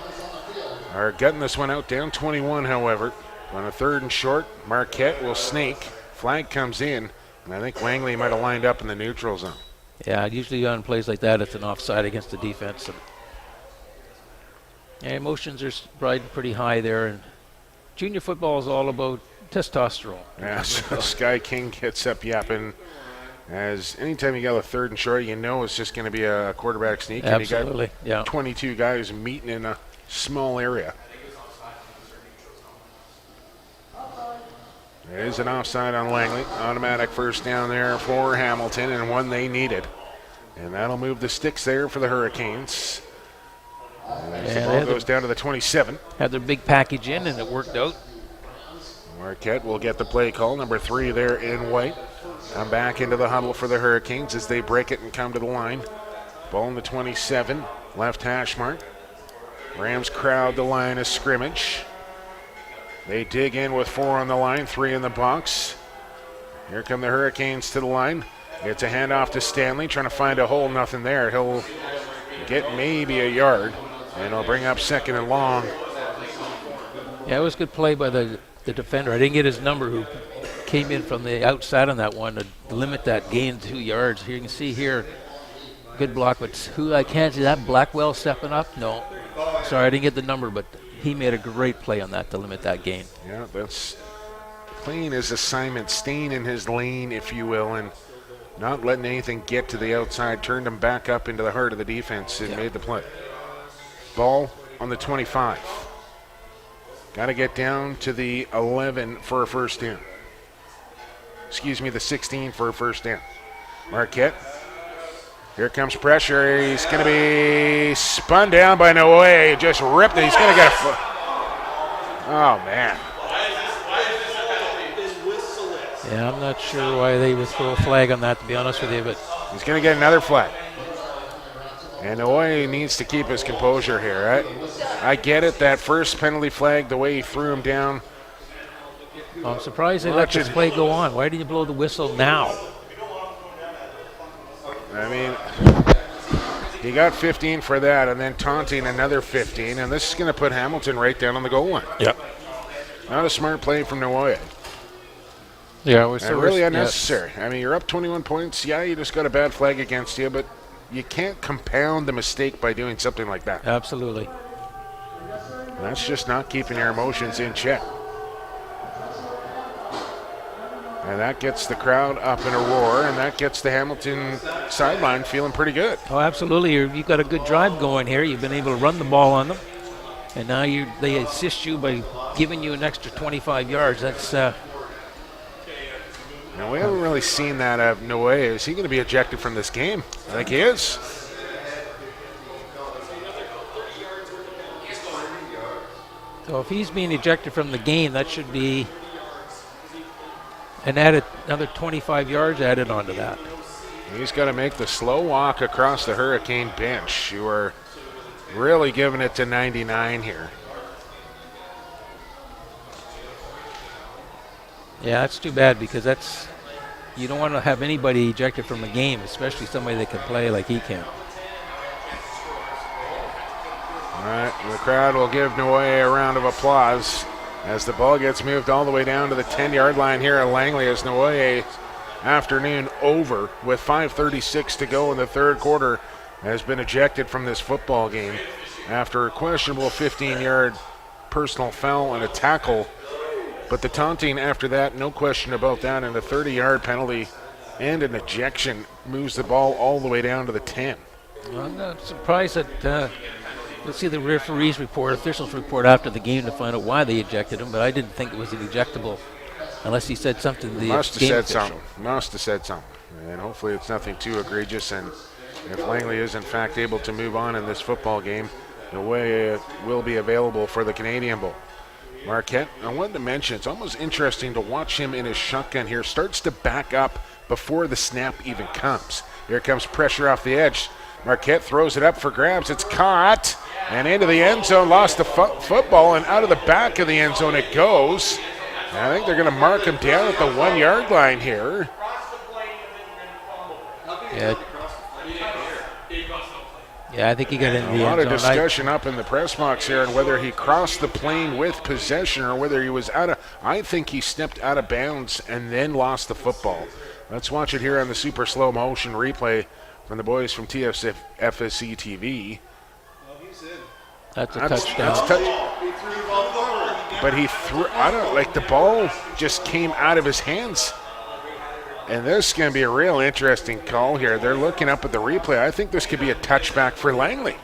are gutting this one out. Down 21, however. On a 3rd and short, Marquette will snake. Flag comes in, and I think Langley might have lined up in the neutral zone. Yeah, usually on plays like that, it's an offside against the defense. And emotions are riding pretty high there, and junior football is all about testosterone. Yeah, so Sky King gets up yapping. As anytime you got a 3rd and short, you know it's just going to be a quarterback sneak. Absolutely, and you got 22 guys meeting in a small area. There's an offside on Langley. Automatic 1st down there for Hamilton, and one they needed. And that'll move the sticks there for the Hurricanes. As the ball goes down to the 27. Had their big package in, and it worked out. Marquette will get the play call. Number 3 there in white. Come back into the huddle for the Hurricanes as they break it and come to the line. Ball in the 27. Left hash mark. Rams crowd the line of scrimmage. They dig in with 4 on the line, 3 in the box. Here come the Hurricanes to the line. It's a handoff to Stanley, trying to find a hole, nothing there. He'll get maybe a yard, and he'll bring up second and long. Yeah, it was good play by the defender. I didn't get his number, who came in from the outside on that one to limit that gain 2 yards. Here you can see here, good block, but who I can't see that, Blackwell stepping up? No. Sorry, I didn't get the number, but he made a great play on that to limit that gain. Yeah, that's playing his assignment, staying in his lane, if you will, and not letting anything get to the outside. Turned him back up into the heart of the defense and made the play. Ball on the 25. Got to get down to the 11 for a first down. Excuse me, the 16 for a first down. Marquette. Here comes pressure. He's going to be spun down by Noe. Just ripped it. He's going to get a foot. Oh, man. Yeah, I'm not sure why they would throw a flag on that, to be honest with you, but He's going to get another flag. And Noe needs to keep his composure here, right? I get it, that first penalty flag, the way he threw him down. I'm surprised they let this play go on. Why did you blow the whistle now? I mean, he got 15 for that, and then taunting another 15, and this is going to put Hamilton right down on the goal line. Yep. Not a smart play from Noe. Yeah, it was really unnecessary. Yes. I mean, you're up 21 points. Yeah, you just got a bad flag against you, but you can't compound the mistake by doing something like that. Absolutely. That's just not keeping your emotions in check. And that gets the crowd up in a roar, and that gets the Hamilton sideline feeling pretty good. Oh, absolutely. You've got a good drive going here. You've been able to run the ball on them. And now they assist you by giving you an extra 25 yards. That's Now, we haven't really seen that of Noe. Is he going to be ejected from this game? I think he is. So if he's being ejected from the game, that should be another 25 yards added onto that. He's got to make the slow walk across the Hurricane bench. You are really giving it to 99 here. Yeah, that's too bad, because you don't want to have anybody ejected from a game, especially somebody that can play like he can. All right, the crowd will give Noe a round of applause as the ball gets moved all the way down to the 10-yard line here at Langley, as Noe afternoon over with 5:36 to go in the third quarter has been ejected from this football game after a questionable 15-yard personal foul and a tackle. But the taunting after that, no question about that, and a 30-yard penalty and an ejection moves the ball all the way down to the 10. I'm not surprised that let's see the referee's report, officials report after the game to find out why they ejected him, but I didn't think it was an ejectable unless he said something to the Must have game said official. something. Must have said something. And hopefully it's nothing too egregious, and if Langley is in fact able to move on in this football game, Noe will be available for the Canadian Bowl. Marquette, I wanted to mention, it's almost interesting to watch him in his shotgun here. Starts to back up before the snap even comes. Here comes pressure off the edge. Marquette throws it up for grabs. It's caught and into the end zone. Lost the football, and out of the back of the end zone it goes. And I think they're going to mark him down at the 1 yard line here. Yeah, I think he got in the end zone. A lot of discussion up in the press box here on whether he crossed the plane with possession or whether he was out of. I think he stepped out of bounds and then lost the football. Let's watch it here on the super slow motion replay from the boys from TFC FSC TV. That's a touchdown. But he threw. I don't like the ball just came out of his hands. And this is going to be a real interesting call here. They're looking up at the replay. I think this could be a touchback for Langley.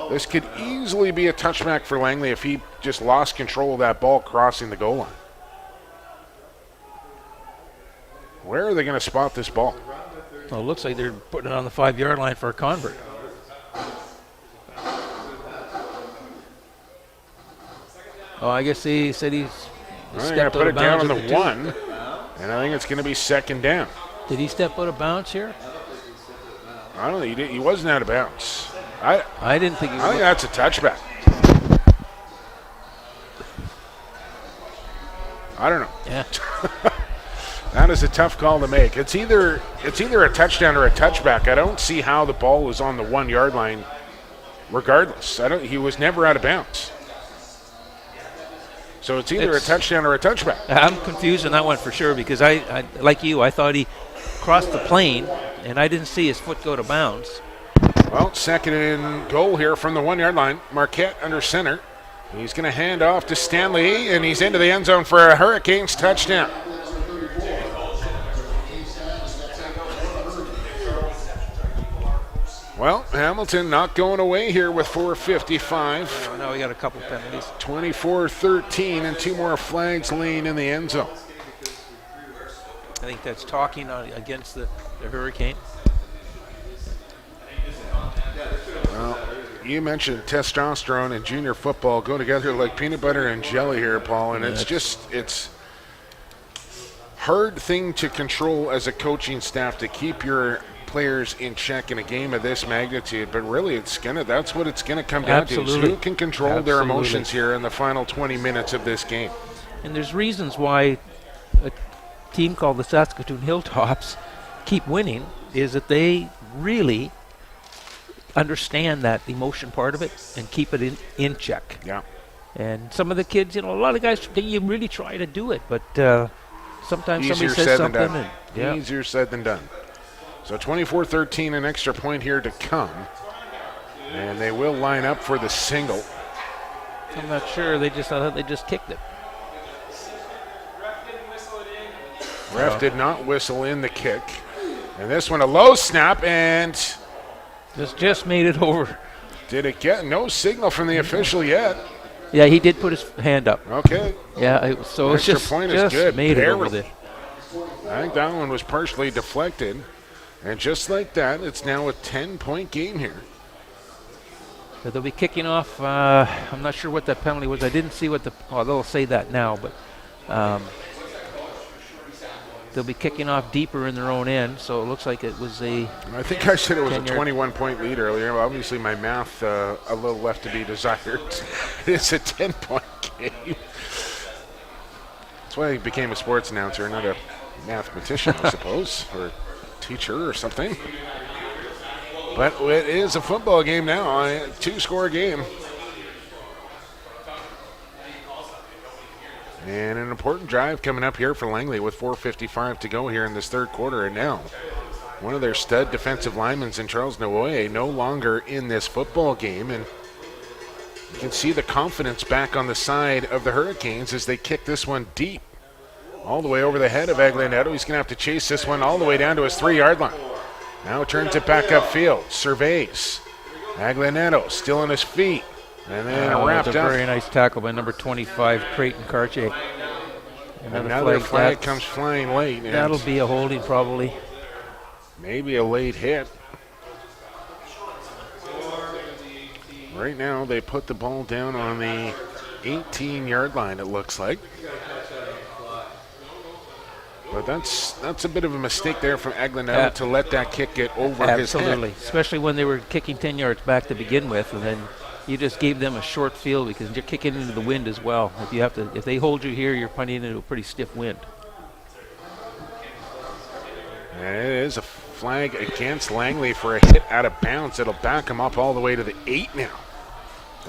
This could easily be a touchback for Langley if he just lost control of that ball crossing the goal line. Where are they going to spot this ball? Well, it looks like they're putting it on the 5 yard line for a convert. Oh, I guess he said he's They're going to put it down on the 1. And I think it's going to be second down. Did he step out of bounds here? I don't think he did. He wasn't out of bounds. I didn't think he was. I think that's a touchback. I don't know. Yeah. That is a tough call to make. It's either a touchdown or a touchback. I don't see how the ball was on the 1 yard line regardless. He was never out of bounds. So it's either a touchdown or a touchback. I'm confused on that one for sure because I like you, I thought he crossed the plane and I didn't see his foot go to bounds. Well, second and goal here from the 1 yard line. Marquette under center. He's going to hand off to Stanley, and he's into the end zone for a Hurricanes touchdown. Well, Hamilton not going away here with 4:55. Now we got a couple penalties. 24-13 and 2 more flags laying in the end zone. I think that's talking against the Hurricane. Well, you mentioned testosterone and junior football go together like peanut butter and jelly here, Paul, and it's hard thing to control as a coaching staff to keep your players in check in a game of this magnitude, but really that's what it's gonna come down to. So who can control their emotions here in the final 20 minutes of this game? And there's reasons why a team called the Saskatoon Hilltops keep winning is that they really understand that emotion part of it and keep it in check. Yeah. And some of the kids, a lot of guys, you really try to do it, but sometimes Easier somebody says something. Easier said than done. So 24-13, an extra point here to come. And they will line up for the single. I'm not sure. They just kicked it. Ref did not whistle in the kick. And this one, a low snap, and just made it over. Did it get no signal from the official yet? Yeah, he did put his hand up. Okay. Yeah, so it's extra point is good. Made it over there. I think that one was partially deflected. And just like that, it's now a 10-point game here. So they'll be kicking off. I'm not sure what that penalty was. I didn't see what they'll say that now, but they'll be kicking off deeper in their own end. So it looks like it was I think I said it was a 21-point lead earlier. Obviously, my math a little left to be desired. It's a 10-point game. That's why I became a sports announcer, not a mathematician, I suppose, or teacher or something. But it is a football game now, a 2-score game. And an important drive coming up here for Langley with 4:55 to go here in this third quarter. And now one of their stud defensive linemen in Charles Noye no longer in this football game. And you can see the confidence back on the side of the Hurricanes as they kick this one deep. All the way over the head of Aglianetto. He's going to have to chase this one all the way down to his 3-yard line. Now turns it back upfield. Surveys. Aglianetto still on his feet. And then wrapped up. A very nice tackle by number 25, Creighton Cartier. Another flag comes flying late. That'll be a holding probably. Maybe a late hit. Right now they put the ball down on the 18-yard line, it looks like. But that's a bit of a mistake there from Aglianetto to let that kick get over his head. Absolutely, especially when they were kicking 10 yards back to begin with, and then you just gave them a short field because you're kicking into the wind as well. If they hold you here, you're punting into a pretty stiff wind. And it is a flag against Langley for a hit out of bounds. It'll back him up all the way to the 8 now.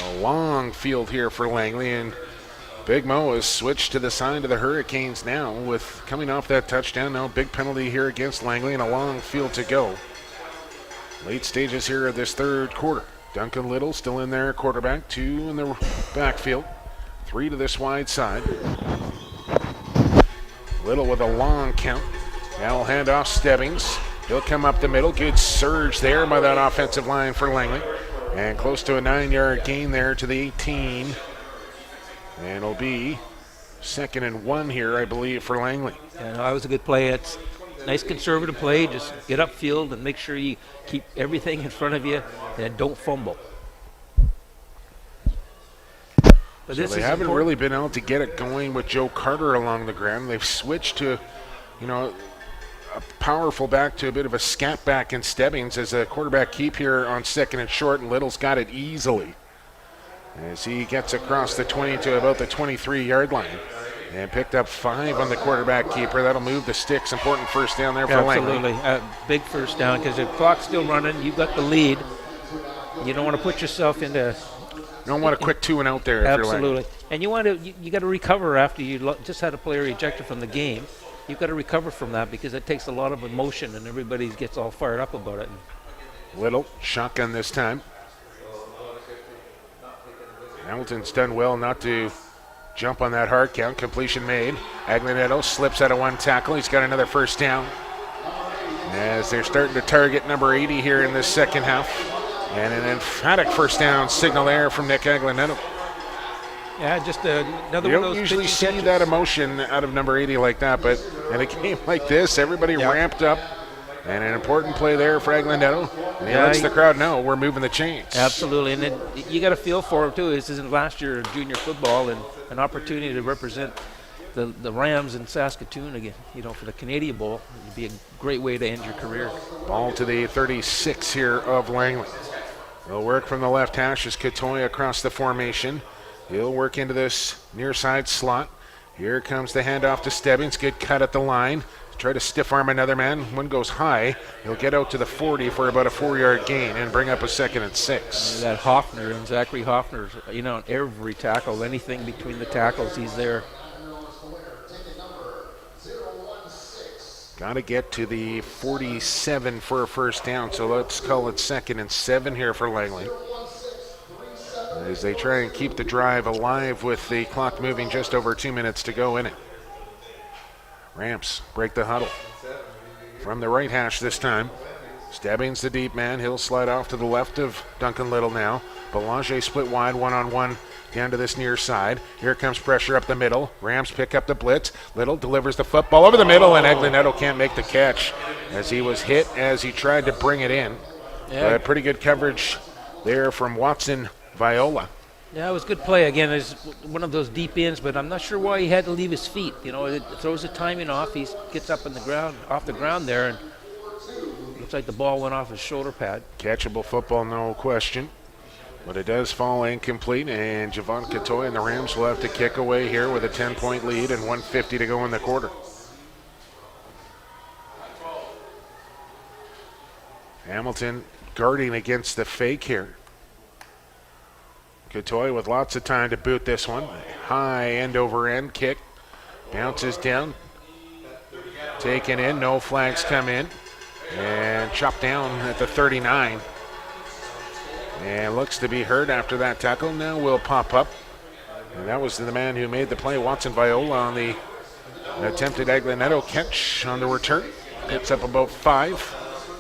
A long field here for Langley, and Big Mo has switched to the side of the Hurricanes now with coming off that touchdown. Now big penalty here against Langley and a long field to go. Late stages here of this third quarter. Duncan Little still in there, quarterback. 2 in the backfield. 3 to this wide side. Little with a long count. Now hand off Stebbings. He'll come up the middle. Good surge there by that offensive line for Langley. And close to a 9-yard gain there to the 18. And it'll be 2nd and 1 here, I believe, for Langley. Yeah, no, that was a good play. It's nice conservative play. Just get upfield and make sure you keep everything in front of you and don't fumble. But so they haven't really been able to get it going with Joe Carter along the ground. They've switched to, a powerful back to a bit of a scat back in Stebbings as a quarterback keep here on 2nd and short, and Little's got it easily as he gets across the 20 to about the 23-yard line. And picked up 5 on the quarterback keeper. That'll move the sticks. Important first down there for Langley. Absolutely. Big first down because the clock's still running. You've got the lead. You don't want to put yourself into. You don't want a quick 2 and out there. Absolutely. And you want to. You got to recover after you just had a player ejected from the game. You've got to recover from that because it takes a lot of emotion and everybody gets all fired up about it. Little shotgun this time. Hamilton's done well not to jump on that hard count. Completion made. Aglianetto slips out of 1 tackle. He's got another first down. As they're starting to target number 80 here in this second half. And an emphatic first down signal there from Nick Aglianetto. Yeah, just another You one of those. don't usually see catches. that emotion out of number 80 like that, but in a game like this, everybody ramped up. And an important play there for Aglianetto. And he lets the crowd know we're moving the chains. Absolutely, and then you got to feel for him too. This isn't last year of junior football, and an opportunity to represent the Rams in Saskatoon again. For the Canadian Bowl, it'd be a great way to end your career. Ball to the 36 here of Langley. They'll work from the left hash as Katoya across the formation. He'll work into this near side slot. Here comes the handoff to Stebbins. Good cut at the line. Try to stiff arm another man. One goes high. He'll get out to the 40 for about a 4-yard gain and bring up a 2nd and 6. That Hoffner and Zachary Hoffner, on every tackle, anything between the tackles, he's there. Got to get to the 47 for a first down, so let's call it 2nd and 7 here for Langley. As they try and keep the drive alive with the clock moving just over 2 minutes to go in it. Rams break the huddle. From the right hash this time. Stebbins the deep man. He'll slide off to the left of Duncan Little now. Belanger split wide, 1-on-1 down to this near side. Here comes pressure up the middle. Rams pick up the blitz. Little delivers the football over the middle, and Aglianetto can't make the catch as he was hit as he tried to bring it in. But pretty good coverage there from Watson Viola. Yeah, it was a good play. Again, it's one of those deep ends, but I'm not sure why he had to leave his feet. It throws the timing off. He gets up off the ground there, and looks like the ball went off his shoulder pad. Catchable football, no question. But it does fall incomplete, and Javon Katoy and the Rams will have to kick away here with a 10-point lead and 1:50 to go in the quarter. Hamilton guarding against the fake here. Katoy with lots of time to boot this one. High end over end kick. Bounces down. Taken in. No flags come in. And chopped down at the 39. And looks to be hurt after that tackle. Now will pop up. And that was the man who made the play, Watson Viola, on the attempted Aglianetto catch on the return. Picks up about 5.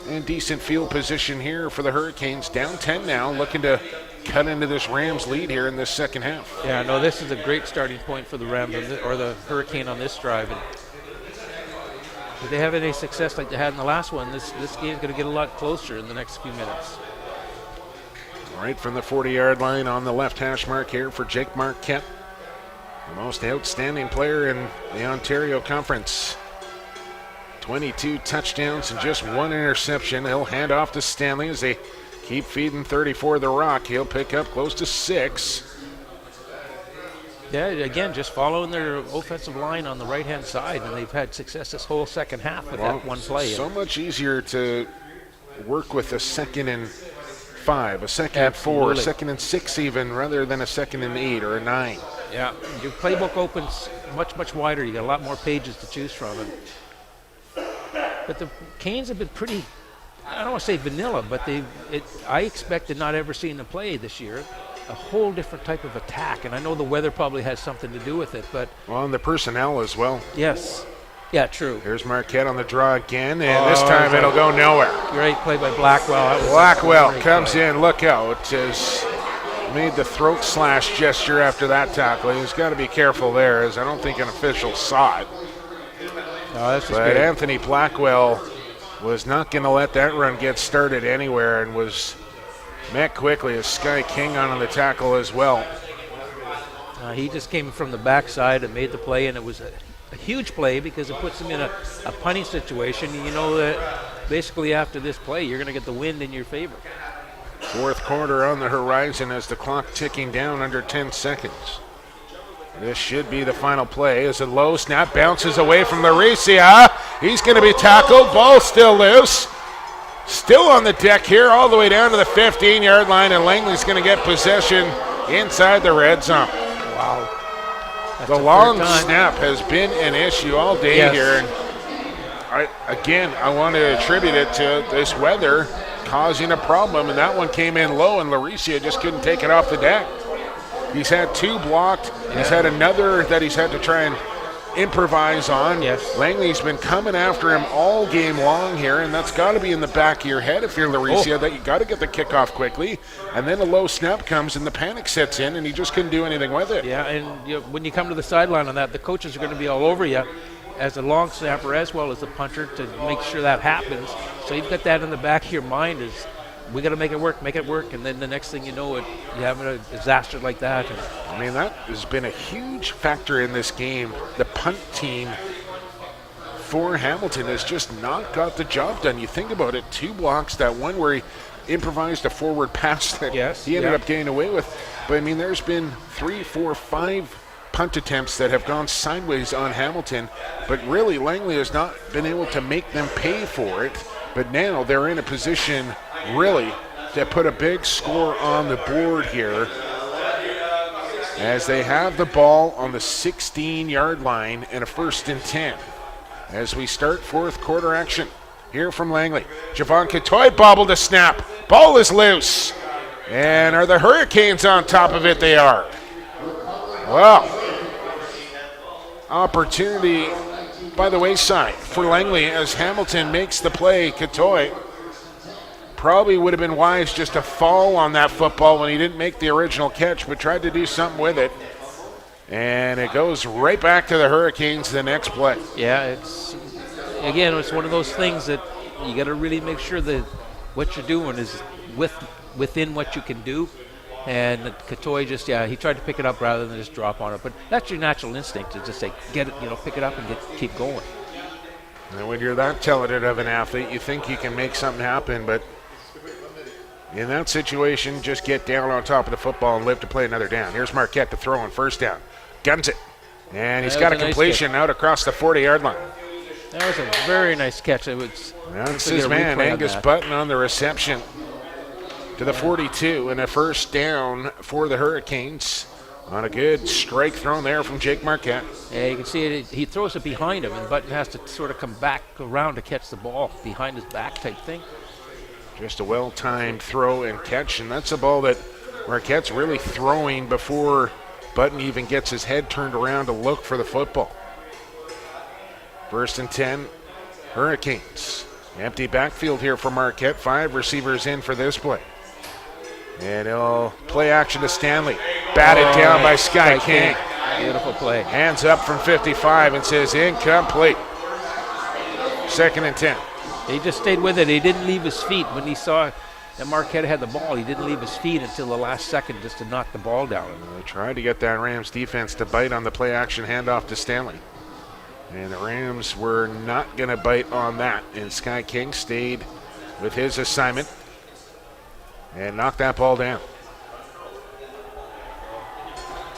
And decent field position here for the Hurricanes. Down 10 now, looking to cut into this Rams lead here in this second half. Yeah, no, this is a great starting point for the Rams or the Hurricane on this drive. And if they have any success like they had in the last one, this game's going to get a lot closer in the next few minutes. Right from the 40-yard line on the left hash mark here for Jake Marquette, the most outstanding player in the Ontario Conference. 22 touchdowns and just 1 interception. He'll hand off to Stanley as they keep feeding 34 the rock. He'll pick up close to 6. Yeah, again, just following their offensive line on the right-hand side, and they've had success this whole second half with that one play. So much easier to work with a 2nd and 5, a 2nd and 4, a 2nd and 6 even, rather than a 2nd and 8 or a 9. Yeah, your playbook opens much wider. You got a lot more pages to choose from. But the Canes have been pretty, I don't want to say vanilla, but I expected not ever seeing them play this year. A whole different type of attack, and I know the weather probably has something to do with it, but... Well, and the personnel as well. Yes. Yeah, true. Here's Marquette on the draw again, and this time it'll go nowhere. Great play by Blackwell. Blackwell comes in, look out, has made the throat slash gesture after that tackle. He's got to be careful there, as I don't think an official saw it. No, but Anthony Blackwell was not going to let that run get started anywhere and was met quickly as Sky King on the tackle as well. He just came from the backside and made the play, and it was a huge play because it puts him in a punting situation. You know that basically after this play, you're going to get the wind in your favor. Fourth quarter on the horizon as the clock ticking down under 10 seconds. This should be the final play as a low snap bounces away from Laricia. He's going to be tackled. Ball still loose. Still on the deck here all the way down to the 15-yard line, and Langley's going to get possession inside the red zone. Wow. That's The a long third time. snap has been an issue all day Yes. here. And I want to attribute it to this weather causing a problem, and that one came in low, and Laricia just couldn't take it off the deck. He's had 2 blocked. He's had another that he's had to try and improvise on. Yes. Langley's been coming after him all game long here, and that's got to be in the back of your head if you're Laricia, that you got to get the kickoff quickly, and then a low snap comes and the panic sets in, and he just couldn't do anything with it. Yeah, and when you come to the sideline on that, the coaches are going to be all over you as a long snapper as well as the punter to make sure that happens. So you've got that in the back of your mind is, we got to make it work, and then the next thing you know, you have a disaster like that. And I mean, that has been a huge factor in this game. The punt team for Hamilton has just not got the job done. You think about it, 2 blocks, that one where he improvised a forward pass that he ended up getting away with. But, I mean, there's been 3, 4, 5 punt attempts that have gone sideways on Hamilton, but really Langley has not been able to make them pay for it. But now they're in a position really to put a big score on the board here as they have the ball on the 16-yard line and a 1st and 10 as we start 4th quarter action here from Langley. Javon Katoy bobbled a snap. Ball is loose. And are the Hurricanes on top of it? They are. Well, opportunity by the wayside for Langley as Hamilton makes the play. Katoy probably would have been wise just to fall on that football when he didn't make the original catch, but tried to do something with it. And it goes right back to the Hurricanes the next play. yeah, it's one of those things that you got to really make sure that what you're doing is within what you can do. And Katoy he tried to pick it up rather than just drop on it. But that's your natural instinct to just say, get it, pick it up and keep going. And when you're that talented of an athlete, you think you can make something happen, but in that situation, just get down on top of the football and live to play another down. Here's Marquette to throw on 1st down. Guns it. And he's got a completion out across the 40-yard line. That was a very nice catch. That's his man, Angus Button, on the reception to the 42, and a 1st down for the Hurricanes on a good strike thrown there from Jake Marquette. Yeah, you can see it. He throws it behind him, and Button has to sort of come back around to catch the ball behind his back type thing. Just a well-timed throw and catch, and that's a ball that Marquette's really throwing before Button even gets his head turned around to look for the football. 1st and 10, Hurricanes. Empty backfield here for Marquette. 5 receivers in for this play. And he'll play action to Stanley. Batted down by Sky King. Beautiful play. Hands up from 55 and says incomplete. 2nd and 10. He just stayed with it. He didn't leave his feet. When he saw that Marquette had the ball, he didn't leave his feet until the last second just to knock the ball down. They tried to get that Rams defense to bite on the play action handoff to Stanley. And the Rams were not going to bite on that. And Sky King stayed with his assignment and knocked that ball down.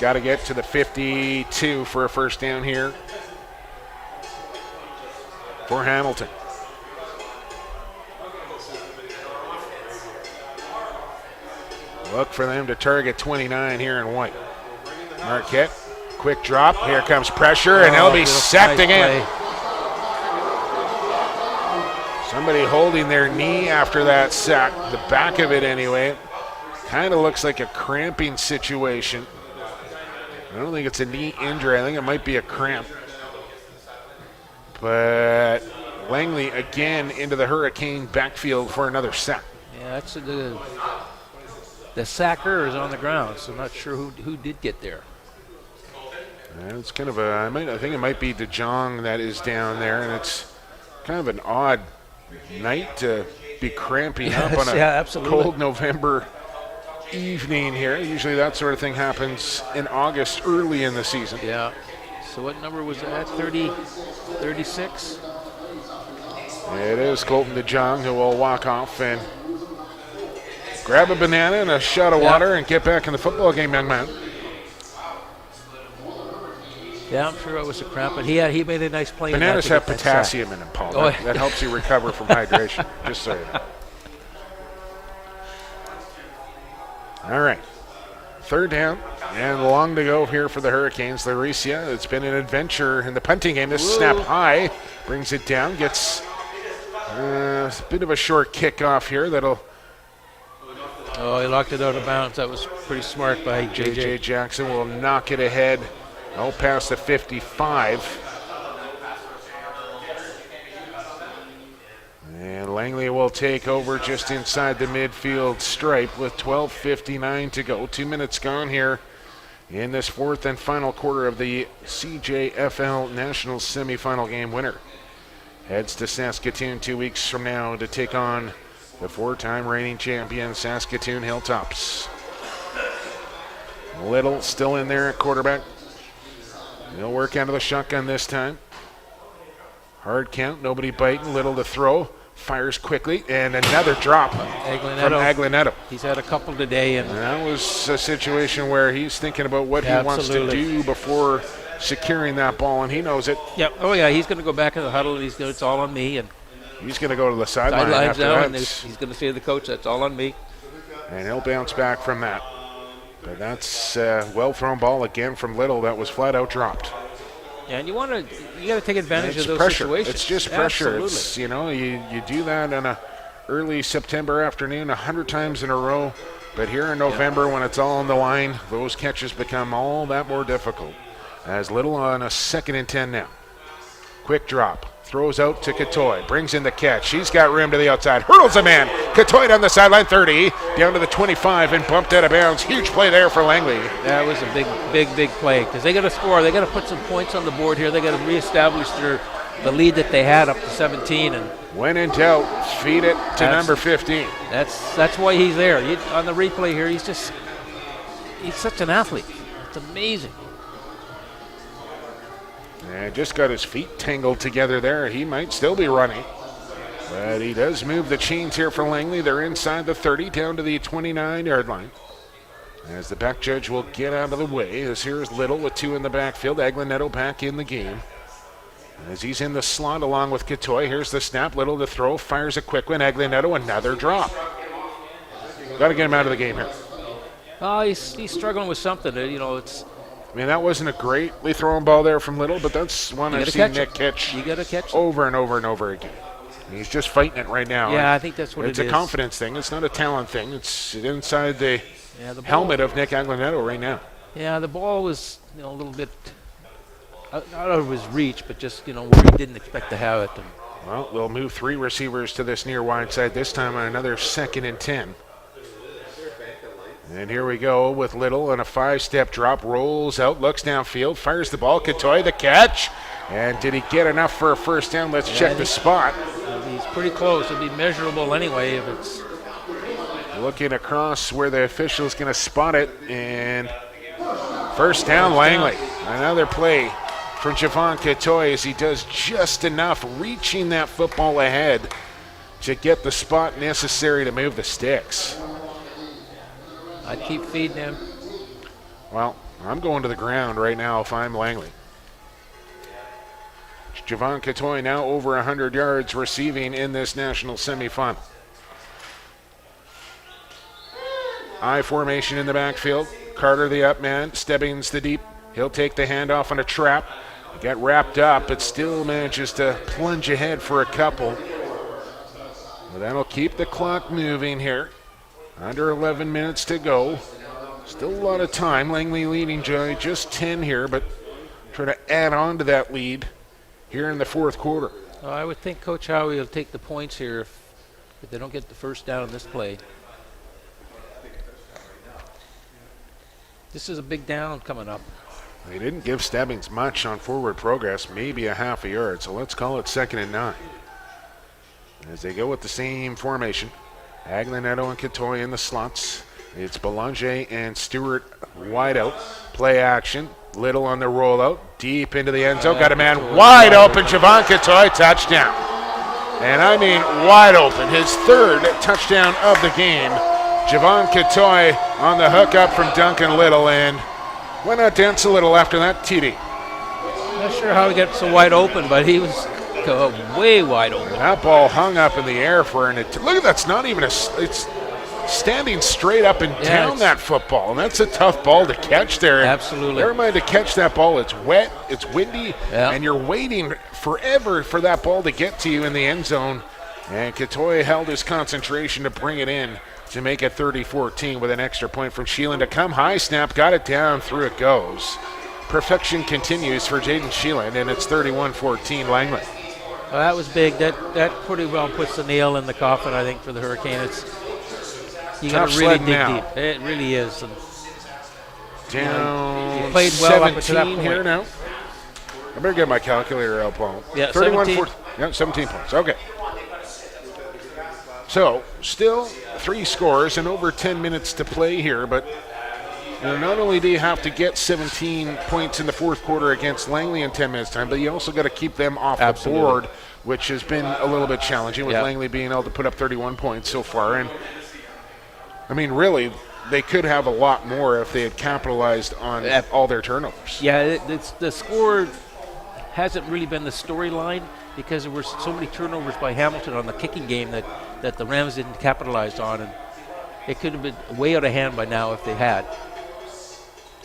Got to get to the 52 for a 1st down here for Hamilton. Look for them to target 29 here in white. Marquette, quick drop. Here comes pressure, and he'll be sacked again. Somebody holding their knee after that sack, the back of it anyway. Kind of looks like a cramping situation. I don't think it's a knee injury. I think it might be a cramp. But Langley again into the Hurricane backfield for another sack. Yeah, that's the sacker is on the ground, so I'm not sure who did get there. It's kind of I think it might be DeJong that is down there, and it's kind of an odd night to be cramping up on a cold November evening here. Usually that sort of thing happens in August early in the season. Yeah. So what number was that? 36? It is Colton DeJong who will walk off and grab a banana and a shot of water and get back in the football game, young man. Yeah, I'm sure it was a cramp, but he made a nice play. Bananas in that have to get that sack. potassium in them, Paul. Oh, That helps you recover from hydration. Just so you know. All right. 3rd down and long to go here for the Hurricanes. Lauricia, it's been an adventure in the punting game. This snap high, brings it down, gets a bit of a short kickoff here that'll... Oh, he locked it out of bounds. That was pretty smart by J.J. Jackson will knock it ahead, past the 55. And Langley will take over just inside the midfield stripe with 12:59 to go. 2 minutes gone here in this 4th and final quarter of the CJFL National Semifinal game. Winner heads to Saskatoon 2 weeks from now to take on the 4-time reigning champion Saskatoon Hilltops. Little still in there at quarterback. He'll work out of the shotgun this time. Hard count, nobody biting. Little to throw. Fires quickly, and another drop from Aglinetto. He's had a couple today. And that was a situation where he's thinking about what he wants to do before securing that ball, and he knows it. Yep. Oh, yeah, he's going to go back in the huddle, and it's all on me. And he's going to go to the sideline after now, that. and he's going to say to the coach, that's all on me. And he'll bounce back from that. But that's a well-thrown ball again from Little that was flat out dropped. Yeah, and you got to take advantage of those pressure. situations. It's just pressure. Absolutely. It's, you do that on a early September afternoon 100 times in a row. But here in November, when it's all on the line, those catches become all that more difficult. As Little on a 2nd and 10 now. Quick drop. Throws out to Katoy. Brings in the catch. She's got room to the outside. Hurdles a man. Katoy down the sideline, 30. Down to the 25 and bumped out of bounds. Huge play there for Langley. That was a big play because they got to score. They got to put some points on the board here. They got to reestablish the lead that they had up to 17. And when in doubt, feed it to number 15. That's why he's there. On the replay here, he's such an athlete. It's amazing. And just got his feet tangled together there. He might still be running. But he does move the chains here for Langley. They're inside the 30, down to the 29-yard line. As the back judge will get out of the way, as here's Little with 2 in the backfield. Aglinetto back in the game. As he's in the slot along with Katoy, here's the snap. Little to throw, fires a quick one. Aglinetto, another drop. Got to get him out of the game here. He's struggling with something. That wasn't a greatly thrown ball there from Little, but that's one I've seen Nick catch over and over and over again. He's just fighting it right now. Yeah, I think that's what it is. It's a confidence thing. It's not a talent thing. It's inside the helmet of Nick Aglinetto right now. Yeah, the ball was a little bit out of his reach, but just where he didn't expect to have it. Well, they'll move 3 receivers to this near wide side, this time on another 2nd and 10. And here we go with Little on a 5-step drop, rolls out, looks downfield, fires the ball. Katoy the catch. And did he get enough for a first down? Let's check the spot. He's pretty close. It'll be measurable anyway if it's... Looking across where the official's going to spot it. And first down, Langley. Another play from Javon Katoy as he does just enough, reaching that football ahead to get the spot necessary to move the sticks. I'd keep feeding him. Well, I'm going to the ground right now if I'm Langley. Javon Katoy now over 100 yards receiving in this national semifinal. I formation in the backfield. Carter the up man. Stebbings the deep. He'll take the handoff on a trap. Got wrapped up, but still manages to plunge ahead for a couple. Well, that'll keep the clock moving here. Under 11 minutes to go. Still a lot of time. Langley leading just 10 here, but try to add on to that lead here in the 4th quarter. I would think Coach Howie will take the points here if they don't get the first down in this play. This is a big down coming up. They didn't give Stebbings much on forward progress, maybe a half a yard, so let's call it 2nd and 9. As they go with the same formation. Aglinetto and Katoy in the slots. It's Belanger and Stewart wide out. Play action. Little on the rollout. Deep into the end zone. Got a man wide open. Javon Katoy, touchdown. And I mean wide open. His 3rd touchdown of the game. Javon Katoy on the hook up from Duncan Little. And why not dance a little after that TD? Not sure how he got so wide open, but he was way wide open. That ball hung up in the air for look at that's not even it's standing straight up and down that football, and that's a tough ball to catch there. Absolutely. Never mind to catch that ball. It's wet, it's windy, and you're waiting forever for that ball to get to you in the end zone. And Katoya held his concentration to bring it in to make it 30-14 with an extra point from Sheelan to come. High snap, got it down, through it goes. Perfection continues for Jaden Sheelan, and it's 31-14 Langley. Well, that was big. That pretty well puts the nail in the coffin, I think, for the Hurricane. You got to really dig deep. It really is. And, down you played well up to that point. Here now. I better get my calculator out, Paul. Yeah, 17 points. Okay. So, still 3 scores and over 10 minutes to play here, but not only do you have to get 17 points in the fourth quarter against Langley in 10 minutes time, but you also got to keep them off the board, which has been a little bit challenging with Langley being able to put up 31 points so far. And I mean, really, they could have a lot more if they had capitalized on all their turnovers. Yeah, the score hasn't really been the storyline because there were so many turnovers by Hamilton on the kicking game that the Rams didn't capitalize on, and it could have been way out of hand by now if they had.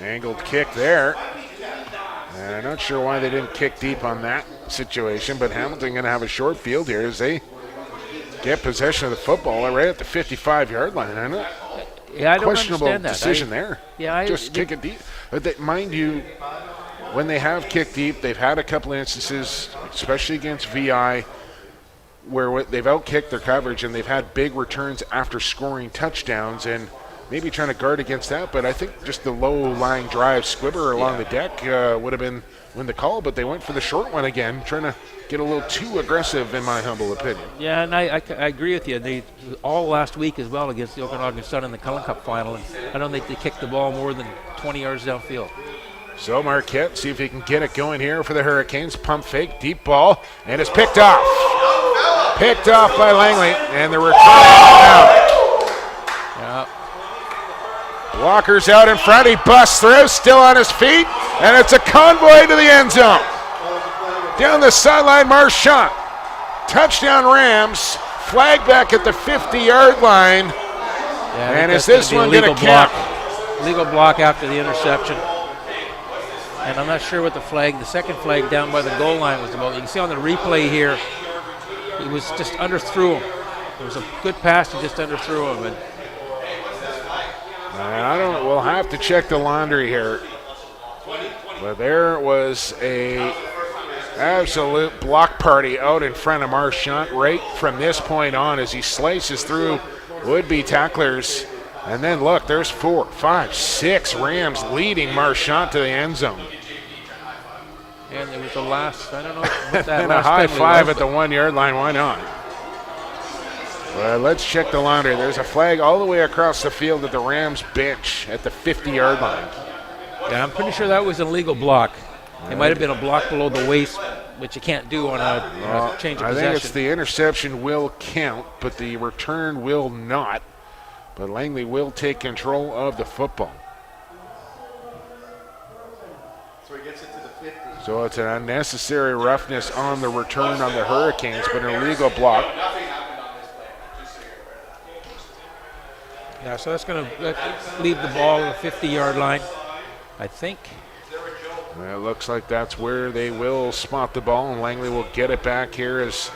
Angled kick there. And I'm not sure why they didn't kick deep on that situation, but Hamilton going to have a short field here as they get possession of the football right at the 55-yard line. I know. Yeah, I don't questionable understand that. decision there. Yeah, just kick it deep. But mind you, when they have kicked deep, they've had a couple of instances, especially against VI, where they've outkicked their coverage and they've had big returns after scoring touchdowns, and maybe trying to guard against that. But I think just the low-lying drive squibber along the deck would have been the call, but they went for the short one again, trying to get a little too aggressive, in my humble opinion. Yeah, and I agree with you. They all last week as well against the Okanagan Sun in the Cullen Cup final, and I don't think they kicked the ball more than 20 yards downfield. So Marquette, see if he can get it going here for the Hurricanes. Pump fake, deep ball, and it's picked off. Picked off by Langley, and the return out. Yeah. Walker's out in front, he busts through, still on his feet, and it's a convoy to the end zone. Down the sideline, Marchant. Touchdown Rams, flag back at the 50-yard line. Yeah, and is this one going to count? Legal block after the interception. And I'm not sure what the second flag down by the goal line was about. You can see on the replay here, he was just underthrew him. It was a good pass, he just underthrew him. And we'll have to check the laundry here. But there was a absolute block party out in front of Marchant right from this point on as he slices through would-be tacklers. And then look, there's 4, 5, 6 Rams leading Marchant to the end zone. And there was the last, I don't know what that and a high five at the 1-yard line, why not? Well, let's check the laundry. There's a flag all the way across the field at the Rams bench at the 50-yard line. Yeah, I'm pretty sure that was an illegal block. It might have been a block below the waist, which you can't do on a change of possession. I think it's the interception will count, but the return will not. But Langley will take control of the football. So he gets it to the 50. So it's an unnecessary roughness on the return on the Hurricanes, but an illegal block. Yeah, so that's going to leave the ball at the 50-yard line, I think. Well, it looks like that's where they will spot the ball, and Langley will get it back here as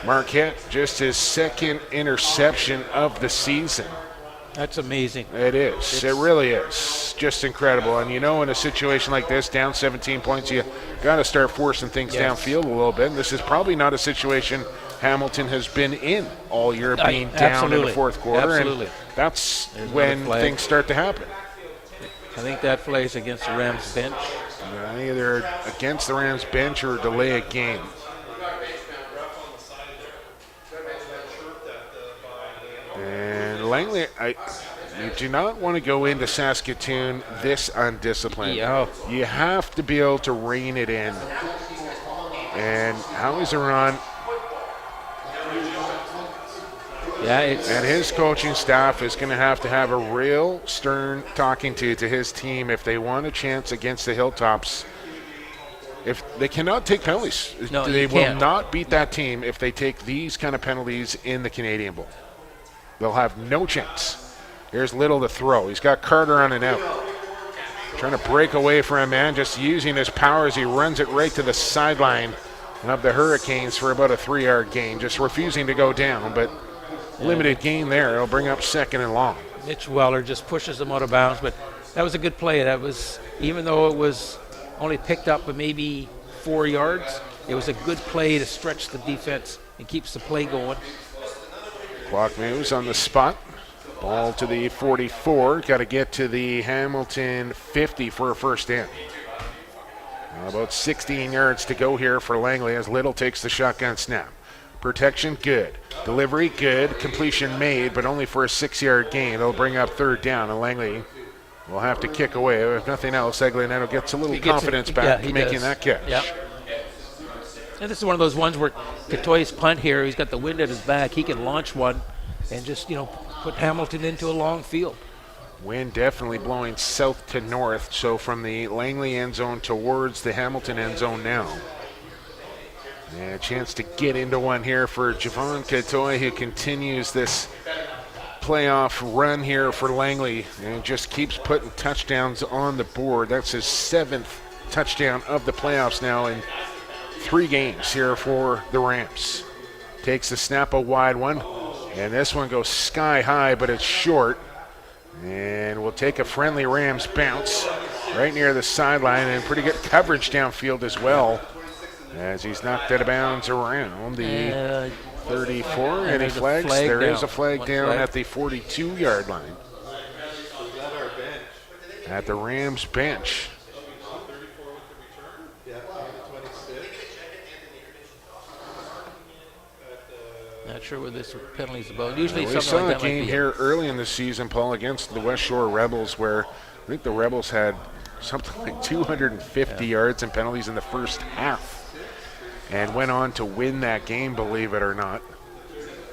Marquette, just his second interception of the season. That's amazing. It is. It really is. Just incredible. And in a situation like this, down 17 points, you got to start forcing things downfield a little bit. And this is probably not a situation Hamilton has been in all year, being down in the fourth quarter. Absolutely. And that's when things start to happen. I think that plays against the Rams bench. Either against the Rams bench or delay a game. And Langley, you do not want to go into Saskatoon this undisciplined. Yeah. You have to be able to rein it in. And Howie's around. Yeah, and his coaching staff is going to have a real stern talking to his team if they want a chance against the Hilltops if they cannot take penalties. No, They you will can't. not beat that team if they take these kind of penalties in the Canadian Bowl. They'll have no chance. Here's Little to throw. He's got Carter on and out. Trying to break away from a man, just using his power as he runs it right to the sideline of the Hurricanes for about a 3-yard gain. Just refusing to go down, but limited gain there. It'll bring up 2nd and long. Mitch Weller just pushes them out of bounds, but that was a good play. That was, even though it was only picked up by maybe 4 yards, it was a good play to stretch the defense and keeps the play going. Clock moves on the spot. Ball to the 44. Got to get to the Hamilton 50 for a first down. About 16 yards to go here for Langley as Little takes the shotgun snap. Protection, good. Delivery, good. Completion made, but only for a 6-yard gain. It'll bring up 3rd down, and Langley will have to kick away. If nothing else, Eglionetto gets a little confidence back making that catch. Yep. And this is one of those ones where Katoy's punt here, he's got the wind at his back. He can launch one and just, put Hamilton into a long field. Wind definitely blowing south to north, so from the Langley end zone towards the Hamilton end zone now. And a chance to get into one here for Javon Katoy, who continues this playoff run here for Langley and just keeps putting touchdowns on the board. That's his 7th touchdown of the playoffs now in 3 games here for the Rams. Takes the snap, a wide one, and this one goes sky high, but it's short. And we'll take a friendly Rams bounce right near the sideline, and pretty good coverage downfield as well as he's knocked out of bounds around the 34. Any flags? There is a flag down at the 42-yard line. At the Rams bench. Not sure what this penalty's about. Usually We something saw like a that game here early in the season, Paul, against the West Shore Rebels, where I think the Rebels had something like 250 yards and penalties in the first half and went on to win that game, believe it or not.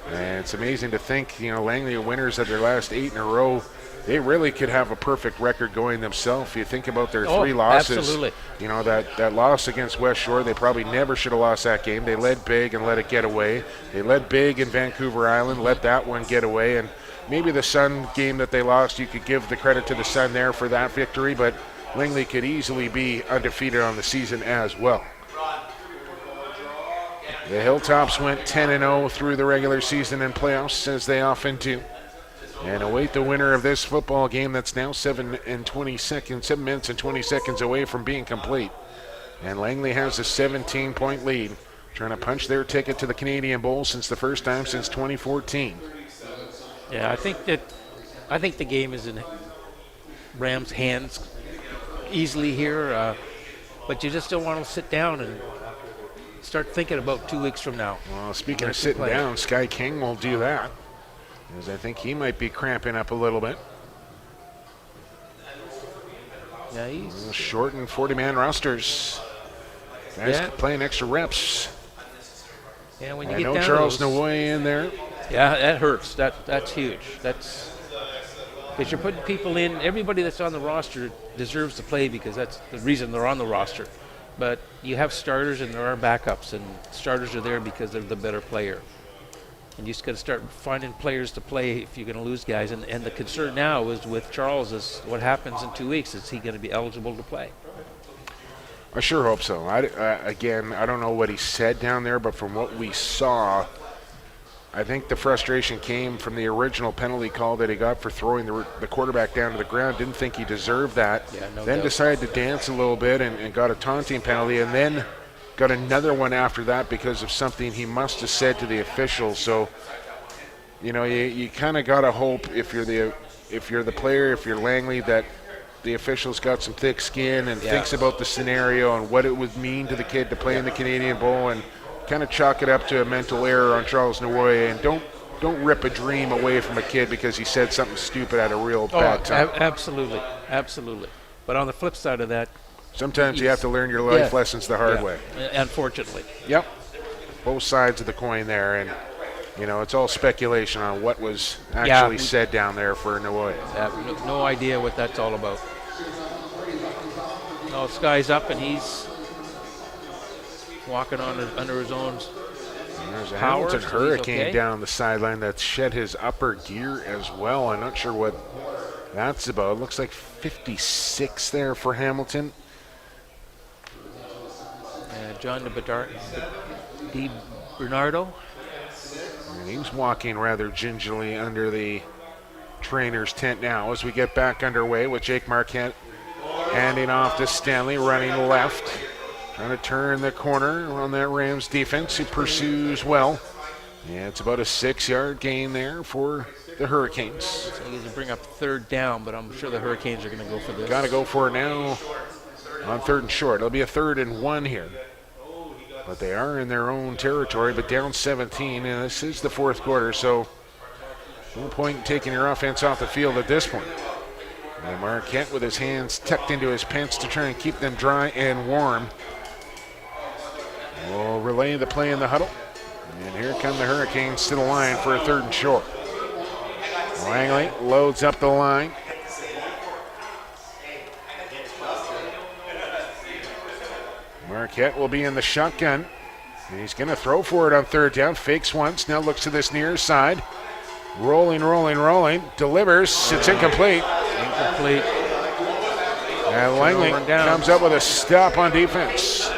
And it's amazing to think, Langley are winners of their last 8 in a row. They really could have a perfect record going themselves. You think about their 3 losses. Absolutely. That loss against West Shore, they probably never should have lost that game. They led big and let it get away. They led big in Vancouver Island, let that one get away. And maybe the Sun game that they lost, you could give the credit to the Sun there for that victory, but Langley could easily be undefeated on the season as well. The Hilltops went 10-0 through the regular season and playoffs, as they often do, and await the winner of this football game that's now 7 minutes and 20 seconds away from being complete. And Langley has a 17-point lead, trying to punch their ticket to the Canadian Bowl since the first time since 2014. Yeah, I think the game is in Rams' hands easily here, but you just don't want to sit down and start thinking about 2 weeks from now. Well, speaking of sitting down, Sky King will do that, as I think he might be cramping up a little bit. Yeah, he's Shortened 40-man rosters. Guys playing extra reps. Yeah, when you I get know down Charles to those, Noy in there. Yeah, that hurts. That's huge. That's because you're putting people in. Everybody that's on the roster deserves to play because that's the reason they're on the roster. But you have starters and there are backups, and starters are there because they're the better player. And you just got to start finding players to play if you're going to lose guys. And the concern now is with Charles is what happens in 2 weeks. Is he going to be eligible to play? I sure hope so. Again, I don't know what he said down there, but from what we saw, I think the frustration came from the original penalty call that he got for throwing the quarterback down to the ground. Didn't think he deserved that. Yeah, no then doubt. decided to dance a little bit and got a taunting penalty, and then got another one after that because of something he must have said to the officials. So, you kind of got to hope if you're the player, if you're Langley, that the officials got some thick skin and thinks about the scenario and what it would mean to the kid to play in the Canadian Bowl, and kind of chalk it up to a mental error on Charles Noy, and don't rip a dream away from a kid because he said something stupid at a real bad time. Absolutely. But on the flip side of that, sometimes you have to learn your life lessons the hard way. Unfortunately. Yep. Both sides of the coin there, and it's all speculation on what was actually said down there for Noy. No idea what that's all about. No, Sky's up, and he's walking on under his own There's a power. Hamilton so he's Hurricane okay. down the sideline that's shed his upper gear as well. I'm not sure what that's about. It looks like 56 there for Hamilton. John Di Bernardo. And he's walking rather gingerly under the trainer's tent now as we get back underway with Jake Marquette handing off to Stanley, running left, trying to turn the corner on that Rams defense who pursues well. Yeah, it's about a 6-yard gain there for the Hurricanes. So he's going to bring up third down, but I'm sure the Hurricanes are going to go for this. Got to go for it now on 3rd and short. It'll be a 3rd and 1 here. But they are in their own territory, but down 17, and this is the 4th quarter, so no point in taking your offense off the field at this point. And Marquette with his hands tucked into his pants to try and keep them dry and warm. We'll relay the play in the huddle. And here come the Hurricanes to the line for a 3rd and short. Langley loads up the line. Marquette will be in the shotgun. And he's going to throw for it on 3rd down. Fakes once, now looks to this near side. Rolling. Delivers. It's incomplete. Incomplete. And Langley comes up with a stop on defense.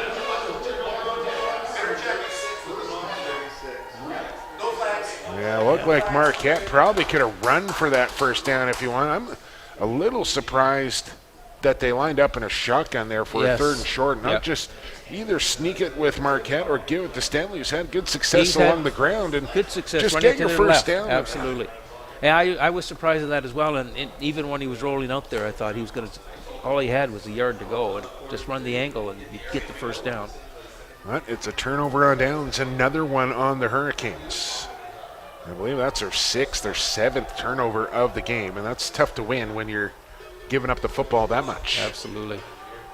Yeah, looked like Marquette probably could have run for that 1st down if you want. I'm a little surprised that they lined up in a shotgun there for a 3rd and short, not just either sneak it with Marquette or give it to Stanley, who's had good success along the ground. And good success just running get your to the 1st left. down. Absolutely. Yeah, I was surprised at that as well, and even when he was rolling out there, I thought he was going to, all he had was a yard to go, and just run the angle and you get the 1st down. But it's a turnover on downs, another one on the Hurricanes. I believe that's their 6th or 7th turnover of the game, and that's tough to win when you're giving up the football that much. Absolutely.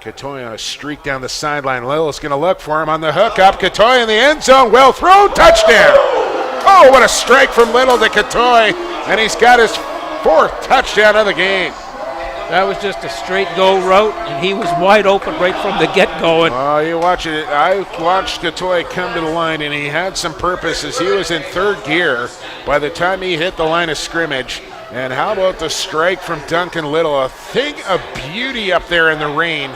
Katoy on a streak down the sideline. Little's going to look for him on the hookup. Katoy in the end zone. Well thrown. Touchdown. Oh, what a strike from Little to Katoy. And he's got his 4th touchdown of the game. That was just a straight go route, and he was wide open right from the get-go. Oh, you watch it. I watched Katoy come to the line, and he had some purpose as he was in 3rd gear by the time he hit the line of scrimmage. And how about the strike from Duncan Little? A thing of beauty up there in the rain.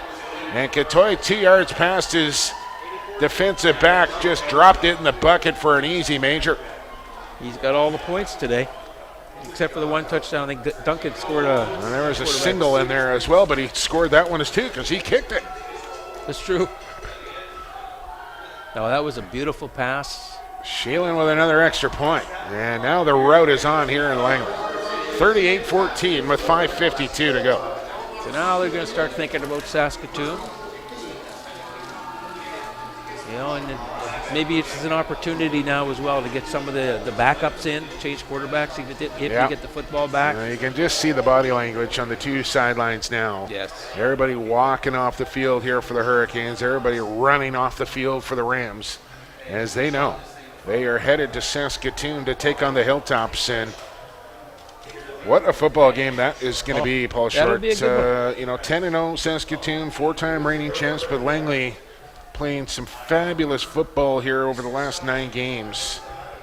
And Katoy, 2 yards past his defensive back, just dropped it in the bucket for an easy major. He's got all the points today, except for the 1 touchdown. I think Duncan scored a... And there was a single in there as well, but he scored that one as too because he kicked it. That's true. No, that was a beautiful pass. Sheelan with another extra point. And now the route is on here in Langley. 38-14 with 5:52 to go. So now they're going to start thinking about Saskatoon. You know, and maybe it's an opportunity now as well to get some of the backups in, change quarterbacks if you get the football back. You can just see the body language on the 2 sidelines now. Yes. Everybody walking off the field here for the Hurricanes. Everybody running off the field for the Rams, as they know they are headed to Saskatoon to take on the Hilltops. And what a football game that is going to be, Paul Short. Be a good one. 10-0 Saskatoon, 4-time reigning champs, but Langley playing some fabulous football here over the last 9 games.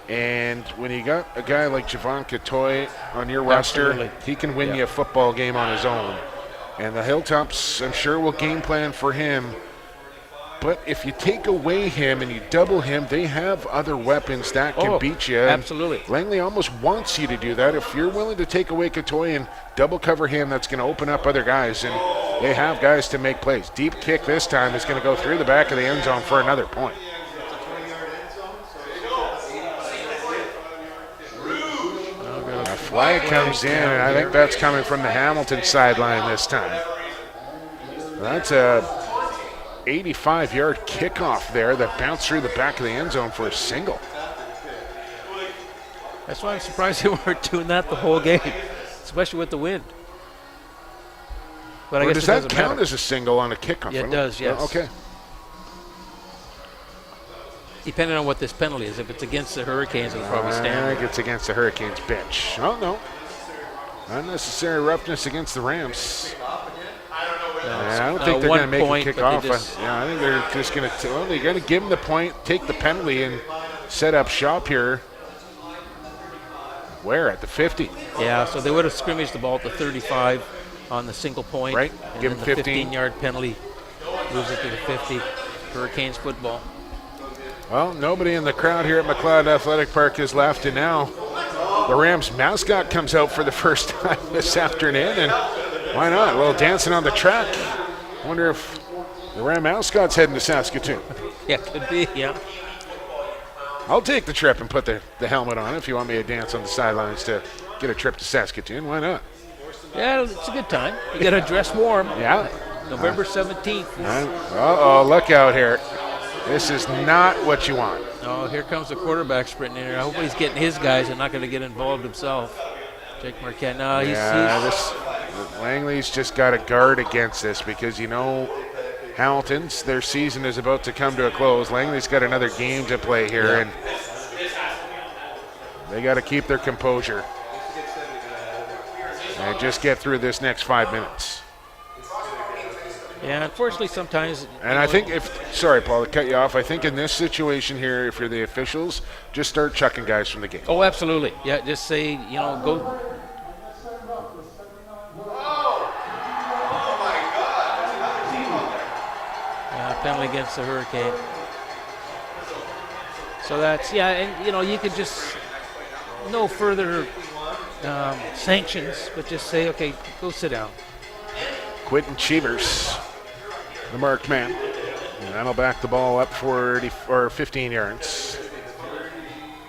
And when you got a guy like Javon Katoy on your roster, he can win you a football game on his own. And the Hilltops, I'm sure, will game plan for him. But if you take away him and you double him, they have other weapons that can beat you. Absolutely. And Langley almost wants you to do that. If you're willing to take away Katoy and double cover him, that's going to open up other guys. And they have guys to make plays. Deep kick this time is going to go through the back of the end zone for another point. A flag comes in, and I think that's coming from the Hamilton sideline this time. That's a 85-yard kickoff there that bounced through the back of the end zone for a single. That's why I'm surprised they weren't doing that the whole game, especially with the wind. But I guess does that count as a single on a kickoff? Yeah, it does, yes. Okay. Depending on what this penalty is. If it's against the Hurricanes, it'll probably stand. I think it's against the Hurricanes bench. Oh, no. Unnecessary roughness against the Rams. No, I don't think they're going to make point, a but kickoff. I think they're just going to. Well, they're going to give them the point, take the penalty, and set up shop here. Where at the 50? Yeah, so they would have scrimmaged the ball at the 35 on the single point. Right. And Give then them the 15. 15-yard penalty moves it to the 50. Hurricanes football. Well, nobody in the crowd here at McLeod Athletic Park has left, and now the Rams mascot comes out for the first time this afternoon, and why not? A little dancing on the track. Wonder if the Ram mascot's heading to Saskatoon. Yeah, could be, yeah. I'll take the trip and put the helmet on if you want me to dance on the sidelines to get a trip to Saskatoon. Why not? Yeah, it's a good time. You got to dress warm. Yeah. November 17th. Uh-oh, look out here. This is not what you want. Oh, here comes the quarterback sprinting in here. I hope he's getting his guys and not going to get involved himself. Jake Marquette. No, Langley's just got to guard against this because, Hamilton's, their season is about to come to a close. Langley's got another game to play here, and they got to keep their composure and just get through this next 5 minutes. Yeah, unfortunately sometimes. And I think sorry, Paul, to cut you off, I think in this situation here, if you're the officials, just start chucking guys from the game. Oh, absolutely. Yeah, just say, go. Penalty against the Hurricane. So that's, and you could just, no further sanctions, but just say, okay, go sit down. Quentin Cheevers, the marked man. And that'll back the ball up 15 yards.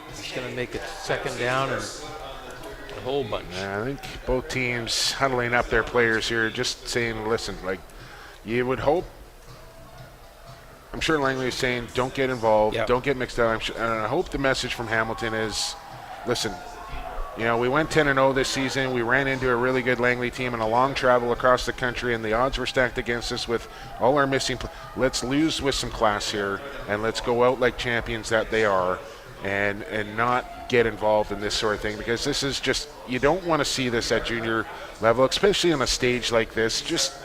It's going to make it second down and a whole bunch. Yeah, I think both teams huddling up their players here, just saying, listen, you would hope. I'm sure Langley is saying, don't get involved, don't get mixed up. And I hope the message from Hamilton is, listen, we went 10-0 this season. We ran into a really good Langley team and a long travel across the country, and the odds were stacked against us with all our missing. Let's lose with some class here, and let's go out like champions that they are, and not get involved in this sort of thing, because this is just, you don't want to see this at junior level, especially on a stage like this. Just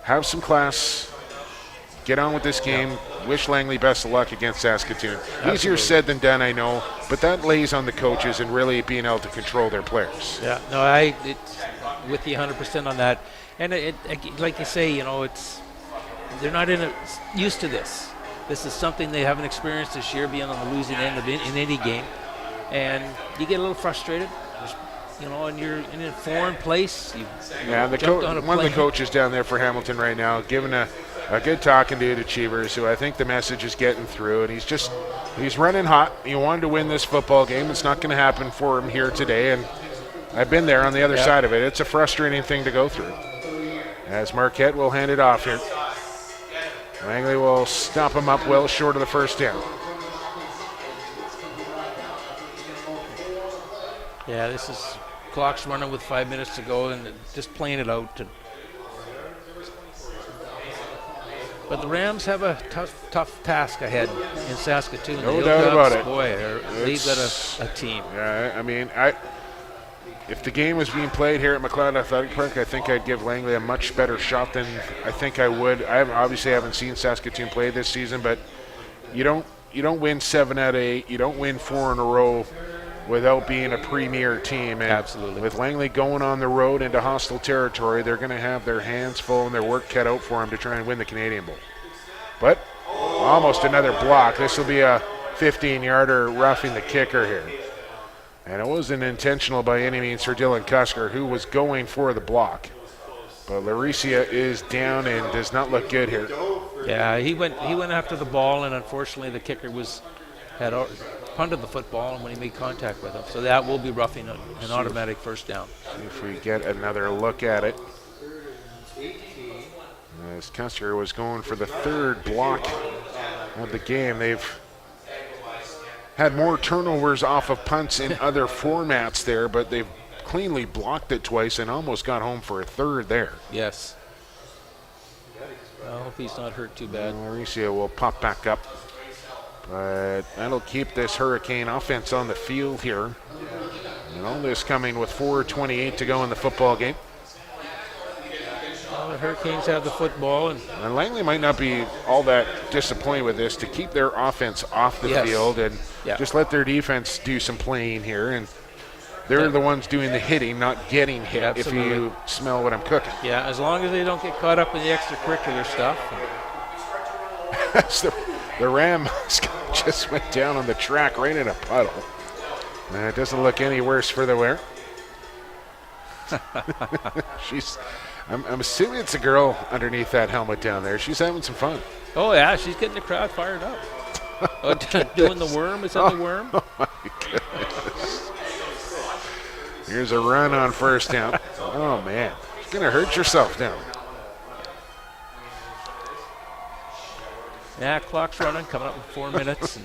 have some class. Get on with this game. Wish Langley best of luck against Saskatoon. Absolutely. Easier said than done, I know, but that lays on the coaches and really being able to control their players. Yeah, no, it's with you 100% on that. And it like you say, they're not used to this. This is something they haven't experienced this year, being on the losing end in any game, and you get a little frustrated. And you're in a foreign place. One of the coaches down there for Hamilton right now, giving a good talking to Cheevers, who I think the message is getting through, and he's running hot. He wanted to win this football game. It's not going to happen for him here today, and I've been there on the other side of it. It's a frustrating thing to go through. As Marquette will hand it off here. Langley will stop him up well short of the first down. Yeah, this is clock's running with 5 minutes to go, and just playing it out. But the Rams have a tough task ahead in Saskatoon. No doubt about it. Boy, they've got a team. Yeah, if the game was being played here at McLeod Athletic Park, I think I'd give Langley a much better shot than I think I would. I obviously haven't seen Saskatoon play this season, but you don't win 7 out of 8. You don't win 4 in a row without being a premier team. And absolutely. With Langley going on the road into hostile territory, they're going to have their hands full and their work cut out for them to try and win the Canadian Bowl. But almost another block. This will be a 15-yarder roughing the kicker here. And it wasn't intentional by any means for Dylan Cusker, who was going for the block. But Lauricia is down and does not look good here. Yeah, he went after the ball, and unfortunately the kicker had punted the football when he made contact with him. So that will be roughing an automatic first down. See if we get another look at it. As Custer was going for the third block of the game. They've had more turnovers off of punts in other formats there, but they've cleanly blocked it twice and almost got home for a third there. Yes. I hope he's not hurt too bad. Mauricio will pop back up. But that'll keep this Hurricane offense on the field here. And all this coming with 4:28 to go in the football game. Well, the Hurricanes have the football, and Langley might not be all that disappointed with this to keep their offense off the field and just let their defense do some playing here. And they're the ones doing the hitting, not getting hit, Absolutely. if you smell what I'm cooking. yeah, as long as they don't get caught up in the extracurricular stuff. The Ram just went down on the track right in a puddle. It doesn't look any worse for the wear. I'm assuming it's a girl underneath that helmet down there. She's having some fun. Oh, yeah, she's getting the crowd fired up. Doing the worm. Is that the worm? Oh, my goodness. Here's a run on first down. Oh, man. She's going to hurt yourself down there. Yeah, clock's running, coming up in 4 minutes. And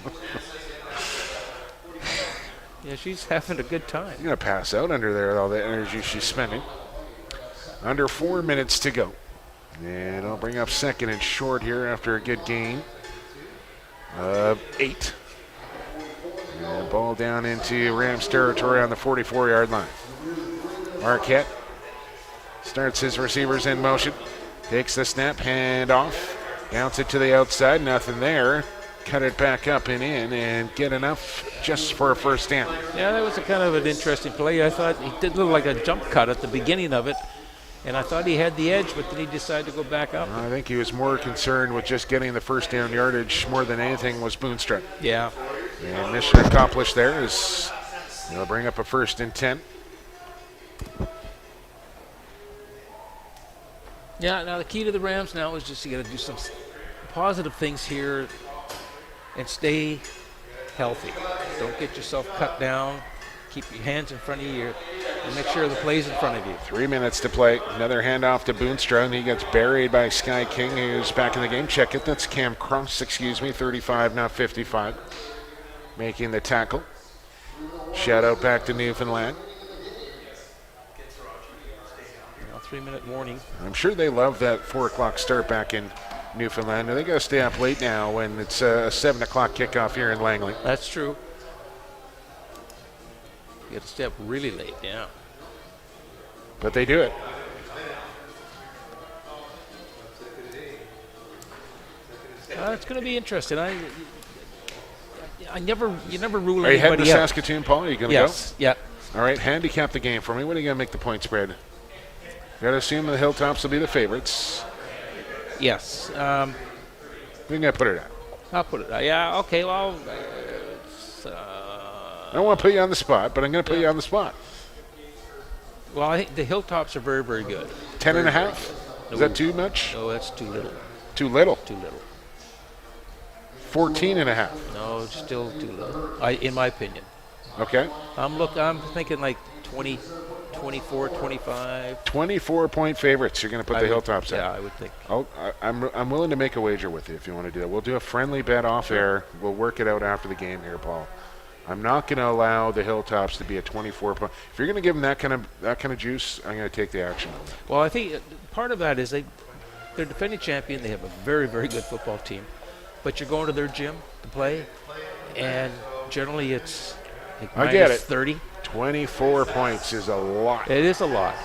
yeah, she's having a good time. You're going to pass out under there with all the energy she's spending. Under 4 minutes to go. And I'll bring up second and short here after a good gain of 8. And ball down into Rams territory on the 44-yard line. Marquette starts his receivers in motion. Takes the snap, hand off. Bounce it to the outside, nothing there. Cut it back up and in and get enough just for a first down. Yeah, that was a kind of an interesting play. I thought he did look like a jump cut at the beginning of it, and I thought he had the edge, but then he decided to go back up. I think he was more concerned with just getting the first down yardage more than anything was Boonstruck. Yeah. And mission accomplished there is they'll bring up a 1st and 10. Yeah, now the key to the Rams now is just you got to do some positive things here and stay healthy. Don't get yourself cut down. Keep your hands in front of you and make sure the play's in front of you. 3 minutes to play. Another handoff to Boonstra, and he gets buried by Sky King, who's back in the game. Check it. That's Cam Cross, 35, not 55, making the tackle. Shout out back to Newfoundland. 3-minute warning. I'm sure they love that 4 o'clock start back in Newfoundland. They got to stay up late now when it's a 7 o'clock kickoff here in Langley. That's true. You got to stay up really late, yeah. But they do it. It's going to be interesting. You never rule Are you heading to anybody out. Saskatoon, Paul? Are you going to Yes. go? Yeah. All right, handicap the game for me. What are you going to make the point spread? Got to assume the Hilltops will be the favorites. Yes. We're going to put it at. I'll put it. Yeah. Okay. Well. I don't want to put you on the spot, but I'm going to put you on the spot. Well, I think the Hilltops are very, very good. 10 and a Very half? good. Is that too much? No, that's too little. Too little? Too little. 14 and a half. No, it's still too little. In my opinion. Okay. I'm thinking like 20, 24, 25. 24-point favorites. You're going to put the Hilltops at. Yeah, I would think. I'm willing to make a wager with you if you want to do that. We'll do a friendly bet off air. We'll work it out after the game here, Paul. I'm not going to allow the Hilltops to be a 24-point. If you're going to give them that kind of juice, I'm going to take the action. Well, I think part of that is they're defending champion. They have a very, very good football team, but you're going to their gym to play, and generally it's like I get it. 30. 24 points is a lot. It is a lot.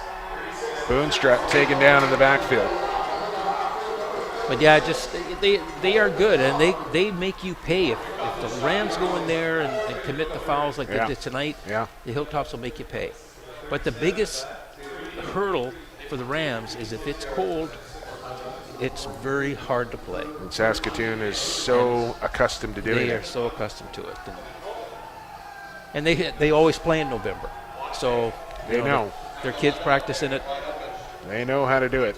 Boonstruck taken down in the backfield. But yeah, just they are good, and they make you pay. If the Rams go in there and commit the fouls like they did tonight, the Hilltops will make you pay. But the biggest hurdle for the Rams is if it's cold, it's very hard to play. And Saskatoon is so accustomed to doing it. They are so accustomed to it. And they always play in November. So they know. Their kids practicing it. They know how to do it.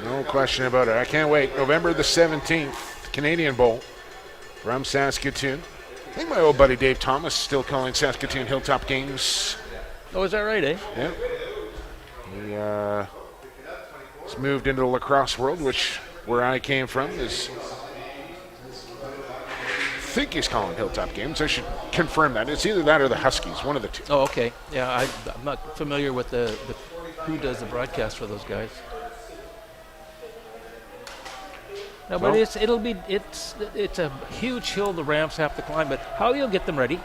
No question about it. I can't wait. November the 17th, Canadian Bowl from Saskatoon. I think my old buddy Dave Thomas is still calling Saskatoon Hilltop games. Oh, is that right, eh? Yeah. He's moved into the lacrosse world, where I came from, is I think he's calling Hilltop games. I should confirm that. It's either that or the Huskies, one of the two. Oh, okay. Yeah, I'm not familiar with the who does the broadcast for those guys. No, but it's a huge hill the Rams have to climb. But how you'll get them ready?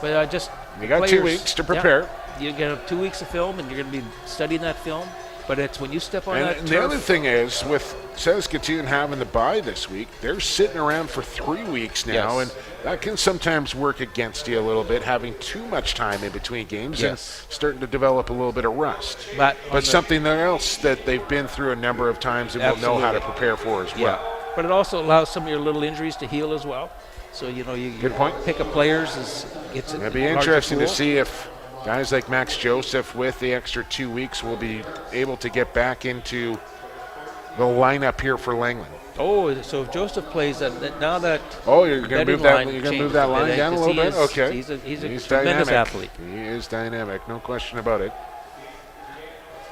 But you got 2 weeks to prepare. Yeah, you get 2 weeks of film, and you're going to be studying that film. But it's when you step on And, that and turf. the other thing is, with Saskatoon having the bye this week, they're sitting around for 3 weeks now, Yes. and that can sometimes work against you a little bit, having too much time in between games Yes. and starting to develop a little bit of rust. But Something else that they've been through a number of times and will know how to prepare for as well. But it also allows some of your little injuries to heal as well. So, you Good point. pick of players it's It'll be interesting to see if guys like Max Joseph, with the extra 2 weeks, will be able to get back into the lineup here for Langley. Oh, so if Joseph plays now that you're going to move that. line You're going to move changes that a bit, line down a little bit. Okay. He's a tremendous dynamic. athlete. He is dynamic, no question about it.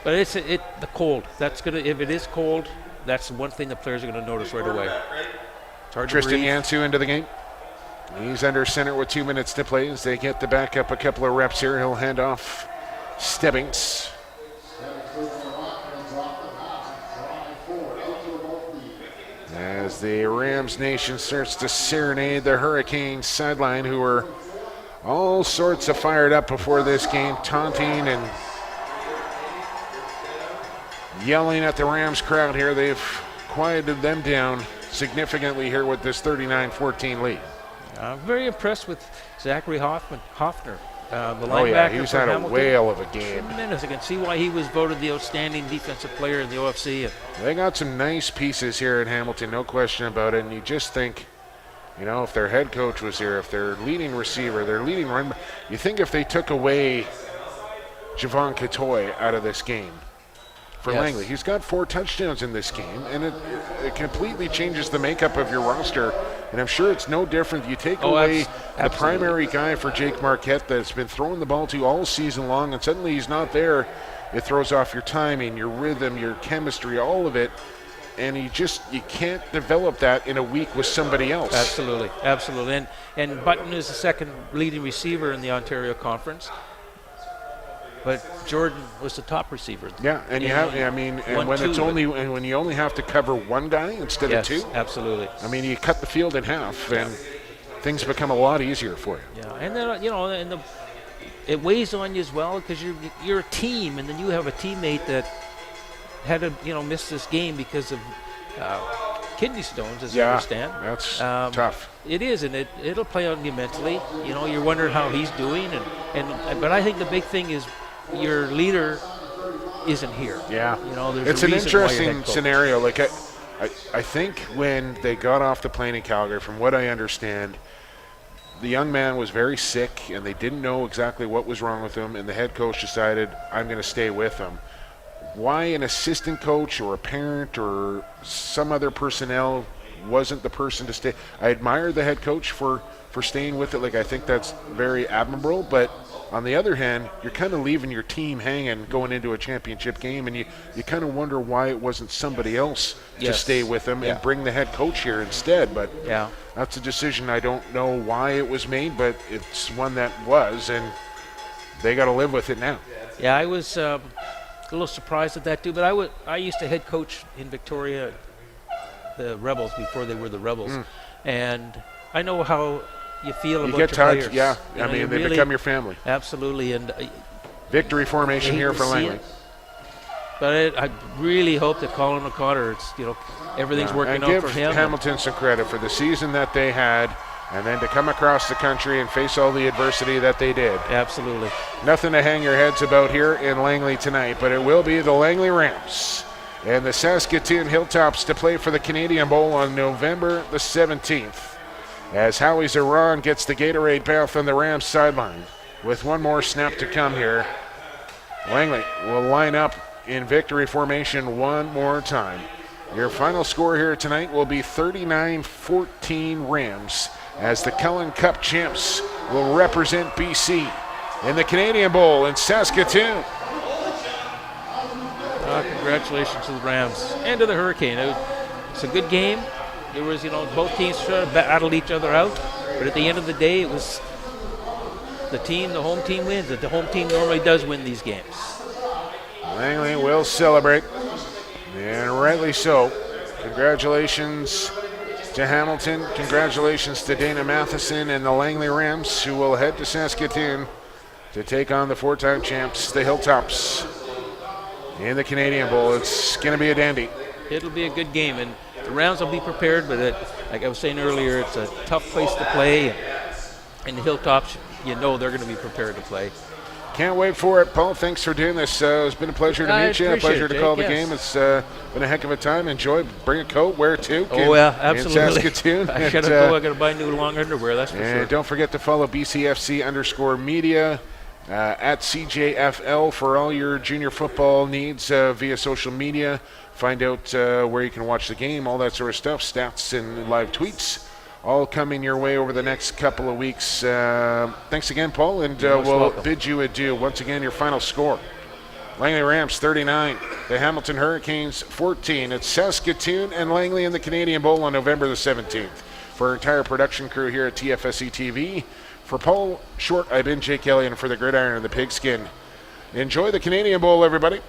But the cold. That's gonna if it is cold, that's one thing the players are going to notice right away. It's hard Tristan to breathe. Yansu into the game. He's under center with 2 minutes to play as they get the back up a couple of reps here. He'll hand off Stebbings. As the Rams nation starts to serenade the Hurricanes sideline, who were all sorts of fired up before this game, taunting and yelling at the Rams crowd here. They've quieted them down significantly here with this 39-14 lead. I'm very impressed with Zachary Hoffner, the linebacker. Oh yeah, he's for had a Hamilton. whale of a game. Tremendous. I can see why he was voted the outstanding defensive player in the OFC. And They got some nice pieces here in Hamilton, no question about it. And you just think, if their head coach was here, if their leading receiver, their leading run, you think if they took away Javon Katoy out of this game for Yes. Langley, he's got 4 touchdowns in this game, and it completely changes the makeup of your roster. And I'm sure it's no different. You take away the absolutely. primary guy for Jake Marquette that's been throwing the ball to all season long, and suddenly he's not there. It throws off your timing, your rhythm, your chemistry, all of it. And you can't develop that in a week with somebody else. Absolutely. And Button is the second leading receiver in the Ontario Conference. But Jordan was the top receiver. Yeah, and when you only have to cover one guy instead of 2. Absolutely. I mean, you cut the field in half, and things become a lot easier for you. Yeah, and then it weighs on you as well because you're a team, and then you have a teammate that had to miss this game because of kidney stones, as I understand. That's tough. It is, and it'll play on you mentally. You're wondering how he's doing, but I think the big thing is your leader isn't here. Yeah, there's it's a an reason why your interesting head coach- scenario. Like I think when they got off the plane in Calgary, from what I understand, the young man was very sick, and they didn't know exactly what was wrong with him, and the head coach decided, I'm going to stay with him. Why an assistant coach or a parent or some other personnel wasn't the person to stay. I admire the head coach for staying with it. Like, I think that's very admirable, but on the other hand, you're kind of leaving your team hanging going into a championship game, and you kind of wonder why it wasn't somebody else to stay with them and bring the head coach here instead. But that's a decision. I don't know why it was made, but it's one that was, and they got to live with it now. Yeah, I was a little surprised at that too, but I used to head coach in Victoria, the Rebels, before they were the Rebels, and I know how you feel about get your tired, players. yeah. You know, They really become your family. Absolutely, and Victory formation here for Langley. But I really hope that Colin O'Connor, everything's working out for him. And give Hamilton some credit for the season that they had, and then to come across the country and face all the adversity that they did. Absolutely. Nothing to hang your heads about here in Langley tonight, but it will be the Langley Rams and the Saskatoon Hilltops to play for the Canadian Bowl on November the 17th. As Howie Zaran gets the Gatorade bath on the Rams sideline. With one more snap to come here, Langley will line up in victory formation one more time. Your final score here tonight will be 39-14 Rams, as the Cullen Cup champs will represent BC in the Canadian Bowl in Saskatoon. Congratulations to the Rams and to the Hurricane. It's a good game. There was, both teams sort of battled each other out, but at the end of the day, it was the home team wins. The home team normally does win these games. Langley will celebrate, and rightly so. Congratulations to Hamilton. Congratulations to Dana Matheson and the Langley Rams, who will head to Saskatoon to take on the 4-time champs, the Hilltops. in the Canadian Bowl. It's going to be a dandy. It'll be a good game, and the Rams will be prepared, but like I was saying earlier, it's a tough place to play. And the Hilltops, you know they're going to be prepared to play. Can't wait for it. Paul, thanks for doing this. It's been a pleasure to meet you. A pleasure to call the game. It's been a heck of a time. Enjoy. Bring a coat. Wear it too. Oh, yeah, absolutely. In Saskatoon. I got to go. I got to buy new long underwear, that's for sure. Don't forget to follow BCFC_media at CJFL for all your junior football needs via social media. Find out where you can watch the game, all that sort of stuff, stats and live tweets. All coming your way over the next couple of weeks. Thanks again, Paul, and we'll bid you adieu. Once again, your final score. Langley Rams 39, the Hamilton Hurricanes 14. It's Saskatoon and Langley in the Canadian Bowl on November the 17th. For our entire production crew here at TFSC TV, for Paul Short, I've been Jake Elliott, and for the Gridiron and the Pigskin. Enjoy the Canadian Bowl, everybody.